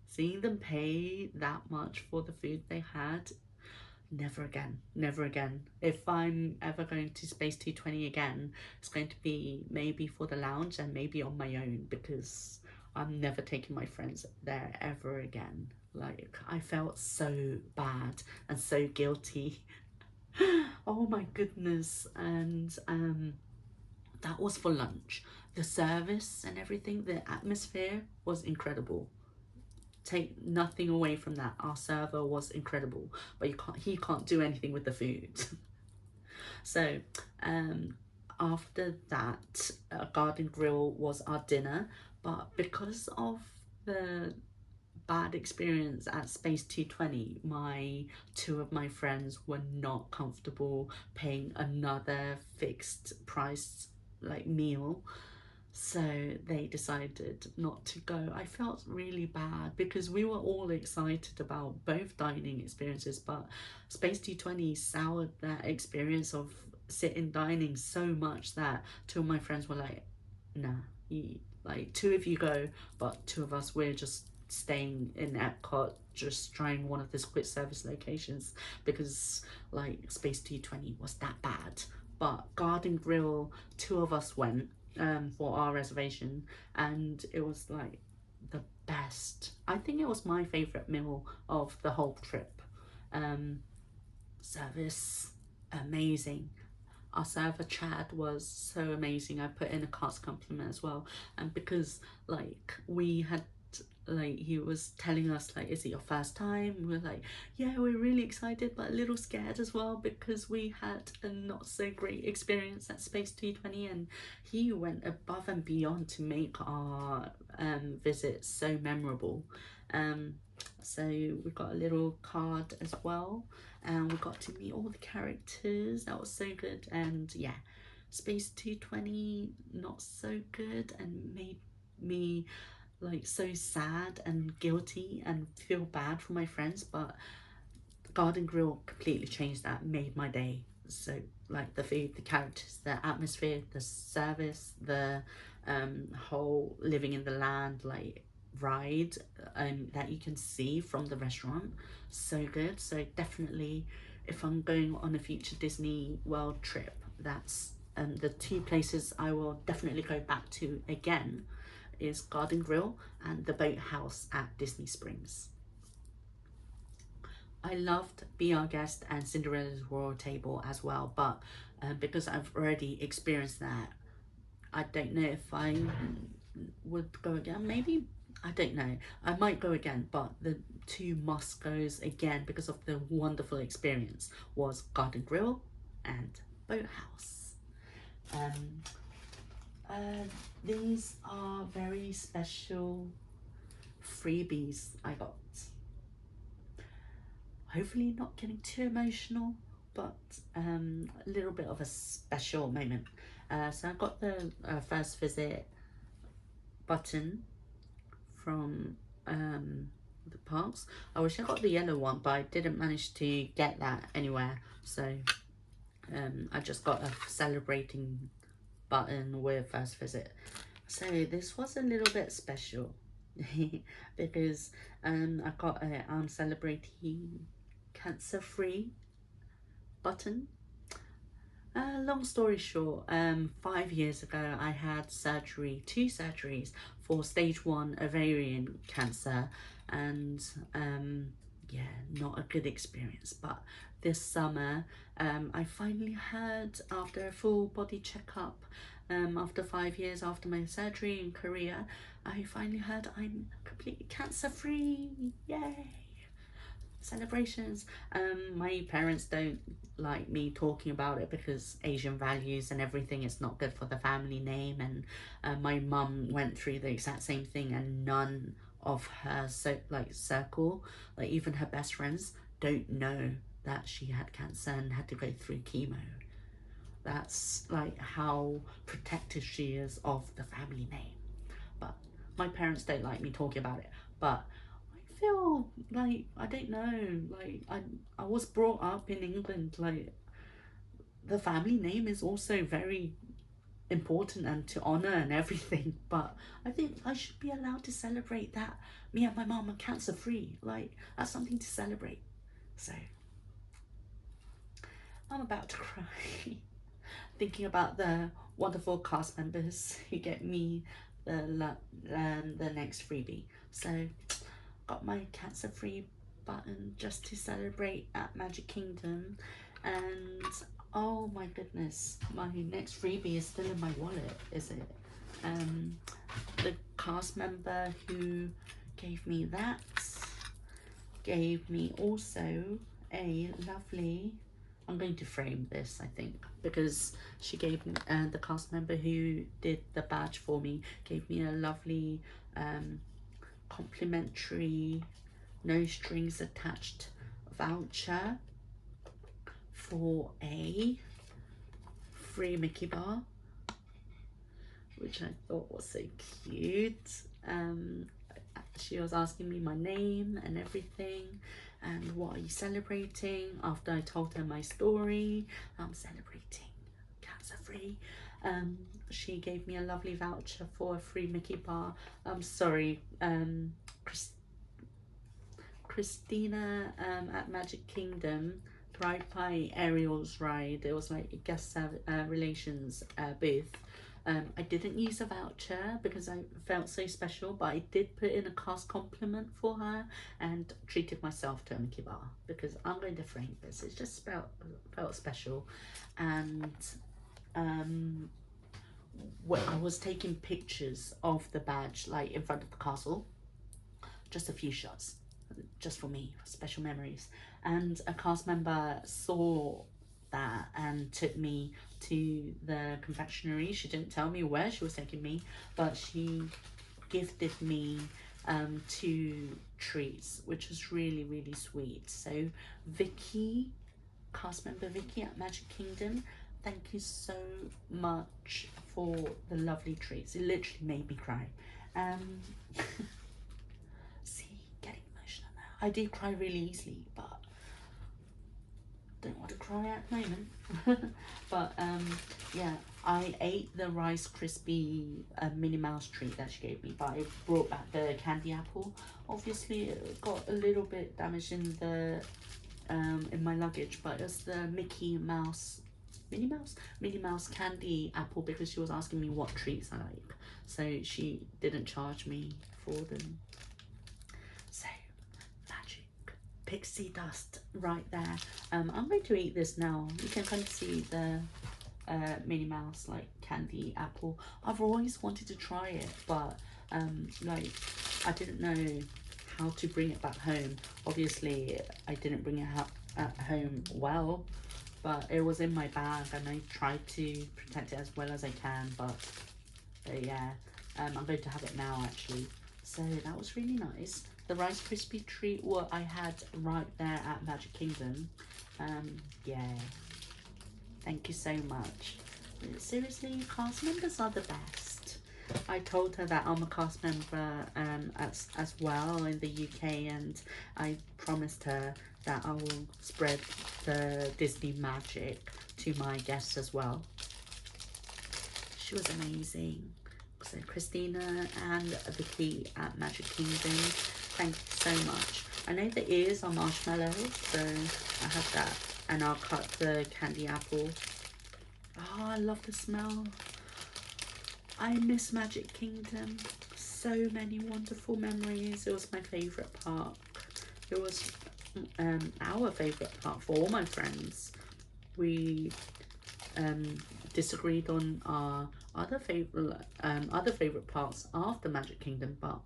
seeing them pay that much for the food they had, never again, never again. If I'm ever going to Space 220 again, it's going to be maybe for the lounge and maybe on my own, because I'm never taking my friends there ever again. Like, I felt so bad and so guilty. Oh my goodness. And that was for lunch. The service and everything, the atmosphere was incredible. Take nothing away from that. Our server was incredible, but he can't do anything with the food. So after that, Garden Grill was our dinner, but because of the bad experience at Space 220, my 2 of my friends were not comfortable paying another fixed price like meal, so they decided not to go. I felt really bad because we were all excited about both dining experiences, but Space 220 soured that experience of sit-in dining so much that 2 of my friends were like, nah, like 2 of you go, but 2 of us, we're just staying in Epcot, just trying one of the quick service locations, because like Space 220 was that bad. But Garden Grill, 2 of us went for our reservation, and it was like the best. I think it was my favorite meal of the whole trip. Service amazing. Our server Chad was so amazing. I put in a cast compliment as well, and because like we had like he was telling us like, is it your first time? We were like, yeah, we're really excited but a little scared as well, because we had a not so great experience at Space 220, and he went above and beyond to make our visit so memorable. So we got a little card as well, and we got to meet all the characters. That was so good. And yeah, Space 220 not so good, and made me like so sad and guilty and feel bad for my friends. But Garden Grill completely changed that, made my day. So like the food, the characters, the atmosphere, the service, the whole living in the land like ride that you can see from the restaurant, so good. So definitely, if I'm going on a future Disney World trip, that's the two places I will definitely go back to again, is Garden Grill and the Boathouse at Disney Springs. I loved Be Our Guest and Cinderella's Royal Table as well, but because I've already experienced that, I don't know if I would go again. Maybe, I don't know. I might go again, but the two must goes again because of the wonderful experience was Garden Grill and Boathouse. Um, uh, these are very special freebies I got. Hopefully not getting too emotional, but a little bit of a special moment. So I got the first visit button from the parks. I wish I got the yellow one, but I didn't manage to get that anywhere. So I just got a celebrating button with first visit. So this was a little bit special because I got a I'm celebrating cancer-free button. Long story short, 5 years ago I had two surgeries for stage 1 ovarian cancer, and yeah, not a good experience. But this summer I finally heard, after a full body checkup, after 5 years after my surgery in Korea, I finally heard I'm completely cancer free. Yay! Celebrations. My parents don't like me talking about it because Asian values and everything, is not good for the family name, and my mum went through the exact same thing, and none of her circle, like even her best friends, don't know that she had cancer and had to go through chemo. That's like how protective she is of the family name. But my parents don't like me talking about it. But I feel like, I don't know, like I was brought up in England, like the family name is also very important and to honor and everything. But I think I should be allowed to celebrate that me and my mom are cancer free. Like, that's something to celebrate. So I'm about to cry thinking about the wonderful cast members who get me the next freebie. So got my cancer free button just to celebrate at Magic Kingdom, and oh my goodness, my next freebie is still in my wallet. Is it? The cast member who gave me that gave me also a lovely, I'm going to frame this, I think, because she gave me, the cast member who did the badge for me gave me a lovely complimentary, no strings attached voucher for a free Mickey bar, which I thought was so cute. She was asking me my name and everything, and what are you celebrating. After I told her my story, I'm celebrating cancer free. She gave me a lovely voucher for a free Mickey bar. I'm sorry, Christina at Magic Kingdom, Thrive by Ariel's ride. It was like a guest relations booth. I didn't use a voucher because I felt so special, but I did put in a cast compliment for her and treated myself to a Mickey bar because I'm going to frame this. It just felt special. And when I was taking pictures of the badge like in front of the castle, just a few shots, just for me, special memories. And a cast member saw that and took me to the confectionery. She didn't tell me where she was taking me, but she gifted me 2 treats, which was really, really sweet. So Vicky, cast member Vicky at Magic Kingdom, thank you so much for the lovely treats. It literally made me cry. See, getting emotional now. I do cry really easily, but don't want to cry at the moment. But yeah, I ate the Rice Krispie Minnie Mouse treat that she gave me, but I brought back the candy apple. Obviously it got a little bit damaged in the in my luggage, but it's the Minnie Mouse candy apple, because she was asking me what treats I like, so she didn't charge me for them. So magic pixie dust right there. I'm going to eat this now. You can kind of see the Minnie Mouse like candy apple. I've always wanted to try it, but like I didn't know how to bring it back home. Obviously I didn't bring it at home well, but it was in my bag and I tried to protect it as well as I can, but yeah, I'm going to have it now actually. So that was really nice. The Rice Krispie treat, what I had right there at Magic Kingdom. Yeah, thank you so much. Seriously, cast members are the best. I told her that I'm a cast member as well in the UK, and I promised her that I will spread the Disney magic to my guests as well. She was amazing. So Christina and Vicky at Magic Kingdom, thank you so much. I know the ears are marshmallows, so I have that, and I'll cut the candy apple. Oh, I love the smell. I miss Magic Kingdom. So many wonderful memories. It was my favourite park. It was our favourite park for all my friends. We disagreed on our other favourite parks after Magic Kingdom, but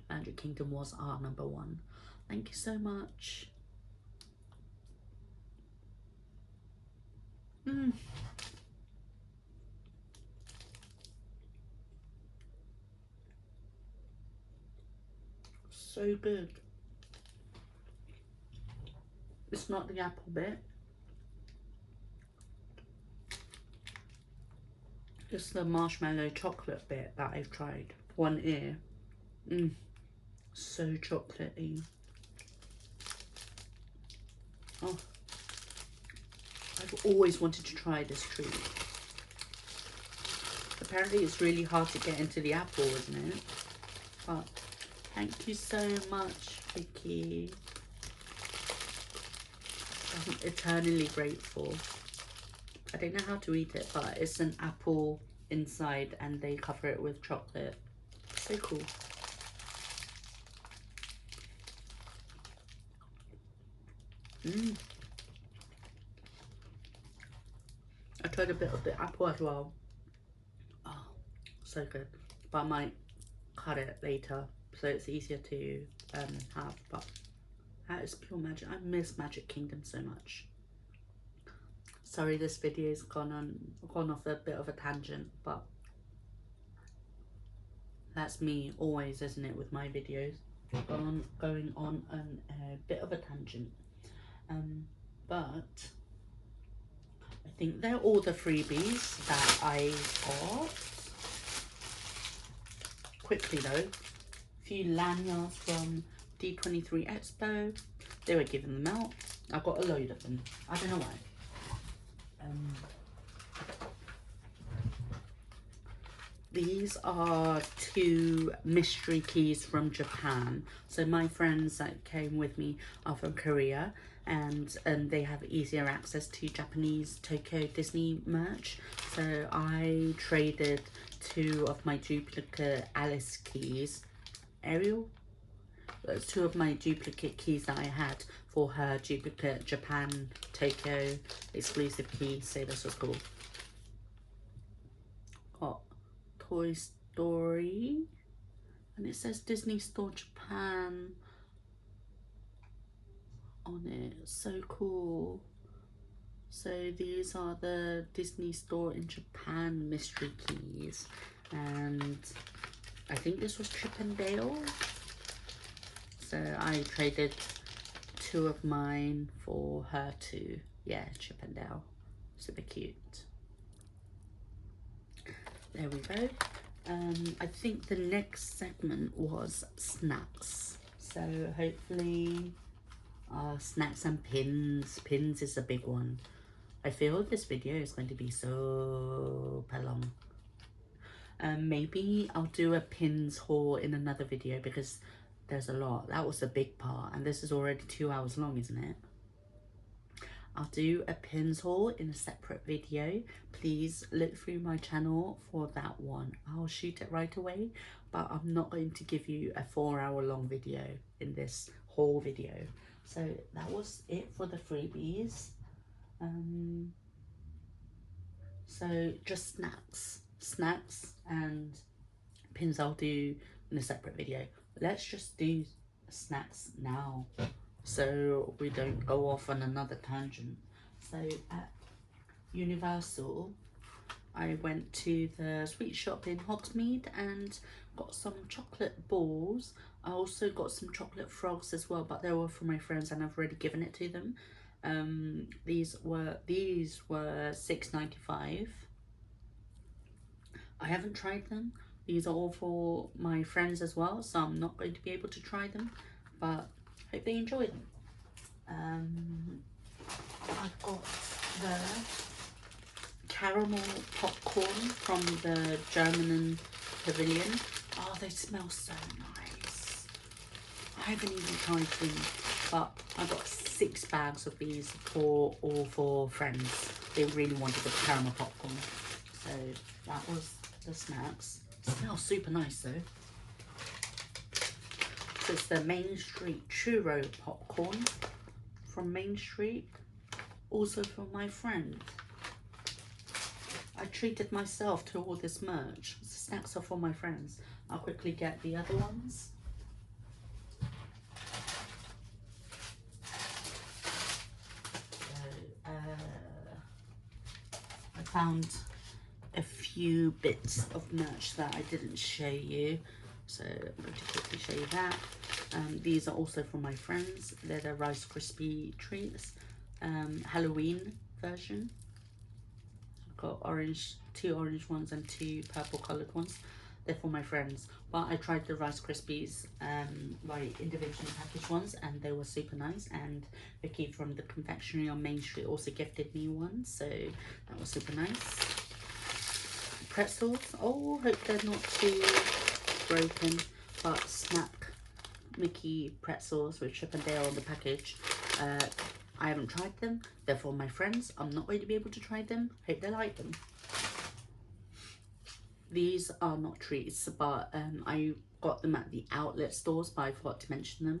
Magic Kingdom was our #1. Thank you so much. So good. It's not the apple bit. It's the marshmallow chocolate bit that I've tried. One ear. So chocolatey. Oh, I've always wanted to try this treat. Apparently it's really hard to get into the apple, isn't it? But thank you so much, Vicky. I'm eternally grateful. I don't know how to eat it, but it's an apple inside and they cover it with chocolate. So cool. I tried a bit of the apple as well. Oh, so good. But I might cut it later so it's easier to have. But that is pure magic. I miss Magic Kingdom so much. Sorry, this video's gone off a bit of a tangent, but that's me always, isn't it, with my videos? Going on a bit of a tangent. But I think they're all the freebies that I got. Quickly though, a few lanyards from D23 Expo. They were giving them out. I got a load of them. I don't know why. These are 2 mystery keys from Japan. So my friends that came with me are from Korea, and they have easier access to Japanese Tokyo Disney merch. So I traded 2 of my duplicate Alice keys. Ariel? That's 2 of my duplicate keys that I had for her duplicate Japan Tokyo exclusive key. So this was cool. Got Toy Story and it says Disney Store Japan on it. So cool. So these are the Disney Store in Japan mystery keys, and I think this was Chip and Dale. So I traded 2 of mine for her too. Yeah, Chip and Dale. Super cute. There we go. I think the next segment was snacks. So hopefully snacks and pins. Pins is a big one. I feel this video is going to be so long. Maybe I'll do a pins haul in another video because there's a lot. That was a big part, and this is already 2 hours long, isn't it? I'll do a pins haul in a separate video. Please look through my channel for that one. I'll shoot it right away, but I'm not going to give you a 4-hour long video in this haul video. So that was it for the freebies. So just snacks and pins I'll do in a separate video. Let's just do snacks now, so we don't go off on another tangent. So at Universal, I went to the sweet shop in Hogsmeade and got some chocolate balls. I also got some chocolate frogs as well, but they were for my friends and I've already given it to them. These were $6.95. I haven't tried them. These are all for my friends as well, so I'm not going to be able to try them, but hope they enjoy them. I've got the caramel popcorn from the German pavilion. Oh, they smell so nice. I haven't even tried them, but I got 6 bags of these for all 4 friends. They really wanted the caramel popcorn, so that was the snacks. It smells super nice though. So it's the Main Street Churro popcorn from Main Street, also for my friend. I treated myself to all this merch. The snacks are for my friends. I'll quickly get the other ones. I found a few bits of merch that I didn't show you, so I'm going to quickly show you that. These are also from my friends. They're the Rice Krispie treats, Halloween version. I've got 2 orange ones and 2 purple coloured ones. They're for my friends, but I tried the Rice Krispies like individually packaged ones, and they were super nice. And Vicky from the confectionery on Main Street also gifted me one, so that was super nice. Pretzels, oh, hope they're not too broken, but Snack Mickey pretzels with Chip and Dale on the package. I haven't tried them. They're for my friends. I'm not going to be able to try them. Hope they like them. These are not treats, but I got them at the outlet stores, but I forgot to mention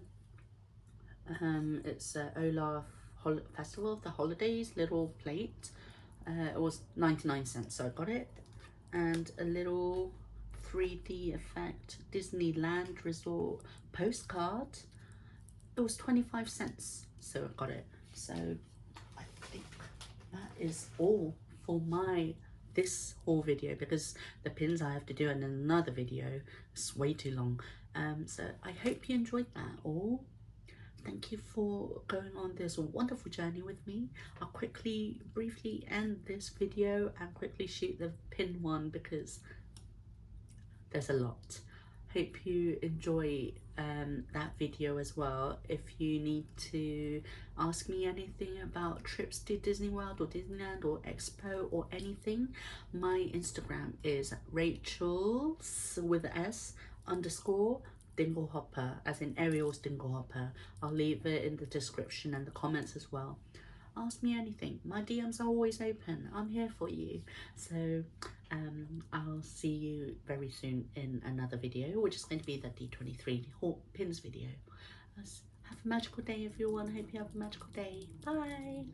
them. It's Olaf Festival of the Holidays little plate. It was 99¢, so I got it. And a little 3D effect Disneyland Resort postcard. It was 25¢, so I got it. So I think that is all for this haul video, because the pins I have to do in another video. It's way too long. So I hope you enjoyed that all. Thank you for going on this wonderful journey with me. I'll briefly end this video and quickly shoot the pin one because there's a lot. Hope you enjoy that video as well. If you need to ask me anything about trips to Disney World or Disneyland or Expo or anything, my Instagram is Rachel's with an S _ Dinglehopper, as in Ariel's Dinglehopper. I'll leave it in the description and the comments as well. Ask me anything. My DMs are always open. I'm here for you. So I'll see you very soon in another video, which is going to be the D23 pins video. Have a magical day, everyone. I hope you have a magical day. Bye.